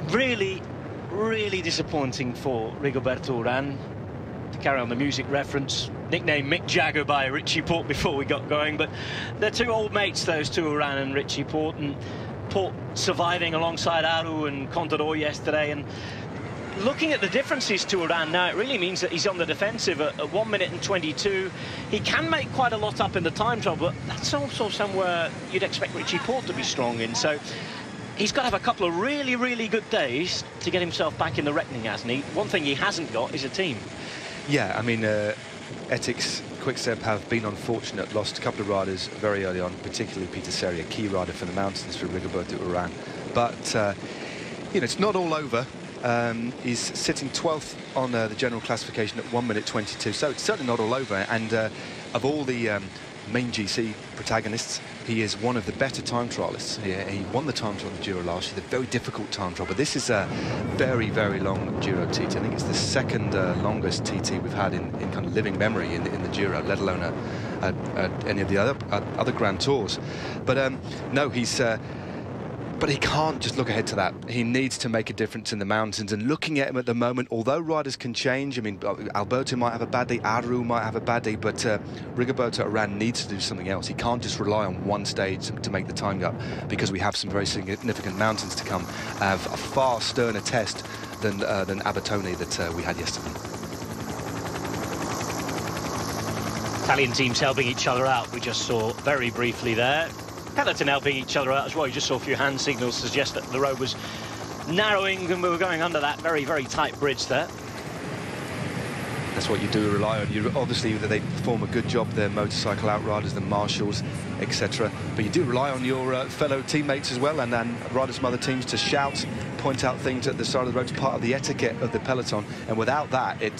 Really, really disappointing for Rigoberto Urán. To carry on the music reference, nicknamed Mick Jagger by Richie Porte before we got going, but they're 2 old mates, those 2, Urán and Richie Porte, and Porte surviving alongside Aru and Contador yesterday. And looking at the differences to Urán now, it really means that he's on the defensive at 1 minute and 22. He can make quite a lot up in the time trial, but that's also somewhere you'd expect Richie Porte to be strong in. So he's got to have a couple of really, really good days to get himself back in the reckoning, hasn't he? One thing he hasn't got is a team. Yeah, I mean, Ethics Quick-Step have been unfortunate, lost a couple of riders very early on, particularly Peter Seri, a key rider for the mountains for Rigoberto Urán. But, you know, it's not all over. He's sitting 12th on the general classification at 1 minute 22, so it's certainly not all over. And of all the main GC protagonists, he is one of the better time trialists. He won the time trial of the Giro last year, the very difficult time trial, but this is a very, very long Giro TT. I think it's the second longest TT we've had in kind of living memory in the Giro, let alone any of the other Grand Tours. But no, he's... But he can't just look ahead to that. He needs to make a difference in the mountains. And looking at him at the moment, although riders can change, I mean, Alberto might have a bad day, Aru might have a bad day, but Rigoberto Urán needs to do something else. He can't just rely on one stage to make the time up, because we have some very significant mountains to come. A far sterner test than Abetone that we had yesterday. Italian teams helping each other out, we just saw very briefly there. Peloton helping each other out as well. You just saw a few hand signals suggest that the road was narrowing and we were going under that very, very tight bridge there. That's what you do rely on. Obviously, they perform a good job, their motorcycle outriders, the marshals, etc. But you do rely on your fellow teammates as well, and riders from other teams to shout, point out things at the side of the road. It's part of the etiquette of the peloton. And without that, it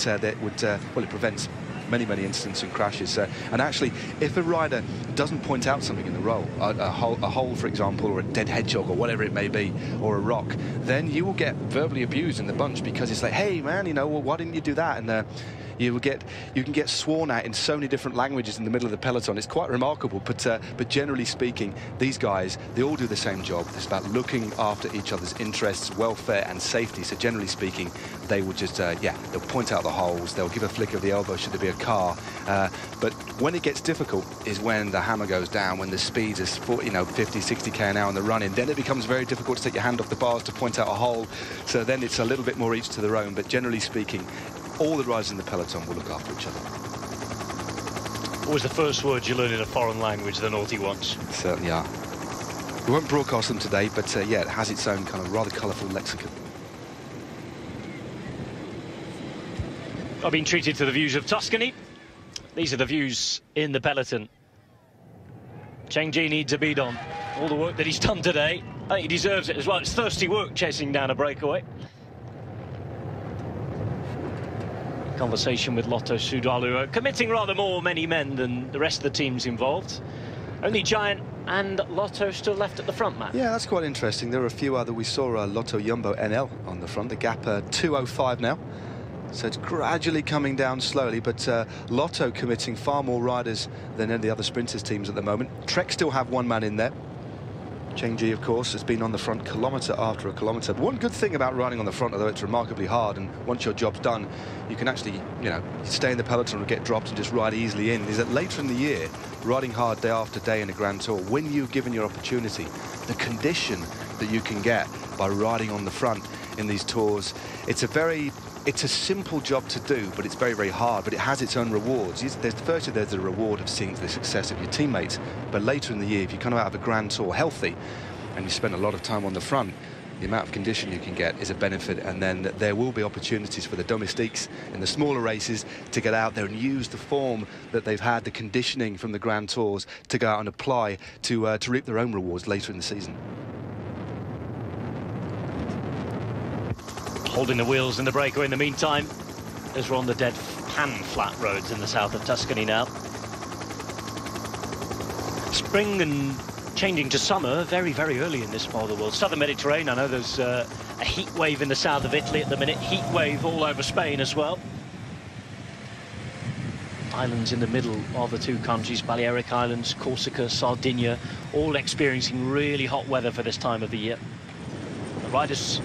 prevents many incidents and crashes. And actually, if a rider doesn't point out something in the roll, a hole, for example, or a dead hedgehog, or whatever it may be, or a rock, then you will get verbally abused in the bunch, because it's like, hey man, you know, well, why didn't you do that? And you can get sworn at in so many different languages in the middle of the peloton. It's quite remarkable. But generally speaking, these guys, they all do the same job. It's about looking after each other's interests, welfare and safety. So generally speaking, they will just they'll point out the holes, they'll give a flick of the elbow should there be a car. But when it gets difficult is when the hammer goes down, when the speeds is 40, 50, 60k an hour in the run-in. Then it becomes very difficult to take your hand off the bars to point out a hole. So then it's a little bit more each to their own. But generally speaking, all the riders in the peloton will look after each other. What was the first word you learned in a foreign language, the naughty ones? Certainly are. We won't broadcast them today, but yeah, it has its own kind of rather colourful lexicon. I've been treated to the views of Tuscany. These are the views in the peloton. Chengji needs a bead on. All the work that he's done today, I think he deserves it as well. It's thirsty work chasing down a breakaway. Conversation with Lotto Soudal, committing rather many men than the rest of the teams involved. Only Giant and Lotto still left at the front, Matt. Yeah, that's quite interesting. There are a few other. We saw Lotto Jumbo NL on the front. The gap 2:05 now. So it's gradually coming down slowly, but Lotto committing far more riders than any of the other sprinters teams at the moment. Trek still have one man in there. Chengji, of course, has been on the front kilometre after a kilometre. But one good thing about riding on the front, although it's remarkably hard, and once your job's done, you can actually, stay in the peloton or get dropped and just ride easily in, is that later in the year, riding hard day after day in a Grand Tour, when you've given your opportunity, the condition that you can get by riding on the front in these tours, it's a simple job to do, but it's very, very hard, but it has its own rewards. Firstly, there's the reward of seeing the success of your teammates, but later in the year, if you come out of a Grand Tour healthy and you spend a lot of time on the front, the amount of condition you can get is a benefit, and then there will be opportunities for the domestiques in the smaller races to get out there and use the form that they've had, the conditioning from the Grand Tours, to go out and apply to reap their own rewards later in the season. Holding the wheels in the breakaway in the meantime, as we're on the dead pan-flat roads in the south of Tuscany now. Spring and changing to summer very, very early in this part of the world. Southern Mediterranean, I know there's a heat wave in the south of Italy at the minute, heat wave all over Spain as well. Islands in the middle of the two countries, Balearic Islands, Corsica, Sardinia, all experiencing really hot weather for this time of the year. The riders,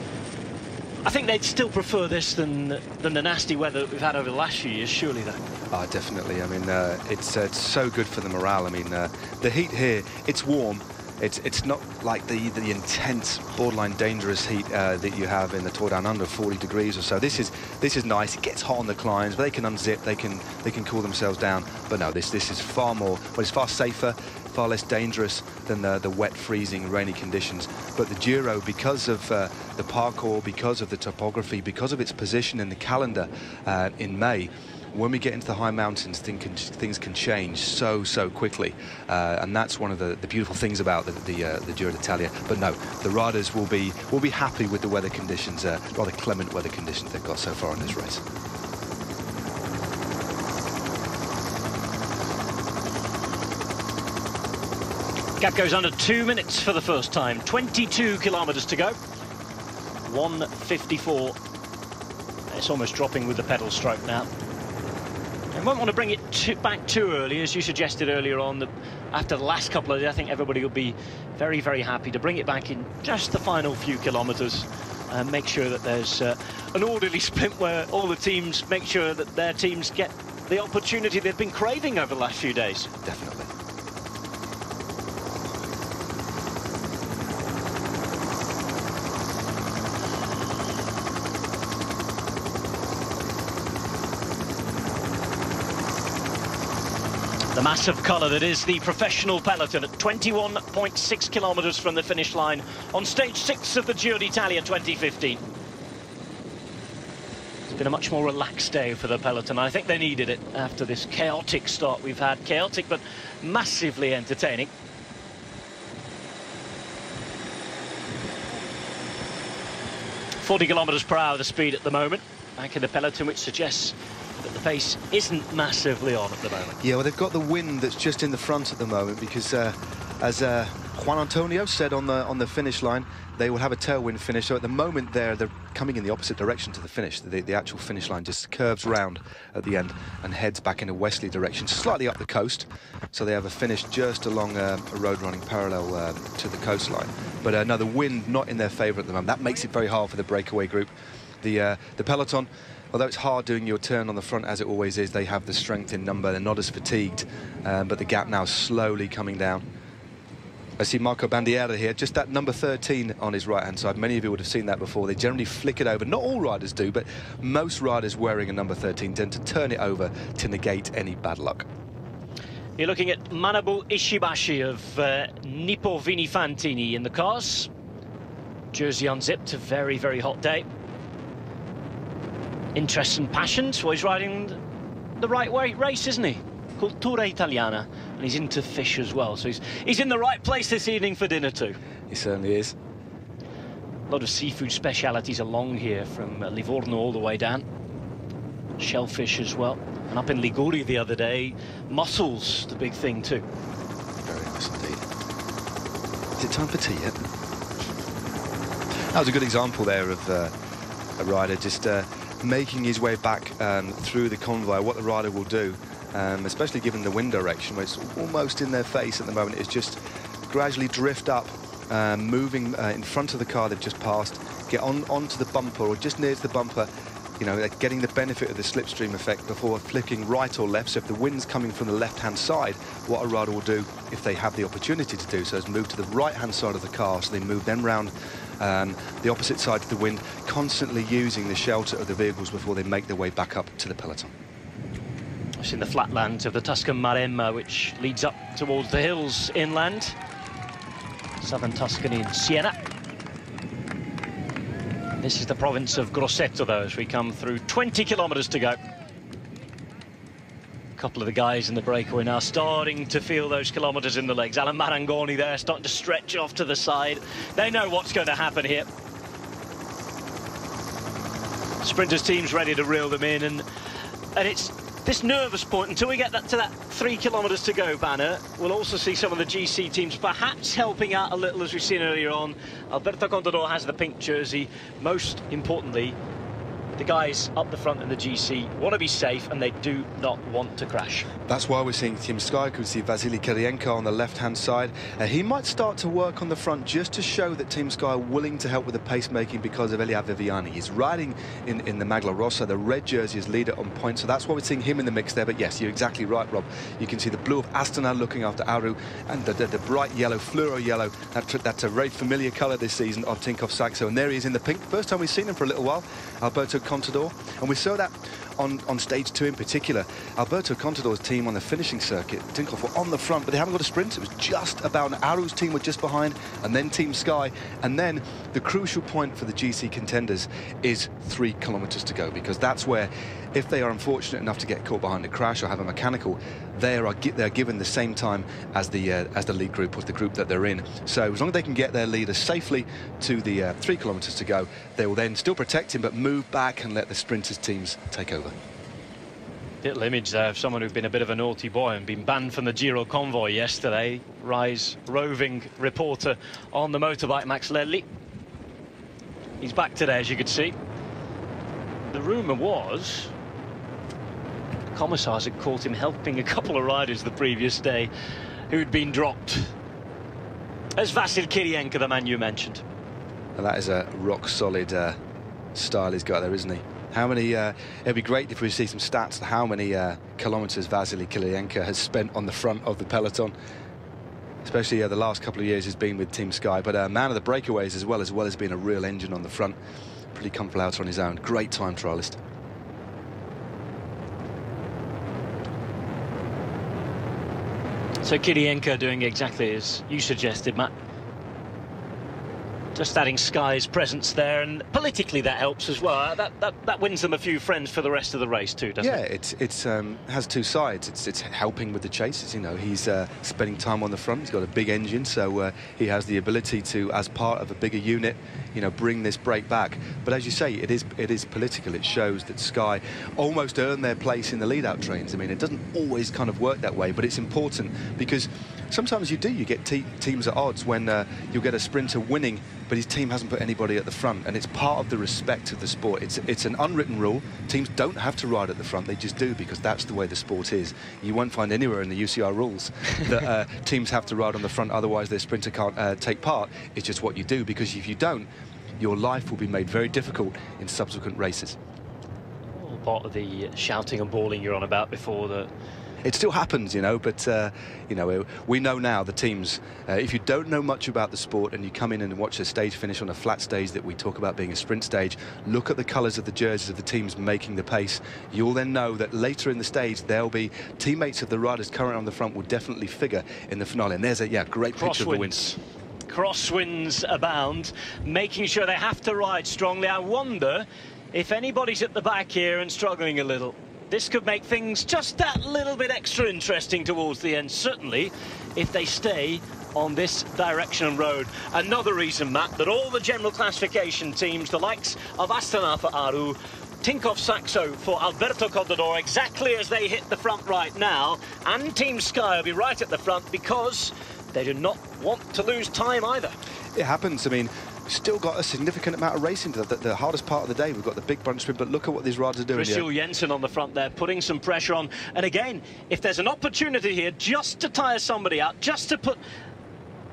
I think they'd still prefer this than the nasty weather that we've had over the last few years, surely, though. Oh, definitely. I mean, it's so good for the morale. I mean, the heat here, it's warm. It's not like the intense, borderline dangerous heat that you have in the Tour Down Under, 40 degrees or so. This is nice. It gets hot on the climbs, but they can unzip, they can cool themselves down. But no, this is far more, well, it's far safer, far less dangerous than the wet, freezing, rainy conditions. But the Giro, because of the parkour, because of the topography, because of its position in the calendar in May, when we get into the high mountains, things can change so quickly, and that's one of the beautiful things about the Giro d'Italia. But no, the riders will be happy with the weather conditions, rather clement weather conditions they've got so far in this race. Gap goes under 2 minutes for the first time. 22 kilometres to go. 1:54. It's almost dropping with the pedal stroke now. I won't want to bring it back too early, as you suggested earlier on. After the last couple of days, I think everybody will be very, very happy to bring it back in just the final few kilometres and make sure that there's an orderly sprint where all the teams make sure that their teams get the opportunity they've been craving over the last few days. Definitely. The massive colour that is the professional peloton at 21.6 kilometres from the finish line on stage 6 of the Giro d'Italia 2015. It's been a much more relaxed day for the peloton. I think they needed it after this chaotic start we've had. Chaotic but massively entertaining. .40 kilometres per hour the speed at the moment back in the peloton, which suggests that the pace isn't massively on at the moment. Yeah, well, they've got the wind that's just in the front at the moment because, as Juan Antonio said on the finish line, they will have a tailwind finish. So at the moment they're coming in the opposite direction to the finish. The actual finish line just curves round at the end and heads back in a westerly direction, slightly up the coast. So they have a finish just along a road running parallel to the coastline. But no, the wind not in their favour at the moment. That makes it very hard for the breakaway group. The peloton, although it's hard doing your turn on the front as it always is, they have the strength in number. They're not as fatigued, but the gap now slowly coming down. I see Marco Bandiera here, just that number 13 on his right-hand side. Many of you would have seen that before. They generally flick it over. Not all riders do, but most riders wearing a number 13 tend to turn it over to negate any bad luck. You're looking at Manabu Ishibashi of Nippo Vini Fantini in the cars. Jersey unzipped, a very, very hot day. Interests and passions. Well, he's riding the right way race, isn't he? Cultura Italiana, and he's into fish as well, so he's in the right place this evening for dinner too. He certainly is. A lot of seafood specialities along here, from Livorno all the way down. Shellfish as well, and up in Liguria the other day, mussels, the big thing too. Very nice indeed. Is it time for tea yet? That was a good example there of a rider just making his way back through the convoy. What the rider will do, especially given the wind direction, where it's almost in their face at the moment, is just gradually drift up, moving in front of the car they've just passed, get onto the bumper or just near to the bumper, you know, getting the benefit of the slipstream effect before flicking right or left. So if the wind's coming from the left-hand side, what a rider will do, if they have the opportunity to do so, is move to the right-hand side of the car, so they move then round the opposite side of the wind, constantly using the shelter of the vehicles before they make their way back up to the peloton. It's in the flatlands of the Tuscan Maremma, which leads up towards the hills inland. Southern Tuscany and Siena. This is the province of Grosseto, though, as we come through 20 kilometres to go. A couple of the guys in the breakaway now starting to feel those kilometres in the legs. Alan Marangoni there starting to stretch off to the side. They know what's going to happen here. Sprinters team's ready to reel them in, and it's this nervous point until we get to that 3 kilometres to go banner. We'll also see some of the GC teams perhaps helping out a little, as we've seen earlier on. Alberto Contador has the pink jersey. Most importantly, the guys up the front in the GC want to be safe, and they do not want to crash. That's why we're seeing Team Sky. You can see Vasily Kirienko on the left-hand side. He might start to work on the front just to show that Team Sky are willing to help with the pacemaking because of Elia Viviani. He's riding in the Maglia Rossa. The red jersey is leader on point, so that's why we're seeing him in the mix there. But yes, you're exactly right, Rob. You can see the blue of Astana looking after Aru, and the bright yellow, fluoro yellow. That's a very familiar colour this season of Tinkoff Saxo. And there he is in the pink. First time we've seen him for a little while, Alberto Contador. And we saw that on stage 2 in particular. Alberto Contador's team on the finishing circuit, Tinkoff were on the front, but they haven't got a sprint. It was just about, Aru's team were just behind, and then Team Sky. And then the crucial point for the GC contenders is 3 kilometres to go, because that's where, if they are unfortunate enough to get caught behind a crash or have a mechanical, they're given the same time as the lead group, or the group that they're in. So as long as they can get their leader safely to the 3 kilometres to go, they will then still protect him, but move back and let the sprinters teams take over. Little image there of someone who'd been a bit of a naughty boy and been banned from the Giro convoy yesterday. Rise roving reporter on the motorbike, Max Lelli. He's back today, as you could see. The rumour was commissars had caught him helping a couple of riders the previous day who'd been dropped. As Vasil Kirienko, the man you mentioned. And that is a rock-solid style he's got there, isn't he? How many, it'd be great if we see some stats on how many kilometres Vasily Kirienko has spent on the front of the peloton. Especially the last couple of years he's been with Team Sky. But a man of the breakaways as well as being a real engine on the front. Pretty comfortable out on his own. Great time trialist. So Kirienko doing exactly as you suggested, Matt. Just adding Sky's presence there, and politically that helps as well. That wins them a few friends for the rest of the race too, doesn't it? Yeah, it has two sides. It's helping with the chases. You know, he's spending time on the front. He's got a big engine, so he has the ability to, as part of a bigger unit, you know, bring this break back. But as you say, it is political. It shows that Sky almost earned their place in the lead-out trains. I mean, it doesn't always kind of work that way, but it's important because sometimes you get teams at odds when you'll get a sprinter winning, but his team hasn't put anybody at the front, and it's part of the respect of the sport. It's an unwritten rule. Teams don't have to ride at the front, they just do, because that's the way the sport is. You won't find anywhere in the UCI rules that teams have to ride on the front, otherwise their sprinter can't take part. It's just what you do, because if you don't, your life will be made very difficult in subsequent races. All part of the shouting and bawling you're on about before the... It still happens, you know, but, you know, we know now the teams, if you don't know much about the sport and you come in and watch a stage finish on a flat stage that we talk about being a sprint stage, look at the colours of the jerseys of the teams making the pace. You'll then know that later in the stage, there'll be teammates of the riders currently on the front will definitely figure in the finale. And there's a, great picture of the wins. Crosswinds abound, making sure they have to ride strongly. I wonder if anybody's at the back here and struggling a little. This could make things just that little bit extra interesting towards the end, certainly if they stay on this direction and road. Another reason, Matt, that all the general classification teams, the likes of Astana for Aru, Tinkoff Saxo for Alberto Contador, exactly as they hit the front right now, and Team Sky will be right at the front because they do not want to lose time either. It happens. I mean, still got a significant amount of racing to the hardest part of the day. We've got the big bunch sprint, but look at what these riders are doing. Christian Jensen on the front there, putting some pressure on. And again, if there's an opportunity here just to tire somebody out, just to put...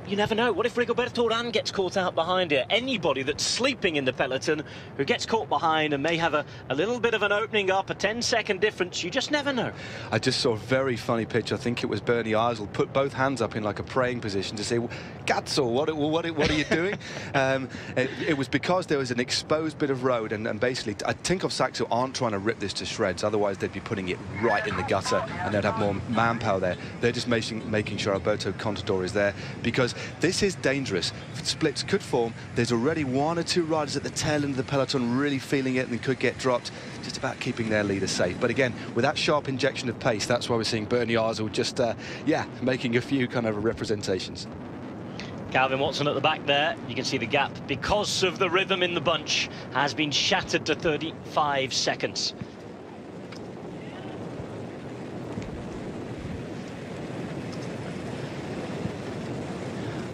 You never know. What if Rigoberto Urán gets caught out behind here? Anybody that's sleeping in the peloton who gets caught behind and may have a little bit of an opening up, a 10-second difference, you just never know. I just saw a very funny picture. I think it was Bernie Eisel put both hands up in like a praying position to say, Gatzel, what are you doing? It was because there was an exposed bit of road, and basically I think of Saxo aren't trying to rip this to shreds, otherwise they'd be putting it right in the gutter and they'd have more manpower there. They're just making sure Alberto Contador is there, because This is dangerous. Splits could form. There's already 1 or 2 riders at the tail end of the peloton really feeling it and could get dropped, just about keeping their leader safe. But again, with that sharp injection of pace, that's why we're seeing Bernie Arsel just, making a few kind of representations. Calvin Watson at the back there. You can see the gap, because of the rhythm in the bunch, has been shattered to 35 seconds.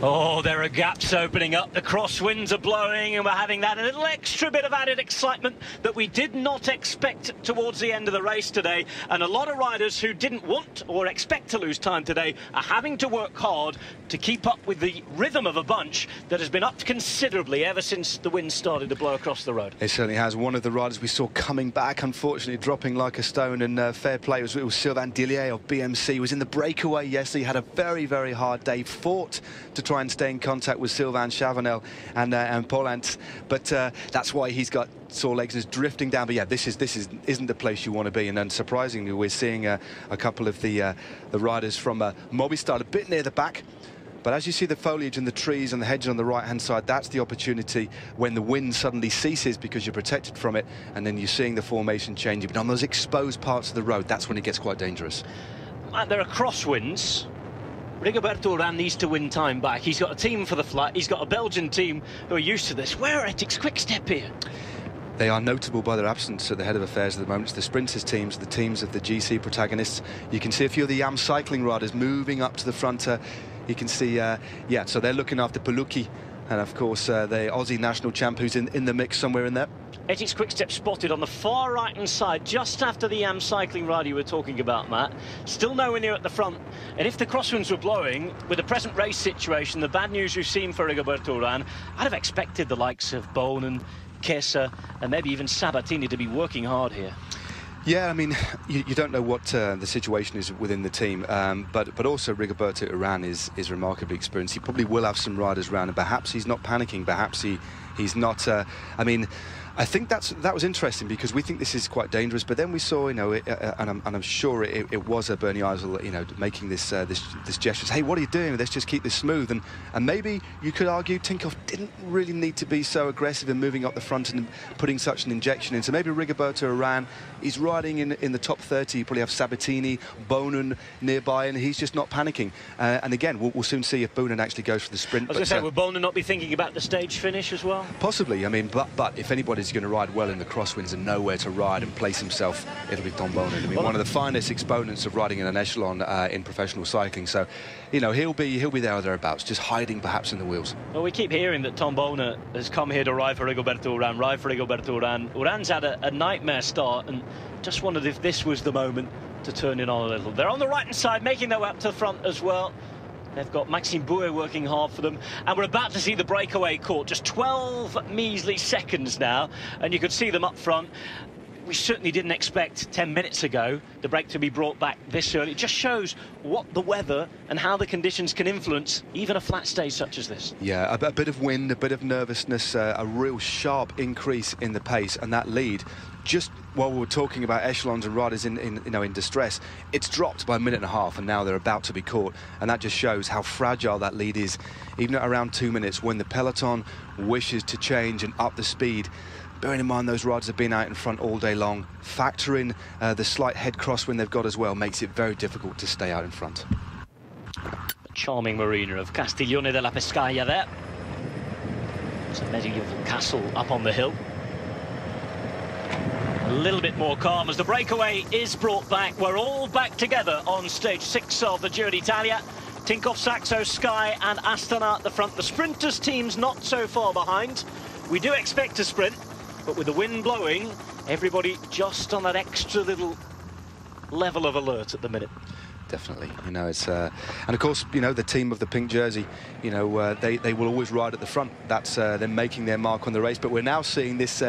Oh, there are gaps opening up. The crosswinds are blowing, and we're having that little extra bit of added excitement that we did not expect towards the end of the race today. And a lot of riders who didn't want or expect to lose time today are having to work hard to keep up with the rhythm of a bunch that has been upped considerably ever since the wind started to blow across the road. It certainly has. One of the riders we saw coming back, unfortunately, dropping like a stone, and fair play. It was Sylvain Dillier of BMC. He was in the breakaway yesterday. He had a very, very hard day. Fought to try and stay in contact with Sylvain Chavanel and Pollant, but that's why he's got sore legs and is drifting down. But yeah, this isn't the place you want to be. And unsurprisingly, we're seeing a couple of the riders from Movistar a bit near the back. But as you see the foliage and the trees and the hedges on the right-hand side, that's the opportunity when the wind suddenly ceases because you're protected from it, and then you're seeing the formation changing. But on those exposed parts of the road, that's when it gets quite dangerous. There are crosswinds. Rigoberto Urán needs to win time back. He's got a team for the flat. He's got a Belgian team who are used to this. Where are Ethics Quick-Step here? They are notable by their absence at the head of affairs at the moment. It's the sprinters teams, the teams of the GC protagonists. You can see a few of the YAM cycling riders moving up to the front. You can see, so they're looking after Palucchi, and of course the Aussie national champ who's in the mix somewhere in there. Ethics Quick-Step spotted on the far right-hand side, just after the YAM cycling rider you were talking about, Matt. Still nowhere near at the front. And if the crosswinds were blowing, with the present race situation, the bad news we've seen for Rigoberto Urán, I'd have expected the likes of Bonen, Kesa, and maybe even Sabatini to be working hard here. Yeah, I mean, you don't know what the situation is within the team, but also Rigoberto Urán is remarkably experienced. He probably will have some riders around, and perhaps he's not panicking. Perhaps he's not. I mean, I think that was interesting, because we think this is quite dangerous. But then we saw, and I'm sure it was Bernie Eisel, making this gesture. Hey, what are you doing? Let's just keep this smooth. And maybe you could argue Tinkoff didn't really need to be so aggressive in moving up the front and putting such an injection in. So maybe Rigoberto Urán, he's riding in the top 30. You probably have Sabatini, Bonen nearby, and he's just not panicking. And again, we'll soon see if Bonen actually goes for the sprint. I was going to say, will Bonen not be thinking about the stage finish as well? Possibly. I mean, but if anybody's going to ride well in the crosswinds and know where to ride and place himself, it'll be Tom Bonen. I mean, one of the finest exponents of riding in an echelon in professional cycling. So, he'll be there or thereabouts, just hiding perhaps in the wheels. Well, we keep hearing that Tom Bonen has come here to ride for Rigoberto Urán, Urán's had a nightmare start, and just wondered if this was the moment to turn it on a little. They're on the right-hand side, making their way up to the front as well. They've got Maxime Bouet working hard for them, and we're about to see the breakaway caught. Just 12 measly seconds now, and you could see them up front. We certainly didn't expect 10 minutes ago the break to be brought back this early. It just shows what the weather and how the conditions can influence even a flat stage such as this. Yeah, a bit of wind, a bit of nervousness, a real sharp increase in the pace, and that lead, just while we were talking about echelons and riders in distress, it's dropped by a minute and a half, and now they're about to be caught, and that just shows how fragile that lead is, even at around 2 minutes, when the peloton wishes to change and up the speed. Bearing in mind those riders have been out in front all day long, factor in the slight head crosswind they've got as well, makes it very difficult to stay out in front. The charming marina of Castiglione della Pescaia there. It's a medieval castle up on the hill. A little bit more calm as the breakaway is brought back. We're all back together on stage 6 of the Giro d'Italia. Tinkoff, Saxo, Sky and Astana at the front. The sprinters team's not so far behind. We do expect a sprint, but with the wind blowing, everybody just on that extra little level of alert at the minute. Definitely, it's and of course, the team of the pink jersey, they will always ride at the front. That's them making their mark on the race. But we're now seeing this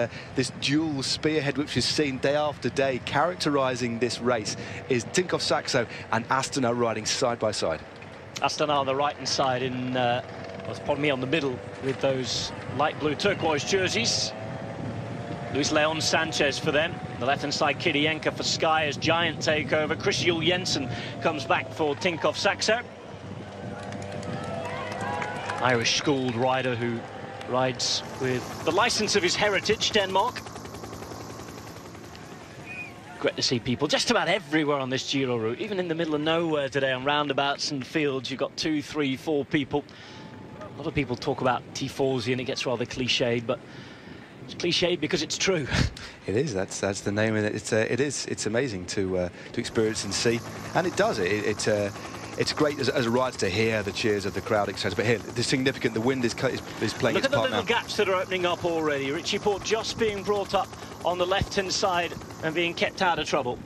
dual spearhead, which is seen day after day, characterising this race, is Tinkoff, Saxo and Astana riding side by side. Astana on the right-hand side, pardon me, on the middle with those light blue turquoise jerseys. Luis Leon Sanchez for them. The left-hand side, Kirienka for Sky as giant takeover. Chris Juul Jensen comes back for Tinkoff, Saxo. Irish-schooled rider who rides with the licence of his heritage, Denmark. Great to see people just about everywhere on this Giro route, even in the middle of nowhere today on roundabouts and fields. You've got 2, 3, 4 people. A lot of people talk about Tifosi and it gets rather cliched, but it's cliched because it's true. It is. That's the name of it. It's amazing to experience and see, and it does. It's great as a rider to hear the cheers of the crowd, etc. But here, the significant, the wind is playing its part now. Look at the little gaps that are opening up already. Richie Porte just being brought up on the left-hand side and being kept out of trouble.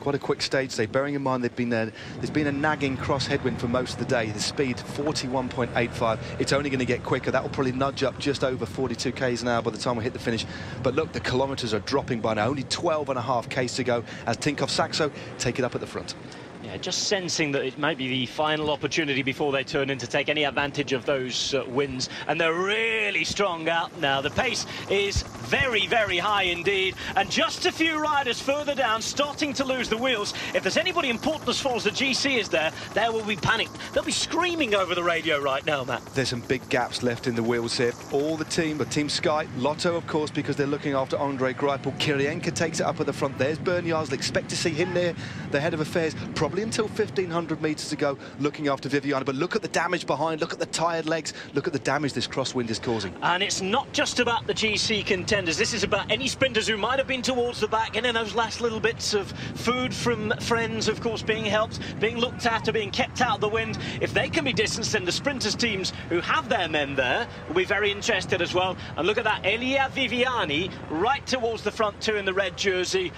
Quite a quick stage today, bearing in mind there's been a nagging cross headwind for most of the day. The speed 41.85. It's only going to get quicker. That will probably nudge up just over 42 k's an hour by the time we hit the finish. But look, the kilometres are dropping by now. Only 12.5 k's to go as Tinkoff Saxo take it up at the front. Yeah, just sensing that it might be the final opportunity before they turn in to take any advantage of those wins. And they're really strong out now. The pace is very, very high indeed. And just a few riders further down starting to lose the wheels. If there's anybody important as far as the GC is there, they will be panicked. They'll be screaming over the radio right now, Matt. There's some big gaps left in the wheels here. All the team, but Team Sky, Lotto, of course, because they're looking after Andre Greipel. Kirienka takes it up at the front. There's Bernd Jarsl. Expect to see him near the head of affairs, probably until 1,500 metres to go, looking after Viviana. But look at the damage behind, look at the tired legs, look at the damage this crosswind is causing. And it's not just about the GC contenders. This is about any sprinters who might have been towards the back, and in those last little bits of food from friends, of course, being helped, being looked after, being kept out of the wind. If they can be distanced, then the sprinters teams who have their men there will be very interested as well. And look at that, Elia Viviani right towards the front too in the red jersey.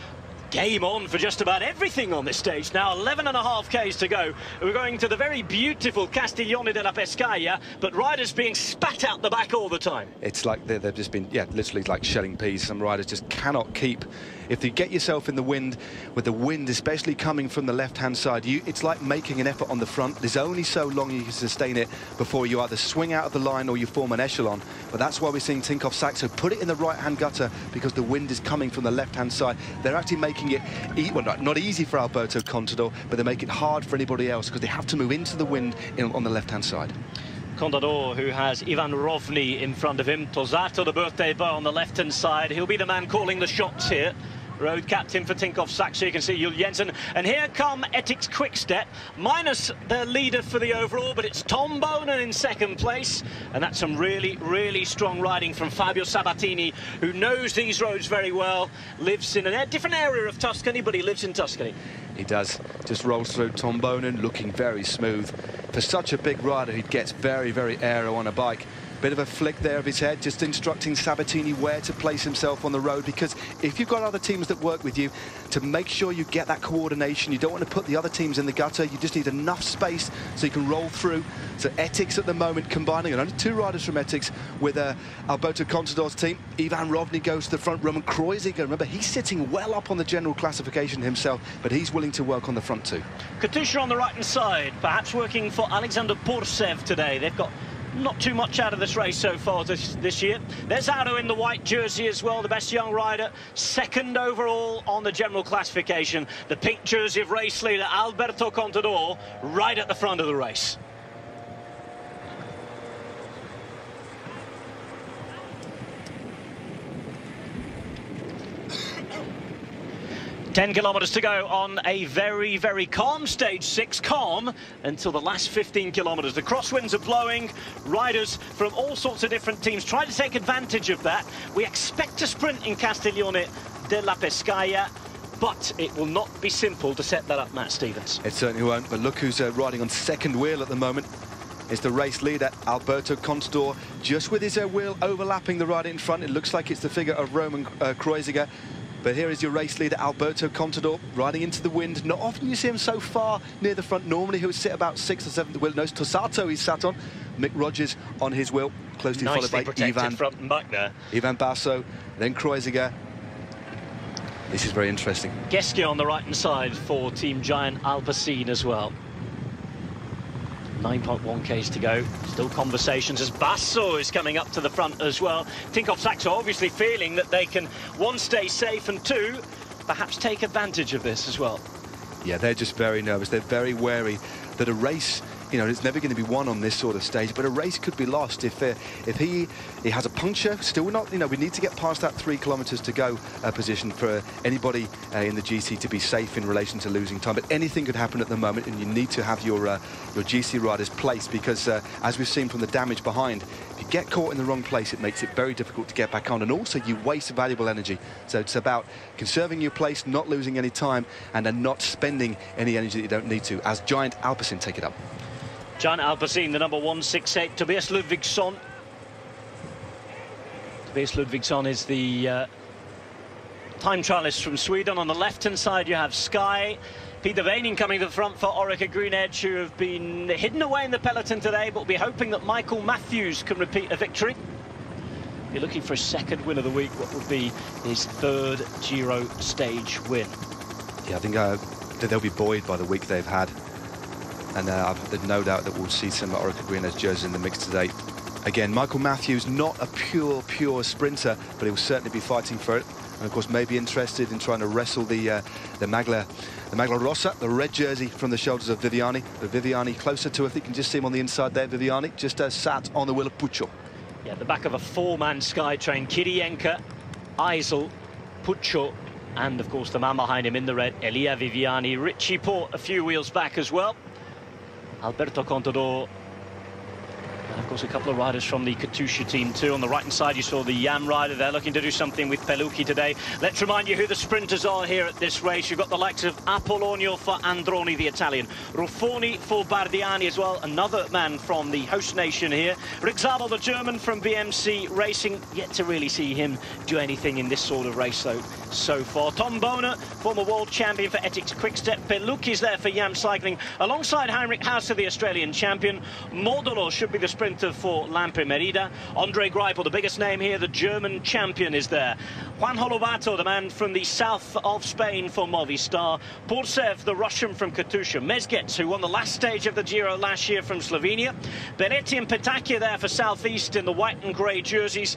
Game on for just about everything on this stage now. 11.5 k's to go. We're going to the very beautiful Castiglione della Pescaia, but riders being spat out the back all the time. It's like they've just been, yeah, literally like shelling peas. Some riders just cannot keep. If you get yourself in the wind, with the wind especially coming from the left-hand side, it's like making an effort on the front. There's only so long you can sustain it before you either swing out of the line or you form an echelon. But that's why we're seeing Tinkoff Saxo put it in the right-hand gutter, because the wind is coming from the left-hand side. They're actually making it, well, not easy for Alberto Contador, but they make it hard for anybody else because they have to move into the wind on the left-hand side. Contador, who has Ivan Rovny in front of him. Tosato, the birthday boy, on the left-hand side. He'll be the man calling the shots here. Road captain for Tinkoff Saxo, you can see Jules Jensen. And here come Ethics Quickstep, minus their leader for the overall, but it's Tom Bonen in second place. And that's some really, really strong riding from Fabio Sabatini, who knows these roads very well, lives in a different area of Tuscany, but he lives in Tuscany. He does. Just rolls through. Tom Bonen looking very smooth. For such a big rider, he gets very, very aero on a bike. Bit of a flick there of his head, just instructing Sabatini where to place himself on the road, because if you've got other teams that work with you, to make sure you get that coordination, you don't want to put the other teams in the gutter, you just need enough space so you can roll through. So Ethics at the moment combining, and only 2 riders from Ethics with Alberto Contador's team. Ivan Rovny goes to the front, Roman Kreuziger, remember, he's sitting well up on the general classification himself, but he's willing to work on the front too. Katusha on the right-hand side, perhaps working for Alexander Poursev today. They've got not too much out of this race so far this year. There's Auto in the white jersey as well, the best young rider, second overall on the general classification. The pink jersey of race leader Alberto Contador right at the front of the race. Ten kilometres to go on a very, very calm stage 6, calm until the last 15 kilometres. The crosswinds are blowing, riders from all sorts of different teams try to take advantage of that. We expect a sprint in Castiglione della Pescaia, but it will not be simple to set that up, Matt Stevens. It certainly won't, but look who's riding on second wheel at the moment. It's the race leader, Alberto Contador, just with his wheel overlapping the rider in front. It looks like it's the figure of Roman Kreuziger. But here is your race leader, Alberto Contador, riding into the wind. Not often you see him so far near the front. Normally he would sit about 6th or 7th wheel. No, Tosato he's sat on. Mick Rogers on his wheel, closely followed by Ivan. Front and back there. Ivan Basso, then Kreuziger. This is very interesting. Gesche on the right-hand side for Team Giant Alpecin as well. 9.1 k's to go. Still conversations as Basso is coming up to the front as well. Tinkoff Saxo obviously feeling that they can, 1, stay safe, and 2, perhaps take advantage of this as well. Yeah, they're just very nervous. They're very wary that a race You know, it's never going to be won on this sort of stage, but a race could be lost if he has a puncture. Still not, you know, we need to get past that 3 kilometres to go position for anybody in the GC to be safe in relation to losing time. But anything could happen at the moment, and you need to have your GC riders placed, because as we've seen from the damage behind, if you get caught in the wrong place, it makes it very difficult to get back on, and also you waste valuable energy. So it's about conserving your place, not losing any time, and then not spending any energy that you don't need to, as Giant Alpecin take it up. Giant Alpecin, the number 168, Tobias Ludvigsson. Tobias Ludvigsson is the time trialist from Sweden. On the left-hand side, you have Sky. Peter Veining coming to the front for Orica Green Edge, who have been hidden away in the peloton today, but we'll be hoping that Michael Matthews can repeat a victory. Be looking for a second win of the week, what would be his 3rd Giro stage win. Yeah, I think they'll be buoyed by the week they've had. And there's no doubt that we'll see some Orica Green Edge jerseys in the mix today. Again, Michael Matthews, not a pure sprinter, but he'll certainly be fighting for it. And of course, maybe interested in trying to wrestle the Maglia Rossa, the red jersey from the shoulders of Viviani. But Viviani closer to it. You can just see him on the inside there. Viviani just sat on the wheel of Puccio. Yeah, the back of a 4-man Sky train. Kirienka, Eisel, Puccio, and of course the man behind him in the red, Elia Viviani. Richie Port a few wheels back as well. Alberto Contador, and of course a couple of riders from the Katusha team too. On the right hand side you saw the Yam rider there looking to do something with Pelucchi today. Let's remind you who the sprinters are here at this race. You've got the likes of Apollonio for Androni, the Italian, Ruffoni for Bardiani as well, another man from the host nation here. Rick Zabel, the German from BMC Racing, yet to really see him do anything in this sort of race though so far. Tom Boner, former world champion for Ethics Quickstep. Pelucchi's there for Yam Cycling alongside Heinrich Hauser, the Australian champion. Modolo should be the sprinter for Lampe Merida. Andre Greipel, the biggest name here, the German champion, is there. Juan Holobato, the man from the south of Spain for Movistar. Porsev, the Russian from Katusha. Mezgec, who won the last stage of the Giro last year from Slovenia. Beretti and Petacchi there for Southeast in the white and grey jerseys.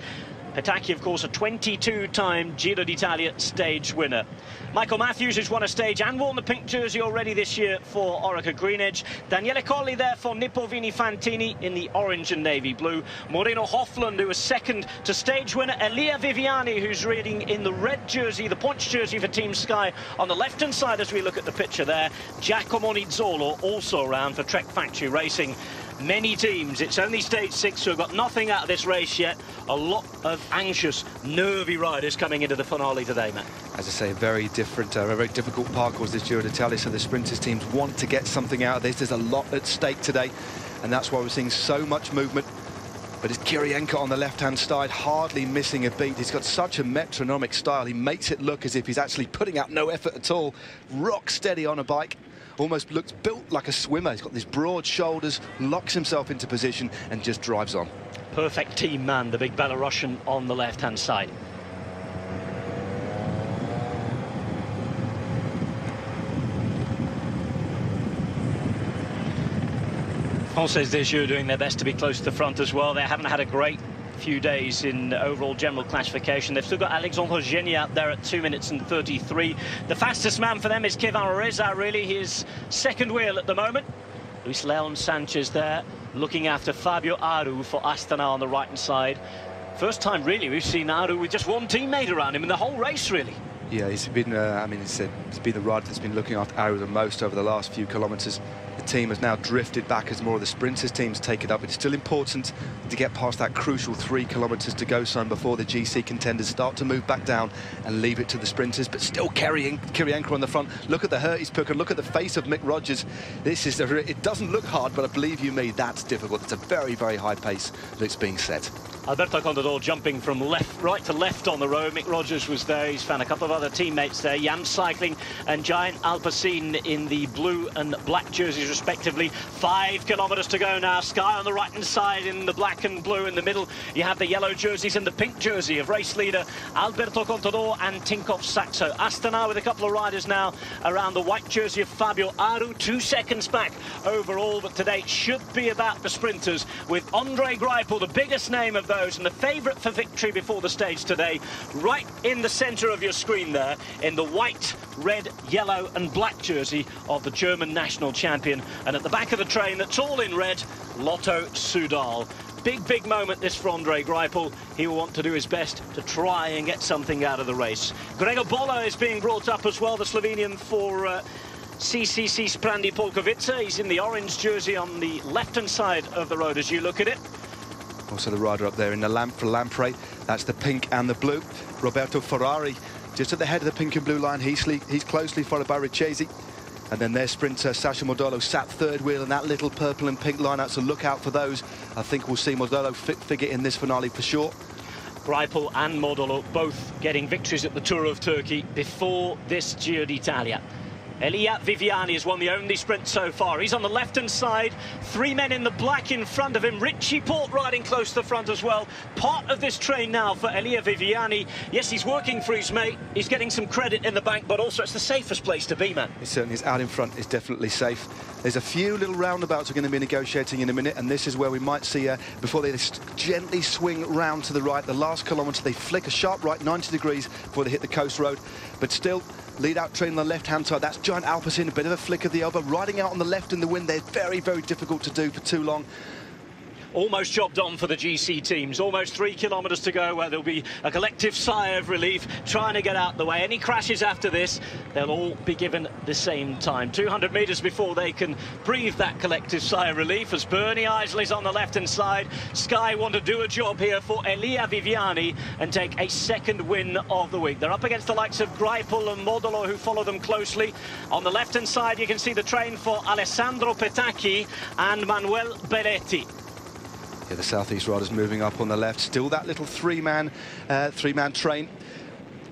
Petacchi, of course, a 22-time Giro d'Italia stage winner. Michael Matthews, who's won a stage and worn the pink jersey already this year for Orica Green Edge. Daniele Colli there for Nippo Vini Fantini in the orange and navy blue. Moreno Hofland, who was second to stage winner. Elia Viviani, who's riding in the red jersey, the points jersey for Team Sky. On the left-hand side, as we look at the picture there, Giacomo Nizzolo also around for Trek Factory Racing. Many teams, it's only stage 6, who have got nothing out of this race yet. A lot of anxious, nervy riders coming into the finale today, Matt. As I say, a very different, a very difficult parcours, this Giro d'Italia, so the sprinters teams want to get something out of this. There's a lot at stake today, and that's why we're seeing so much movement. But it's Kirienka on the left-hand side, hardly missing a beat. He's got such a metronomic style. He makes it look as if he's actually putting out no effort at all. Rock steady on a bike. Almost looks built like a swimmer. He's got these broad shoulders, locks himself into position and just drives on. Perfect team man, the big Belarusian on the left-hand side. Française des Jeux doing their best to be close to the front as well. They haven't had a great few days in overall general classification. They've still got Alexandre Genie out there at 2 minutes and 33. The fastest man for them is Kevin Reza, really his second wheel at the moment. Luis Leon Sanchez there looking after Fabio Aru for Astana on the right hand side. First time really we've seen Aru with just one teammate around him in the whole race really. Yeah, he's been, I mean, he's been the rider that's been looking after Aru the most over the last few kilometres. The team has now drifted back as more of the sprinters teams take it up. It's still important to get past that crucial 3 kilometres to go zone before the GC contenders start to move back down and leave it to the sprinters, but still carrying Kirienka on the front. Look at the hurt he's put, and look at the face of Mick Rogers. This is, it doesn't look hard, but I believe you me, that's difficult. It's a very, very high pace that's being set. Alberto Contador jumping from right to left on the road. Mick Rogers was there. He's found a couple of other teammates there. Yam Cycling and Giant Alpecin in the blue and black jerseys respectively. 5 kilometres to go now. Sky on the right hand side in the black and blue. In the middle you have the yellow jerseys and the pink jersey of race leader Alberto Contador and Tinkoff Saxo. Astana with a couple of riders now around the white jersey of Fabio Aru. 2 seconds back overall, but today should be about the sprinters with Andre Greipel, the biggest name of those, and the favourite for victory before the stage today, right in the centre of your screen there, in the white, red, yellow and black jersey of the German national champion, and at the back of the train that's all in red, Lotto Soudal. Big moment this for Ondrej Greipel. He will want to do his best to try and get something out of the race. Gregor Bolo is being brought up as well, the Slovenian for CCC Sprandi Polkovica. He's in the orange jersey on the left-hand side of the road as you look at it. Also the rider up there in the lamp for Lampre. That's the pink and the blue. Roberto Ferrari just at the head of the pink and blue line. He's closely followed by Richesi. And then their sprinter, Sasha Modolo, sat third wheel in that little purple and pink line-out, so look out for those. I think we'll see Modolo figure in this finale for sure. Greipel and Modolo both getting victories at the Tour of Turkey before this Giro d'Italia. Elia Viviani has won the only sprint so far. He's on the left-hand side. 3 men in the black in front of him. Richie Porte riding close to the front as well. Part of this train now for Elia Viviani. Yes, he's working for his mate. He's getting some credit in the bank, but also it's the safest place to be, man. It certainly is. Out in front is definitely safe. There's a few little roundabouts we're going to be negotiating in a minute, and this is where we might see, before they gently swing round to the right, the last kilometre, they flick a sharp right 90 degrees before they hit the coast road. But still, lead-out train on the left-hand side. That's Giant Alpecin, a bit of a flick of the elbow. Riding out on the left in the wind, they're very, very difficult to do for too long. Almost jobbed on for the GC teams. Almost 3 kilometres to go where there'll be a collective sigh of relief trying to get out the way. Any crashes after this, they'll all be given the same time. 200 metres before they can breathe that collective sigh of relief as Bernie Eisley's on the left-hand side. Sky want to do a job here for Elia Viviani and take a second win of the week. They're up against the likes of Greipel and Modolo, who follow them closely. On the left-hand side, you can see the train for Alessandro Petacchi and Manuel Belletti. Yeah, the Southeast riders moving up on the left. Still that little three-man train.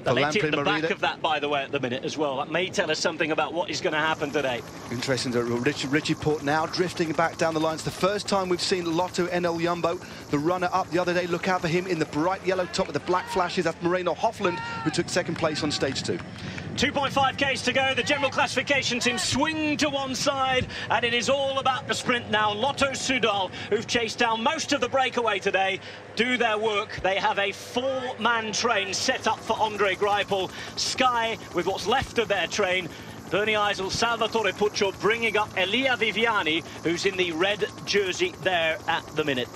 Belletti at the back of that, by the way, at the minute as well. That may tell us something about what is going to happen today. Interesting that Richie Porte now drifting back down the lines. The first time we've seen Lotto NL Jumbo, the runner up the other day. Look out for him in the bright yellow top with the black flashes. That's Moreno Hofland, who took second place on stage 2. 2.5 Ks to go. The general classification team swing to one side, and it is all about the sprint now. Lotto Soudal, who've chased down most of the breakaway today, do their work. They have a 4-man train set up for Ondrej Greipel. Sky, with what's left of their train, Bernie Eisel, Salvatore Puccio bringing up Elia Viviani, who's in the red jersey there at the minute.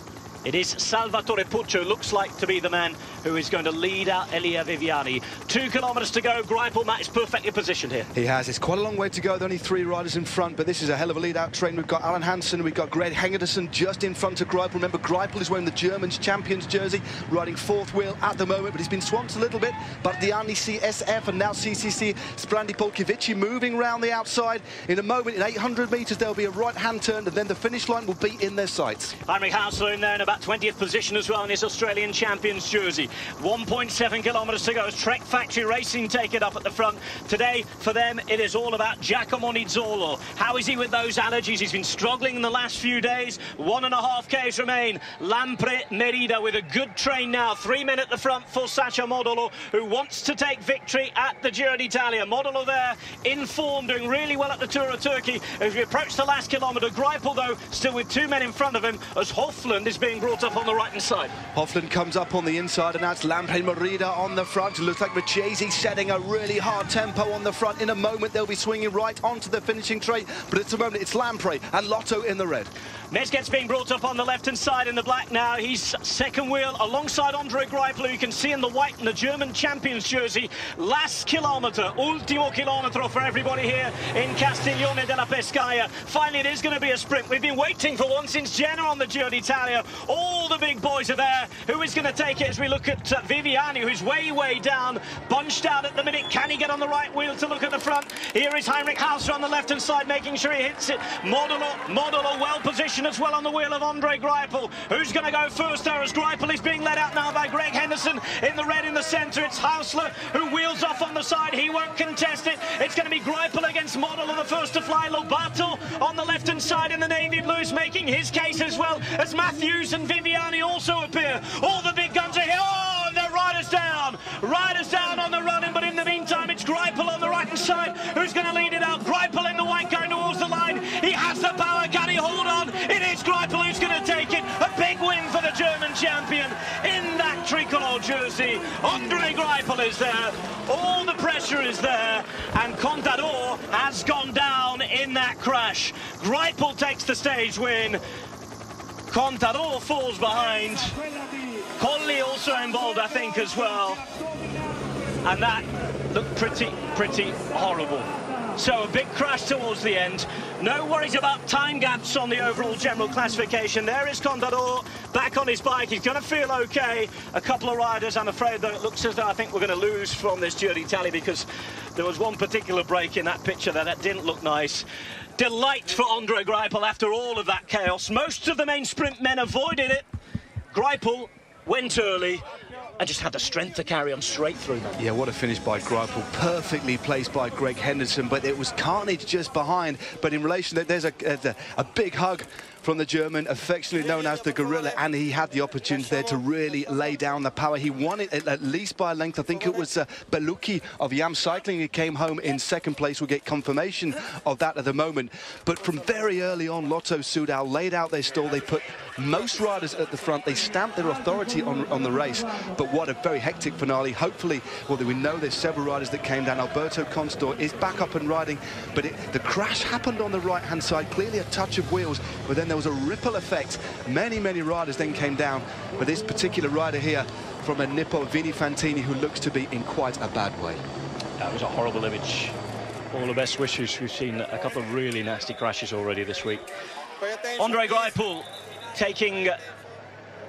It is Salvatore Puccio, looks like to be the man who is going to lead out Elia Viviani. 2 kilometres to go. Greipel, Matt, is perfectly positioned here. He has. It's quite a long way to go. There are only 3 riders in front, but this is a hell of a lead-out train. We've got Alan Hansen, we've got Greg Hengedersen just in front of Greipel. Remember, Greipel is wearing the German's champions jersey, riding 4th wheel at the moment, but he's been swamped a little bit. But the CSF and now CCC Sprandi Polkovici moving round the outside. In a moment, in 800 metres, there'll be a right-hand turn, and then the finish line will be in their sights. Heinrich Hausler in there in about 20th position as well in his Australian champions jersey. 1.7 kilometres to go as Trek Factory Racing take it up at the front. Today, for them, it is all about Giacomo Nizzolo. How is he with those allergies? He's been struggling in the last few days. 1.5 Ks remain. Lampre Merida with a good train now. 3 men at the front for Sasha Modolo, who wants to take victory at the Giro d'Italia. Modolo there, in form, doing really well at the Tour of Turkey. As we approach the last kilometre, Greipel, though, still with 2 men in front of him, as Hofland is being brought up on the right-hand side. Hofland comes up on the inside, and that's Lampre Merida on the front. It looks like Richesi setting a really hard tempo on the front. In a moment, they'll be swinging right onto the finishing straight, but at the moment, it's Lampre and Lotto in the red. Mezget's being brought up on the left-hand side in the black now. He's second wheel alongside Ondrej Greipel, who you can see in the white and the German champions jersey. Last kilometre, ultimo chilometro for everybody here in Castiglione della Pescaia. Finally, it is going to be a sprint. We've been waiting for one since Genoa on the Giro d'Italia. All the big boys are there. Who is going to take it as we look at Viviani, who's way down, bunched out at the minute. Can he get on the right wheel to look at the front? Here is Heinrich Hausler on the left-hand side, making sure he hits it. Modolo well positioned as well on the wheel of Ondrej Greipel. Who's going to go first there as Greipel is being led out now by Greg Henderson in the red in the centre. It's Hausler who wheels off on the side. He won't contest it. It's going to be Greipel against Modolo, the first to fly. Lobato on the left-hand side in the navy blue is making his case as well as Matthews and Viviani also appear. All the big guns are here. Oh, and they're riders down. Riders down on the running, but in the meantime, it's Greipel on the right-hand side who's going to lead it out. Greipel in the white going towards the line. He has the power. Can he hold on? It is Greipel who's going to take it. A big win for the German champion. tricolor jersey. Andre Greipel is there. All the pressure is there. And Contador has gone down in that crash. Greipel takes the stage win. Contador falls behind. Colli also involved, I think, as well. And that looked pretty horrible. So a big crash towards the end. No worries about time gaps on the overall general classification. There is Contador back on his bike. He's going to feel okay. A couple of riders, I'm afraid, though, it looks as though I think we're going to lose from this Giro d'Italia, because there was one particular break in that picture there that didn't look nice. Delight for Andre Greipel after all of that chaos. Most of the main sprint men avoided it. Greipel went early and just had the strength to carry on straight through that. Yeah, what a finish by Greipel. Perfectly placed by Greg Henderson, but it was carnage just behind. But in relation, there's a big hug from the German, affectionately known as the Gorilla, and he had the opportunity there to really lay down the power. He won it at least by a length. I think it was Belucchi of Yam Cycling who came home in second place. We'll get confirmation of that at the moment. But from very early on, Lotto Soudal laid out their stall. They put most riders at the front. They stamped their authority on the race. But what a very hectic finale. Hopefully, well, we know there's several riders that came down. Alberto Contador is back up and riding, but the crash happened on the right-hand side. Clearly a touch of wheels, but then there was a ripple effect. Many riders then came down, but this particular rider here from a Nippo, Vini Fantini, who looks to be in quite a bad way. That was a horrible image. All the best wishes. We've seen a couple of really nasty crashes already this week. Andre Greipel taking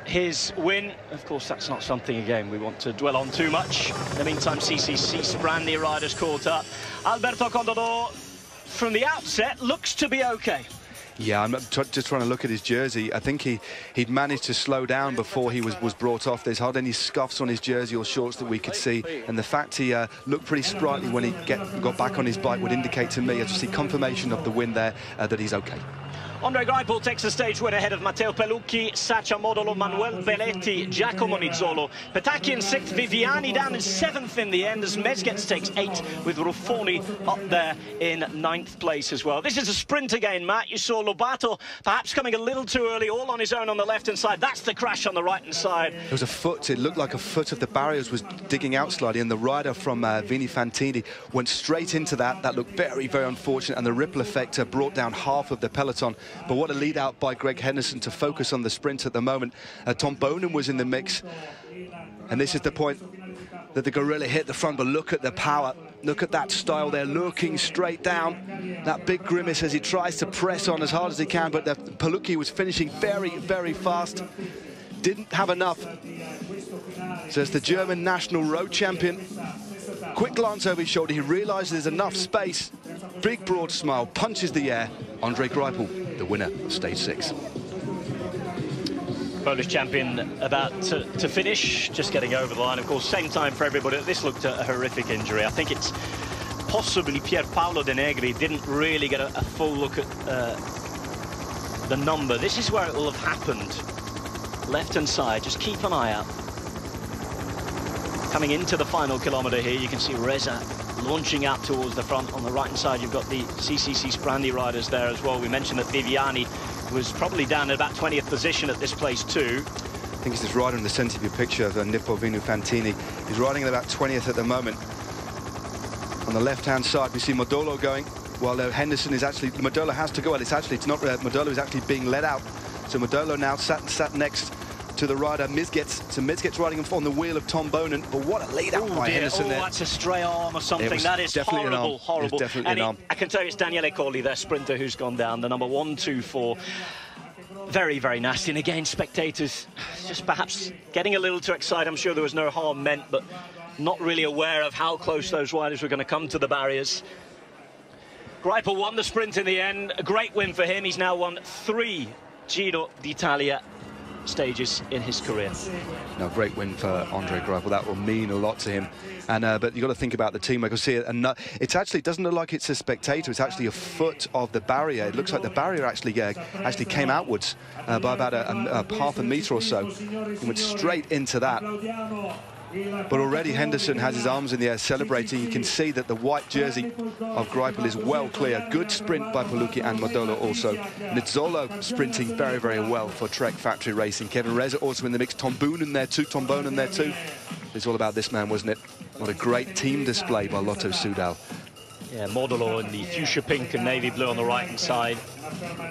his win. Of course, that's not something, again, we want to dwell on too much. In the meantime, CCC Sprandi riders caught up. Alberto Contador, from the outset, looks to be okay. Yeah, I'm just trying to look at his jersey. I think he'd managed to slow down before he was brought off. There's hardly any scuffs on his jersey or shorts that we could see. And the fact he looked pretty sprightly when he got back on his bike would indicate to me, I just see confirmation of the win there, that he's okay. Andre Greipel takes the stage win ahead of Matteo Pelucchi, Sacha Modolo, Manuel Belletti, Giacomo Nizzolo. Petacchi in 6th, Viviani down in 7th in the end, as Mezgec takes 8th, with Ruffoni up there in 9th place as well. This is a sprint again, Matt. You saw Lobato perhaps coming a little too early, all on his own on the left-hand side. That's the crash on the right-hand side. It was a foot. It looked like a foot of the barriers was digging out slightly, and the rider from Vini Fantini went straight into that. That looked very unfortunate, and the ripple effect brought down half of the peloton. But what a lead out by Greg Henderson to focus on the sprint at the moment. Tom Bonen was in the mix, and this is the point that the Gorilla hit the front. But look at the power, look at that style there, looking straight down. That big grimace as he tries to press on as hard as he can, but Pelucchi was finishing very fast. Didn't have enough. So it's the German national road champion. Quick glance over his shoulder, he realizes there's enough space. Big broad smile, punches the air. Andre Greipel, the winner of stage 6. Polish champion about to finish, just getting over the line. Of course, same time for everybody. This looked a horrific injury. I think it's possibly Pier Paolo De Negri didn't really get a full look at the number. This is where it will have happened. Left-hand side, just keep an eye out. Coming into the final kilometre here, you can see Reza launching out towards the front. On the right-hand side, you've got the CCC Sprandi riders there as well. We mentioned that Viviani was probably down at about 20th position at this place too. I think it's this rider in the centre of your picture, the Nippo Vini Fantini. He's riding at about 20th at the moment. On the left-hand side, we see Modolo going, while Henderson is actually... Modolo has to go, well, it's not... Modolo is actually being led out. So Modolo now sat next to the rider Mezgec. So Mezgec riding on the wheel of Tom Bonen. But what a lead out by Henderson there. That's a stray arm or something. That is horrible. It was definitely an arm. I can tell you it's Daniele Colli, their sprinter, who's gone down. The number 1, 2, 4. Very nasty. And again, spectators just perhaps getting a little too excited. I'm sure there was no harm meant, but not really aware of how close those riders were going to come to the barriers. Greipel won the sprint in the end. A great win for him. He's now won 3 Giro d'Italia stages in his career. No, great win for Andre Greipel. That will mean a lot to him. And but you've got to think about the team. I can see it. And it's actually, it doesn't look like it's a spectator. It's actually a foot of the barrier. It looks like the barrier actually came outwards by about a half a metre or so. It went straight into that. But already Henderson has his arms in the air celebrating. You can see that the white jersey of Greipel is well clear. Good sprint by Palucchi and Modolo also. Nizzolo sprinting very, very well for Trek Factory Racing. Kevin Reza also in the mix. Tom Boonen there too. It's all about this man, wasn't it? What a great team display by Lotto Soudal. Yeah, Modolo in the fuchsia pink and navy blue on the right-hand side.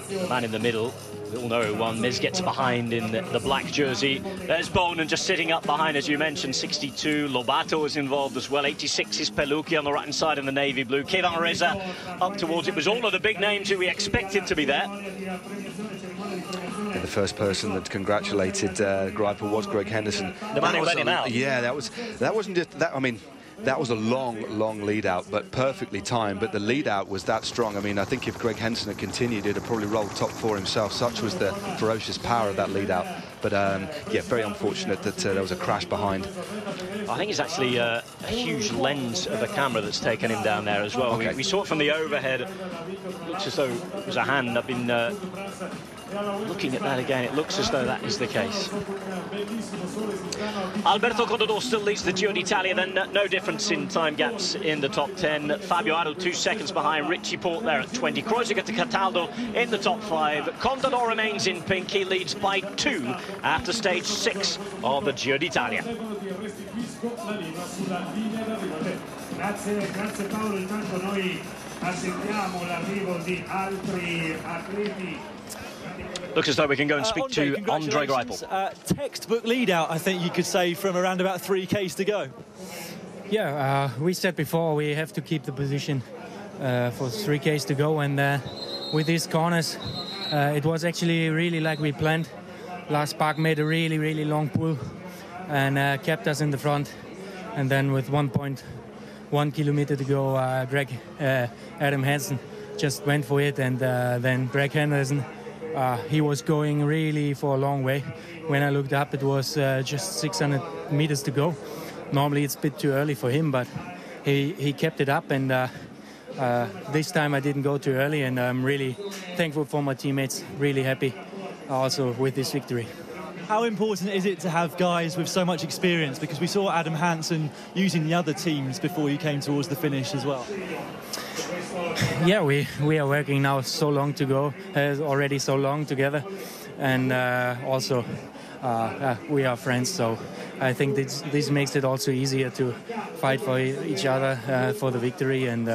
The man in the middle, we all know who won. Miz gets behind in the black jersey. There's Bonen just sitting up behind, as you mentioned, 62. Lobato is involved as well. 86 is Palucchi on the right-hand side in the navy blue. Kevin Reza up towards it. Was all of the big names who we expected to be there. And the first person that congratulated Greipel was Greg Henderson. The man who let him out. Yeah, that wasn't just that. I mean, that was a long lead out, but perfectly timed. But the lead out was that strong. I mean, I think if Greg Henderson had continued, he'd have probably rolled top 4 himself. Such was the ferocious power of that lead out. But yeah, very unfortunate that there was a crash behind. I think it's actually a huge lens of a camera that's taken him down there as well. Okay. We saw it from the overhead. It looks as though it was a hand. I've been looking at that again. It looks as though that is the case. Alberto Contador still leads the Giro d'Italia, then no difference in time gaps in the top 10. Fabio Aru 2 seconds behind. Richie Port there at 20. Kreuziger to Cataldo in the top 5. Contador remains in pink. He leads by 2 after stage 6 of the Giro d'Italia. Grazie Paolo, intanto noi attendiamo l'arrivo di altri atleti. Looks as though we can go and speak to Andre Greipel. Textbook lead out, I think you could say, from around about 3Ks to go. Yeah, we said before we have to keep the position for 3Ks to go, and with these corners, it was actually really like we planned. Lars Bak made a really long pull and kept us in the front, and then with 1.1 kilometer to go, Adam Hansen just went for it, and then Greg Henderson, he was going really for a long way. When I looked up, it was just 600 meters to go. Normally it's a bit too early for him, but he kept it up, and this time I didn't go too early, and I'm really thankful for my teammates, really happy also with this victory. How important is it to have guys with so much experience? Because we saw Adam Hansen using the other teams before you came towards the finish as well. Yeah, we are working now so long to go, already so long together, and also we are friends, so I think this makes it also easier to fight for each other for the victory, and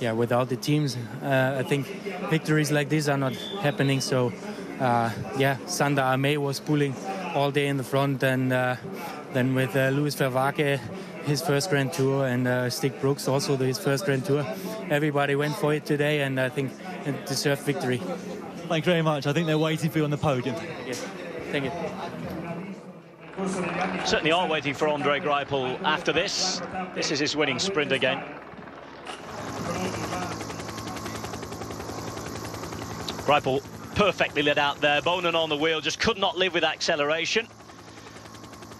yeah, without the teams, I think victories like this are not happening, so yeah, Sander Armé was pulling all day in the front, and then with Luis Vervaeke, his first Grand Tour, and Stig Brooks also his first Grand Tour. Everybody went for it today, and I think it deserved victory. Thank you very much. I think they're waiting for you on the podium. Yes. Thank you. Certainly are waiting for Andre Greipel after this. This is his winning sprint again. Greipel perfectly lit out there. Bonen on the wheel, just could not live with acceleration.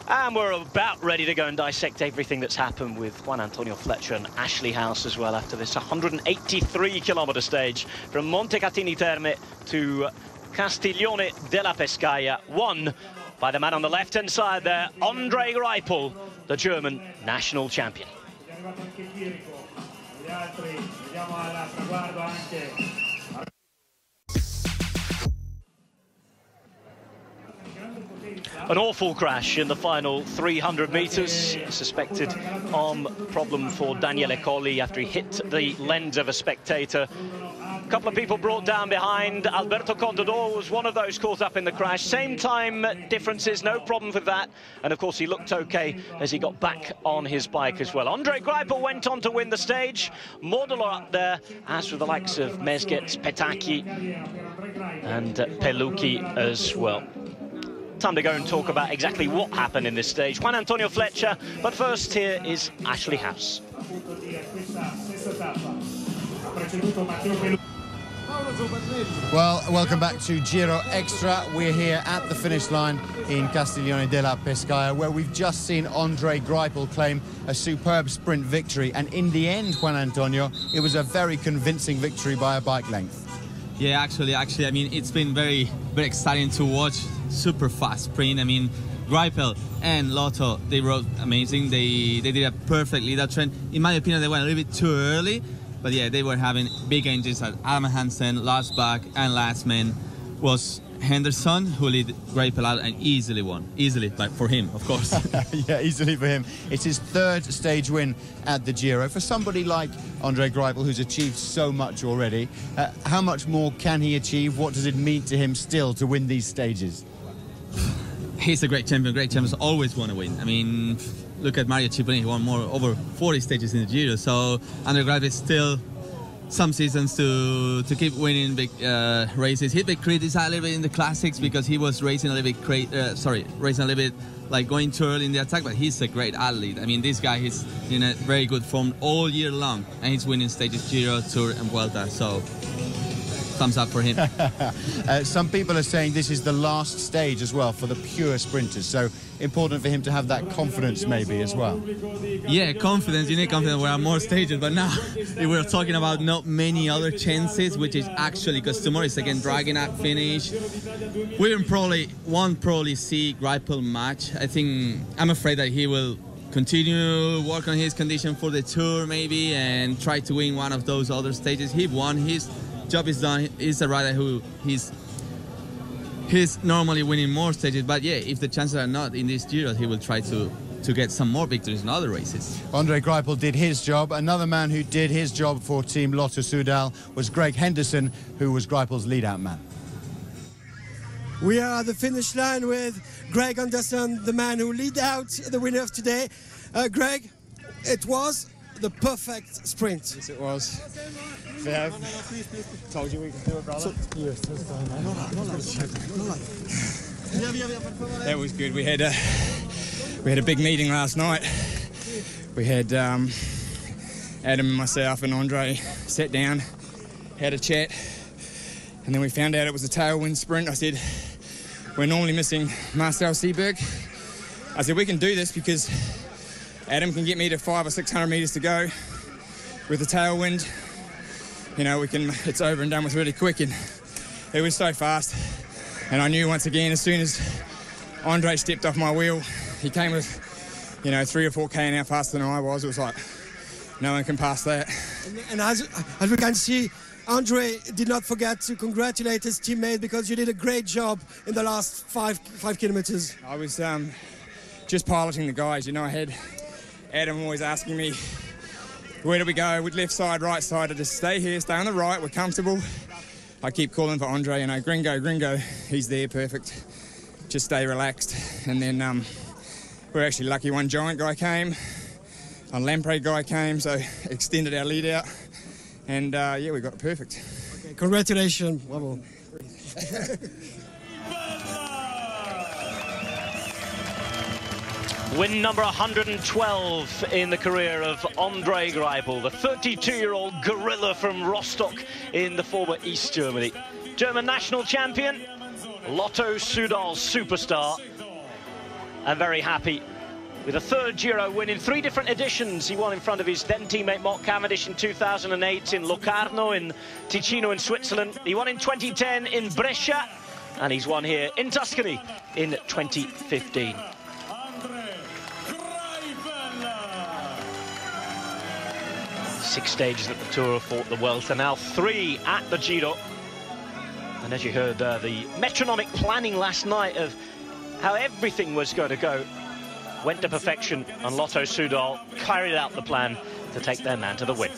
And we're about ready to go and dissect everything that's happened with Juan Antonio Fletcher and Ashley House as well after this 183-kilometre stage from Montecatini Terme to Castiglione della Pescaia, won by the man on the left-hand side there, Andre Greipel, the German national champion. An awful crash in the final 300 metres. Suspected arm problem for Daniele Colli after he hit the lens of a spectator. A couple of people brought down behind. Alberto Contador was one of those caught up in the crash. Same time differences, no problem with that. And of course he looked okay as he got back on his bike as well. Andre Greipel went on to win the stage. Modolo up there, as with the likes of Mezgec, Petacchi and Palucchi as well. Time to go and talk about exactly what happened in this stage. Juan Antonio Fletcher, but first here is Ashley House. Well, welcome back to Giro Extra. We're here at the finish line in Castiglione della Pescaia, where we've just seen Andre Greipel claim a superb sprint victory. And in the end, Juan Antonio, it was a very convincing victory by a bike length. Yeah, actually, I mean, it's been very exciting to watch. Super fast sprint. I mean, Greipel and Lotto, they rode amazing. They did a perfect lead-out trend. In my opinion, they went a little bit too early, but yeah, they were having big engines at Adam Hansen, last back, and last man was Henderson, who led Greipel out and easily won. Easily, but for him, of course. Yeah, easily for him. It's his third stage win at the Giro. For somebody like Andre Greipel, who's achieved so much already, how much more can he achieve? What does it mean to him still to win these stages? He's a great champion. Great champions always want to win. I mean, look at Mario Cipollini. He won over 40 stages in the Giro. So Andre Greipel is still some seasons to keep winning big races. He's been criticized a little bit in the classics because he was racing a little bit racing a little bit like going too early in the attack. But he's a great athlete. I mean, this guy is in a very good form all year long, and he's winning stages Giro, Tour, and Vuelta. So thumbs up for him. Some people are saying this is the last stage as well for the pure sprinters, so important for him to have that confidence maybe as well. Yeah, confidence, you need confidence. There are more stages, but now we're talking about not many other chances, which is actually, because tomorrow is again dragging up finish. We won't probably see Greipel much. I'm afraid that he will continue work on his condition for the Tour maybe and try to win one of those other stages. He won, his job is done. He's a rider who he's normally winning more stages, but yeah, if the chances are not in this Giro, he will try to get some more victories in other races. Andre Greipel did his job. Another man who did his job for Team Lotto Soudal was Greg Henderson, who was Greipel's lead-out man. We are at the finish line with Greg Henderson, the man who lead out the winner of today. Greg, it was the perfect sprint. Yes, it was. Yeah. Told you we could do it, brother. Yes, that was good. We had a big meeting last night. We had Adam and myself and Andre sat down, had a chat, and then we found out it was a tailwind sprint. I said, we're normally missing Marcel Seberg. I said, we can do this because Adam can get me to 500 or 600 metres to go with the tailwind. You know, it's over and done with really quick, and it was so fast. And I knew once again, as soon as Andre stepped off my wheel, he came with, 3 or 4k an hour faster than I was. It was like, no one can pass that. And as we can see, Andre did not forget to congratulate his teammate because you did a great job in the last 5 kilometers. I was just piloting the guys. I had Adam always asking me, where do we go? With left side, right side? I just stay here, stay on the right, we're comfortable. I keep calling for Andre, Gringo, he's there, perfect. Just stay relaxed. And then we're actually lucky one giant guy came, a Lamprey guy came, so extended our lead out. And yeah, we got it perfect. Okay, congratulations. Bravo. Win number 112 in the career of Andre Greipel, the 32-year-old gorilla from Rostock in the former East Germany. German national champion, Lotto Soudal superstar, and very happy with a third Giro win in 3 different editions. He won in front of his then teammate Mark Cavendish in 2008 in Locarno in Ticino in Switzerland. He won in 2010 in Brescia, and he's won here in Tuscany in 2015. 6 stages at the Tour, fought the Vuelta, now 3 at the Giro. And as you heard, the metronomic planning last night of how everything was going to go went to perfection, and Lotto Soudal carried out the plan to take their man to the win.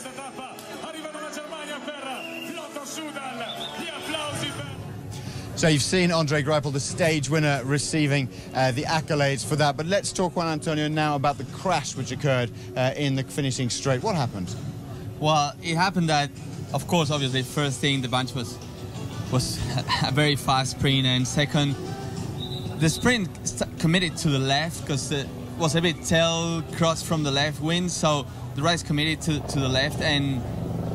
So you've seen Andre Greipel, the stage winner, receiving the accolades for that. But let's talk, Juan Antonio, now about the crash which occurred in the finishing straight. What happened? Well, it happened that, of course, obviously, first thing, the bunch was a very fast sprint, and second, the sprint committed to the left because it was a bit tail cross from the left wind, so the riders committed to the left, and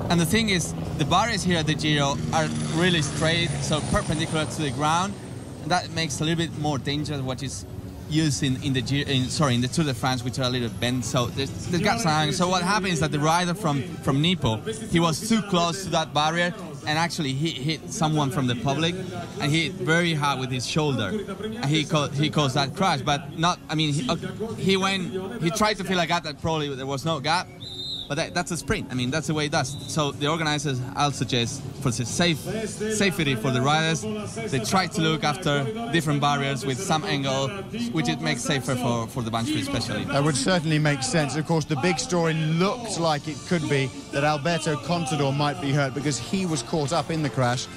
the thing is, the barriers here at the Giro are really straight, so perpendicular to the ground, and that makes a little bit more dangerous what is used in the Tour de France, which are a little bent, so there's gaps. So what happened is that the rider from Nippo, he was too close to that barrier, and actually he hit someone from the public, and he hit very hard with his shoulder, and he caused that crash. But not, I mean, he tried to fill a gap that probably there was no gap, but that's a sprint. I mean, that's the way it does. So the organizers, I'll suggest, for the safety for the riders, they try to look after different barriers with some angle, which it makes safer for the bunch especially. That would certainly make sense. Of course, the big story looked like it could be that Alberto Contador might be hurt because he was caught up in the crash.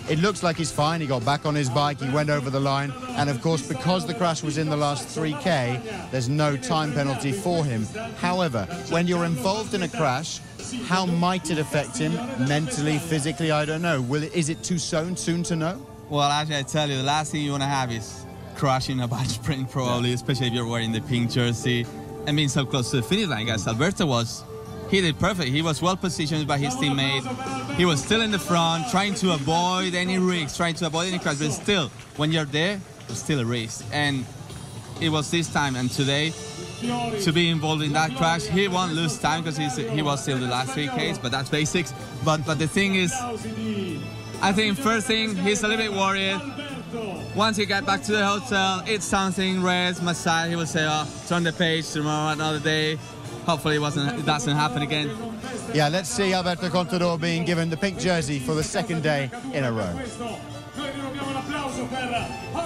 It looks like he's fine. He got back on his bike, he went over the line, and of course, because the crash was in the last 3K, there's no time penalty for him. However, when you're involved in a crash, how might it affect him mentally, physically? I don't know. Is it too soon to know? Well, actually, I tell you, the last thing you want to have is crashing a bunch sprint, probably, especially if you're wearing the pink jersey and being so close to the finish line, as Alberto was. He did perfect. He was well positioned by his teammate. He was still in the front, trying to avoid any risks, trying to avoid any crash. But still, when you're there, it's still a risk. And it was this time and today to be involved in that crash. He won't lose time because he was still the last 3Ks, but that's basics. But the thing is, I think first thing, he's a little bit worried. Once he got back to the hotel, eat something, rest, massage, he will say, oh, turn the page tomorrow, another day. Hopefully it doesn't happen again. Yeah, let's see Alberto Contador being given the pink jersey for the second day in a row.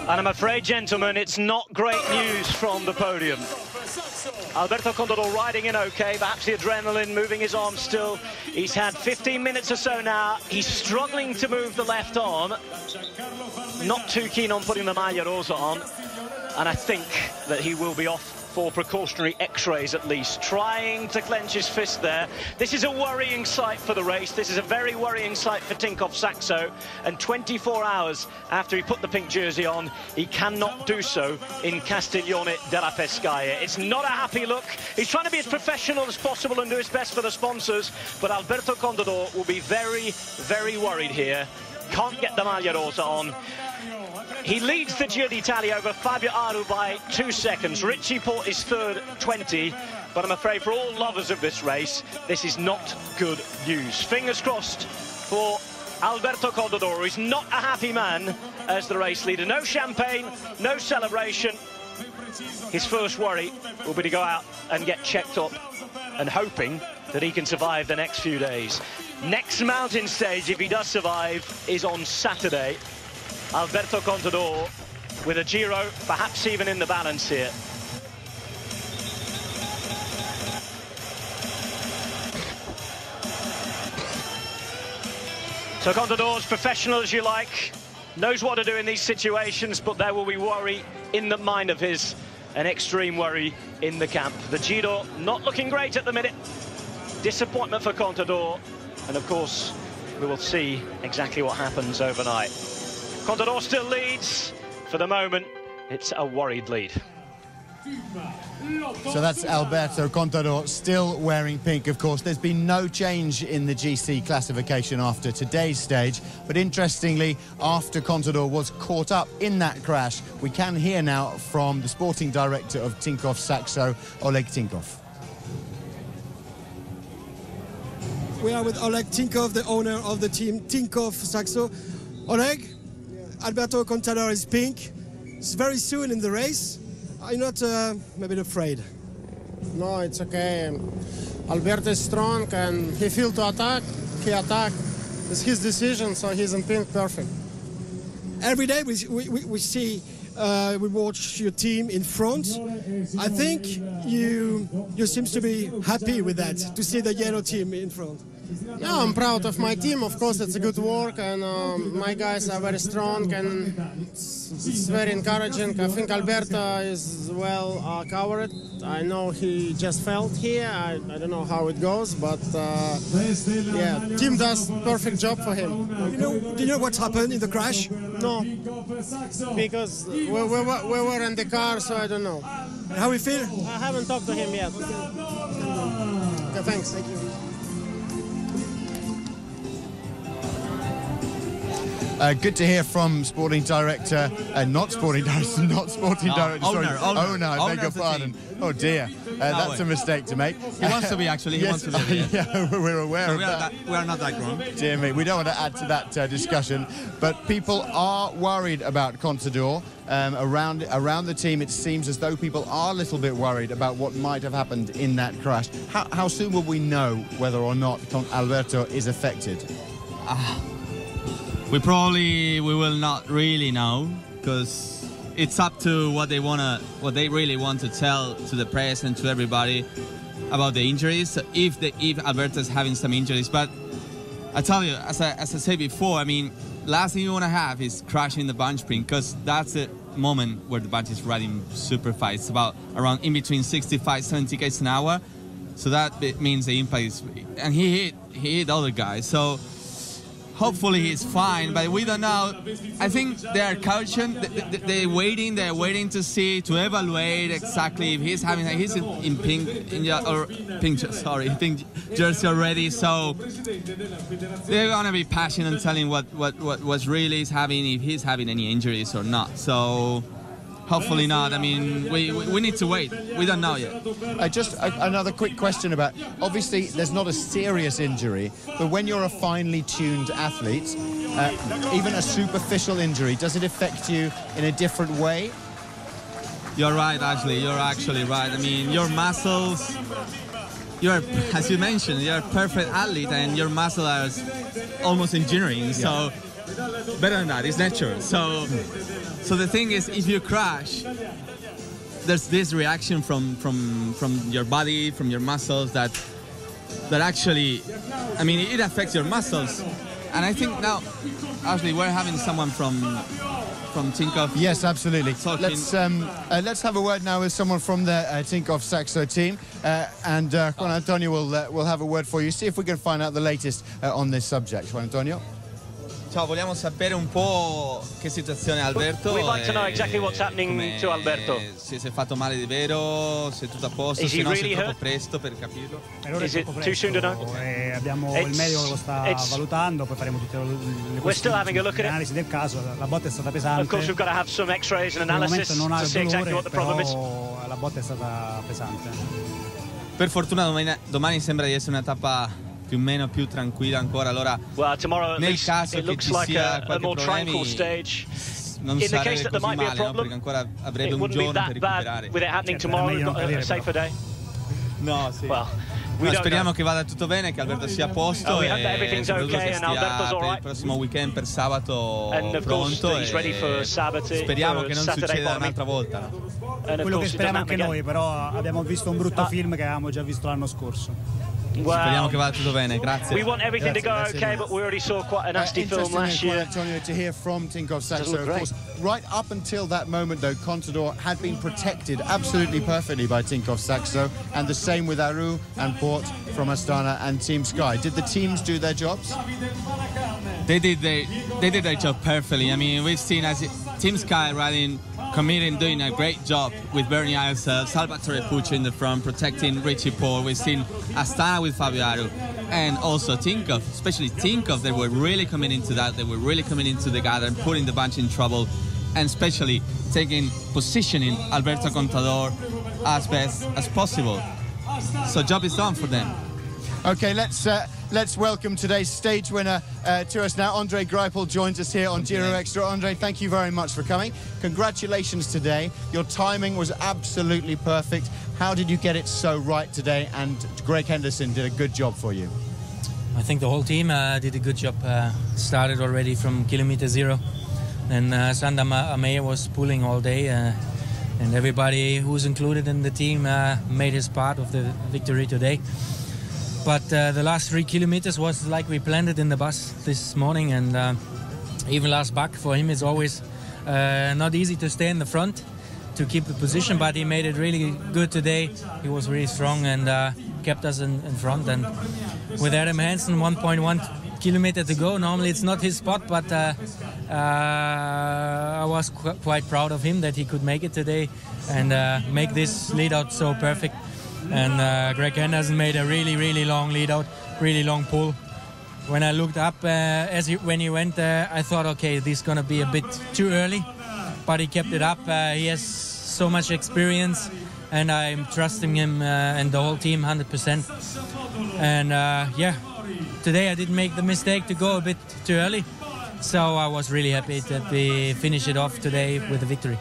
And I'm afraid, gentlemen, it's not great news from the podium. Alberto Contador riding in okay, perhaps the adrenaline moving his arm still. He's had 15 minutes or so now. He's struggling to move the left arm. Not too keen on putting the maglia rosa on. And I think that he will be off for precautionary x-rays at least, trying to clench his fist there. This is a worrying sight for the race. This is a very worrying sight for Tinkoff Saxo, and 24 hours after he put the pink jersey on, he cannot do so in Castiglione della Pescaia. It's not a happy look. He's trying to be as professional as possible and do his best for the sponsors, but Alberto Contador will be very, very worried here. Can't get the maglia rosa on. He leads the Giro d'Italia over Fabio Aru by 2 seconds. Richie Port is third, 20. But I'm afraid for all lovers of this race, this is not good news. Fingers crossed for Alberto Contador. He's not a happy man as the race leader. No champagne, no celebration. His first worry will be to go out and get checked up and hoping that he can survive the next few days. Next mountain stage, if he does survive, is on Saturday. Alberto Contador with a Giro, perhaps even in the balance here. So Contador's professional as you like, knows what to do in these situations, but there will be worry in the mind of his, an extreme worry in the camp. The Giro not looking great at the minute. Disappointment for Contador, and of course we will see exactly what happens overnight. Contador still leads. For the moment, it's a worried lead. So that's Alberto Contador still wearing pink, of course. There's been no change in the GC classification after today's stage. But interestingly, after Contador was caught up in that crash, we can hear now from the sporting director of Tinkoff Saxo, Oleg Tinkoff. We are with Oleg Tinkoff, the owner of the team Tinkoff Saxo. Oleg, Alberto Contador is pink. It's very soon in the race. Are you not maybe afraid? No, it's okay. Alberto is strong and he feels to attack. He attacked. It's his decision, so he's in pink, perfect. Every day we see, we watch your team in front. I think you seem to be happy with that, to see the yellow team in front. Yeah, I'm proud of my team. Of course, it's a good work, and my guys are very strong, and it's very encouraging. I think Alberto is well covered. I know he just fell here. I don't know how it goes, but yeah, team does perfect job for him. Do you know what happened in the crash? No, because we were in the car, so I don't know. How we feel? I haven't talked to him yet. Okay, thanks. Thank you. Good to hear from sporting director, owner, I beg your pardon, Oh dear, that's a mistake to make. He wants to be, actually. He wants to be. Yeah, we're aware of that. We are not that wrong. Dear me, we don't want to add to that discussion, but people are worried about Contador. Around the team, it seems as though people are a little bit worried about what might have happened in that crash. How soon will we know whether or not Alberto is affected? We will not really know, because it's up to what they really want to tell to the press and to everybody about the injuries. If Alberto is having some injuries, but I tell you, as I said before, I mean, last thing you want to have is crashing the bunch sprint, because that's the moment where the bunch is riding super fast. It's about around in between 65, 70 km an hour. So that means the impact is, and he hit other guys. So hopefully he's fine, but we don't know. I think they are caution. They're waiting to see, to evaluate exactly if he's in pink jersey already. So they're gonna be passionate and telling what really is having, if he's having any injuries or not. So hopefully not. I mean, we need to wait. We don't know yet. Just another quick question about, obviously there's not a serious injury, but when you're a finely tuned athlete, even a superficial injury, does it affect you in a different way? You're right, Ashley. You're actually right. I mean, your muscles, as you mentioned, you're a perfect athlete, and your muscles are almost engineering. Yeah. So better than that, it's natural. So the thing is, if you crash, there's this reaction from your body, from your muscles that actually, I mean, it affects your muscles. And I think now, actually, we're having someone from Tinkoff. Yes, absolutely. Let's have a word now with someone from the Tinkoff Saxo team, and Juan Antonio will have a word for you. See if we can find out the latest on this subject. Juan Antonio. Ciao, vogliamo sapere un po' che situazione ha Alberto. We'd like to know exactly what's happening to Alberto. Se si è fatto male di vero, se è tutto a posto, se no se è troppo presto per capirlo. Is it too soon to know? Abbiamo il medico che lo sta valutando, poi faremo tutte le analisi del caso. La botta è stata pesante. Of course, we've got to have some X-rays and analysis to see exactly what the problem is. La botta è stata pesante. Per fortuna domani sembra di essere una tappa più o meno più tranquilla ancora, allora nel caso che ci sia qualche problema non sarebbe così male, no? Perché ancora avrebbe un giorno per recuperare. No, sì. Speriamo che vada tutto bene, che Alberto sia a posto e che stia per il prossimo weekend, per sabato, pronto, e speriamo che non succeda un'altra volta, no? Quello che speriamo anche noi, però abbiamo visto un brutto film che avevamo già visto l'anno scorso. Speriamo che vada tutto bene, grazie. We want everything to go okay, but we already saw quite a nasty film last year. Antonio, to hear from Tinkoff Saxo, of course, right up until that moment though, Contador had been protected absolutely perfectly by Tinkoff Saxo, and the same with Aru and Port from Astana and Team Sky. Did the teams do their jobs? They did their job perfectly. I mean, we've seen as Team Sky riding, committing, doing a great job with Bernie Iself, Salvatore Pucci in the front, protecting Richie Paul. We've seen Astana with Fabio Aru, and also Tinkoff, especially Tinkoff. They were really coming into that. They were really coming into the gather and putting the bunch in trouble, and especially positioning Alberto Contador as best as possible. So job is done for them. Okay, let's welcome today's stage winner to us now. Andre Greipel joins us here on Giro Extra. Andre, thank you very much for coming. Congratulations today. Your timing was absolutely perfect. How did you get it so right today? And Greg Henderson did a good job for you. I think the whole team did a good job. Started already from kilometer 0. And Sander Ameyer was pulling all day. And everybody who's included in the team made his part of the victory today. But the last 3 kilometers was like we planned it in the bus this morning, and even last Bach, for him it's always not easy to stay in the front to keep the position, but he made it really good today. He was really strong and kept us in front. And with Adam Hansen, 1.1 kilometer to go, normally it's not his spot, but I was quite proud of him that he could make it today and make this lead out so perfect. And Greg Henderson made a really long lead out, really long pull. When I looked up when he went, I thought, okay, this is gonna be a bit too early, but he kept it up. He has so much experience, and I'm trusting him and the whole team 100%. And yeah, today I didn't make the mistake to go a bit too early, so I was really happy that we finish it off today with a victory.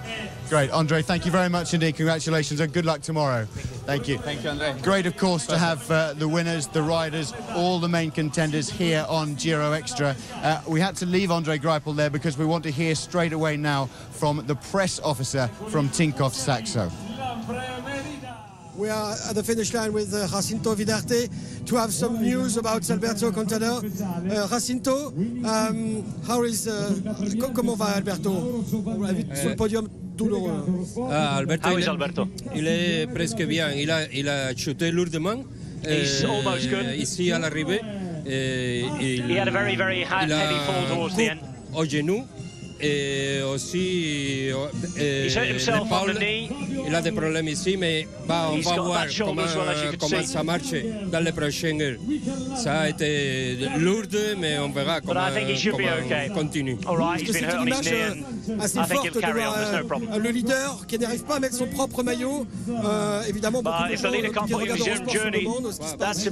Great, Andre, thank you very much indeed. Congratulations and good luck tomorrow. Thank you. Thank you, Andre. Great, of course, to have the winners, the riders, all the main contenders here on Giro Extra. We had to leave Andre Greipel there because we want to hear straight away now from the press officer from Tinkoff Saxo. We are at the finish line with Jacinto Vidarte to have some news about Alberto Contador. Jacinto, how is... comment va Alberto? On l'a vu sur le podium douloureux. Alberto, how is Alberto? Il est presque bien. Il a chuté lourdement. He's almost good. Ici à l'arrivée. He had a very, very heavy fall towards the end. Au genou. Et aussi, l'épaule, il a des problèmes ici, mais on va voir comment ça marche dans les prochaines heures. Ça a été lourd, mais on verra comment continue. C'est une image assez forte de voir le leader qui n'arrive pas à mettre son propre maillot. Évidemment, beaucoup de gens qui regardent en sport se demandent ce qui se passe.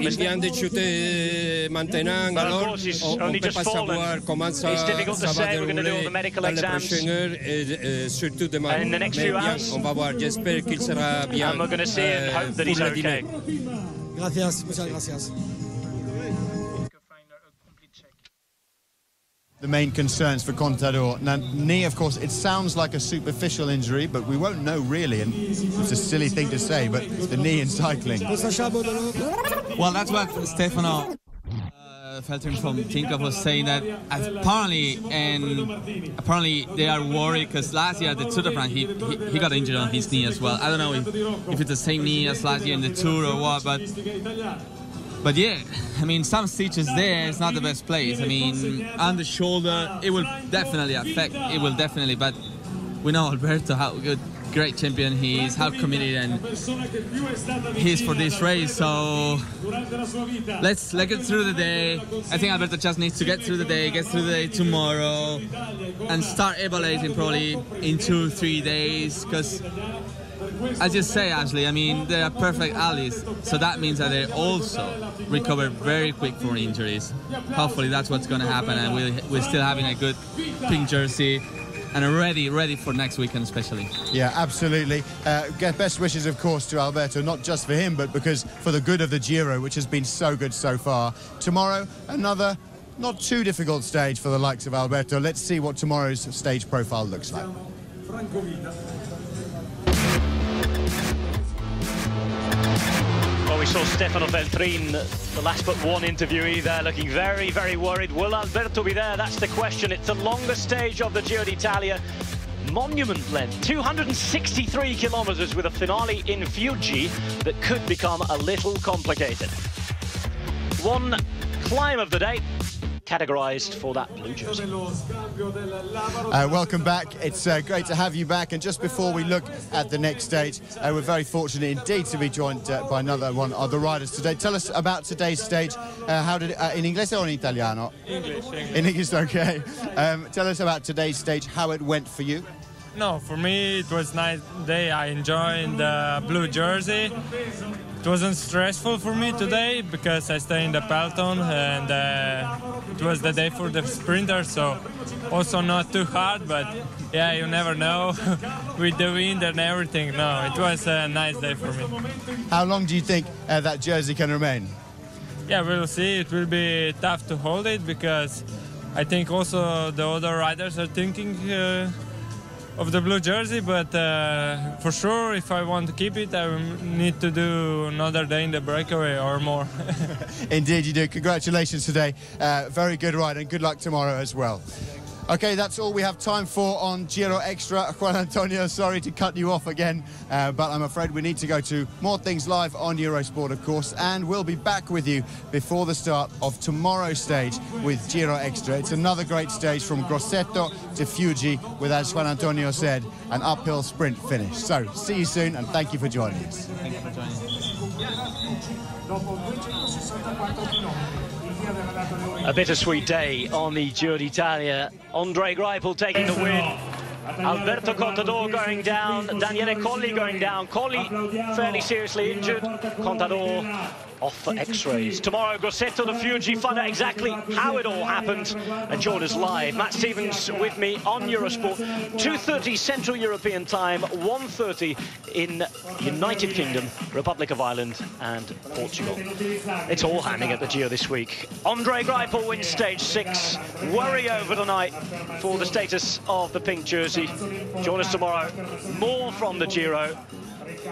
Il vient de chuter maintenant, alors on ne peut pas savoir comment ça va dérouler dans les prochaines heures et surtout demain. Mais bien, on va voir. J'espère qu'il sera bien pour le dîner. Gracias, muchas gracias. The main concerns for Contador. Now, knee, of course, it sounds like a superficial injury, but we won't know really, and it's a silly thing to say, but the knee in cycling. Well, that's what Stefano Felton from Tinkoff was saying, that apparently they are worried because last year at the Tour de France he got injured on his knee as well. I don't know if it's the same knee as last year in the Tour or what, but yeah, I mean, some stitches there, it's not the best place. I mean, on the shoulder, it will definitely affect, but we know Alberto, how great champion he is, how committed and he is for this race. So let's get through the day. I think Alberto just needs to get through the day tomorrow, and start evaluating probably in 2-3 days, because as you say, Ashley, I mean, they are perfect allies, so that means that they also recover very quick from injuries. Hopefully that's what's going to happen, and we're still having a good pink jersey and ready for next weekend especially. Yeah, absolutely. Best wishes, of course, to Alberto, not just for him, but because for the good of the Giro, which has been so good so far. Tomorrow, another not too difficult stage for the likes of Alberto. Let's see what tomorrow's stage profile looks like. Well, we saw Stefano Feltrin, the last but one interviewee there, looking very, very worried. Will Alberto be there? That's the question. It's the longest stage of the Giro d'Italia. Monument length, 263 kilometers, with a finale in Fuji that could become a little complicated. One climb of the day, categorized for that blue jersey. Welcome back. It's great to have you back. And just before we look at the next stage, we're very fortunate indeed to be joined by another one of the riders today. Tell us about today's stage. How did in English or in Italiano? English. In English, okay. Tell us about today's stage, how it went for you. No, for me it was a nice day. I enjoyed the blue jersey. It wasn't stressful for me today because I stay in the peloton, and it was the day for the sprinter, so also not too hard, but yeah, you never know with the wind and everything. No, it was a nice day for me. How long do you think that jersey can remain? Yeah, we'll see. It will be tough to hold it because I think also the other riders are thinking of the blue jersey, but for sure, if I want to keep it, I will need to do another day in the breakaway or more. Indeed you do. Congratulations today. Very good ride, and good luck tomorrow as well. Okay, that's all we have time for on Giro Extra. Juan Antonio, sorry to cut you off again, but I'm afraid we need to go to more things live on Eurosport, of course, and we'll be back with you before the start of tomorrow's stage with Giro Extra. It's another great stage from Grosseto to Fuji with, as Juan Antonio said, an uphill sprint finish. So, see you soon, and thank you for joining us. Thank you for joining us. A bittersweet day on the Giro d'Italia. Andre Greipel taking the win. Alberto Contador going down, Daniele Colli going down. Colli fairly seriously injured, Contador off for x-rays. Tomorrow, Grosseto de Fuji, find out exactly how it all happened and join us live. Matt Stevens with me on Eurosport. 2:30 Central European Time, 1:30 in United Kingdom, Republic of Ireland and Portugal. It's all happening at the Giro this week. Andre Greipel wins stage 6. Worry over tonight for the status of the pink jersey. Join us tomorrow. More from the Giro.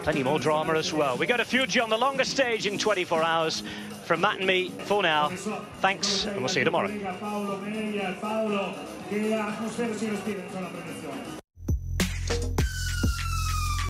Plenty more drama as well. We go to Fuji on the longest stage in 24 hours. From Matt and me, for now, thanks, and we'll see you tomorrow.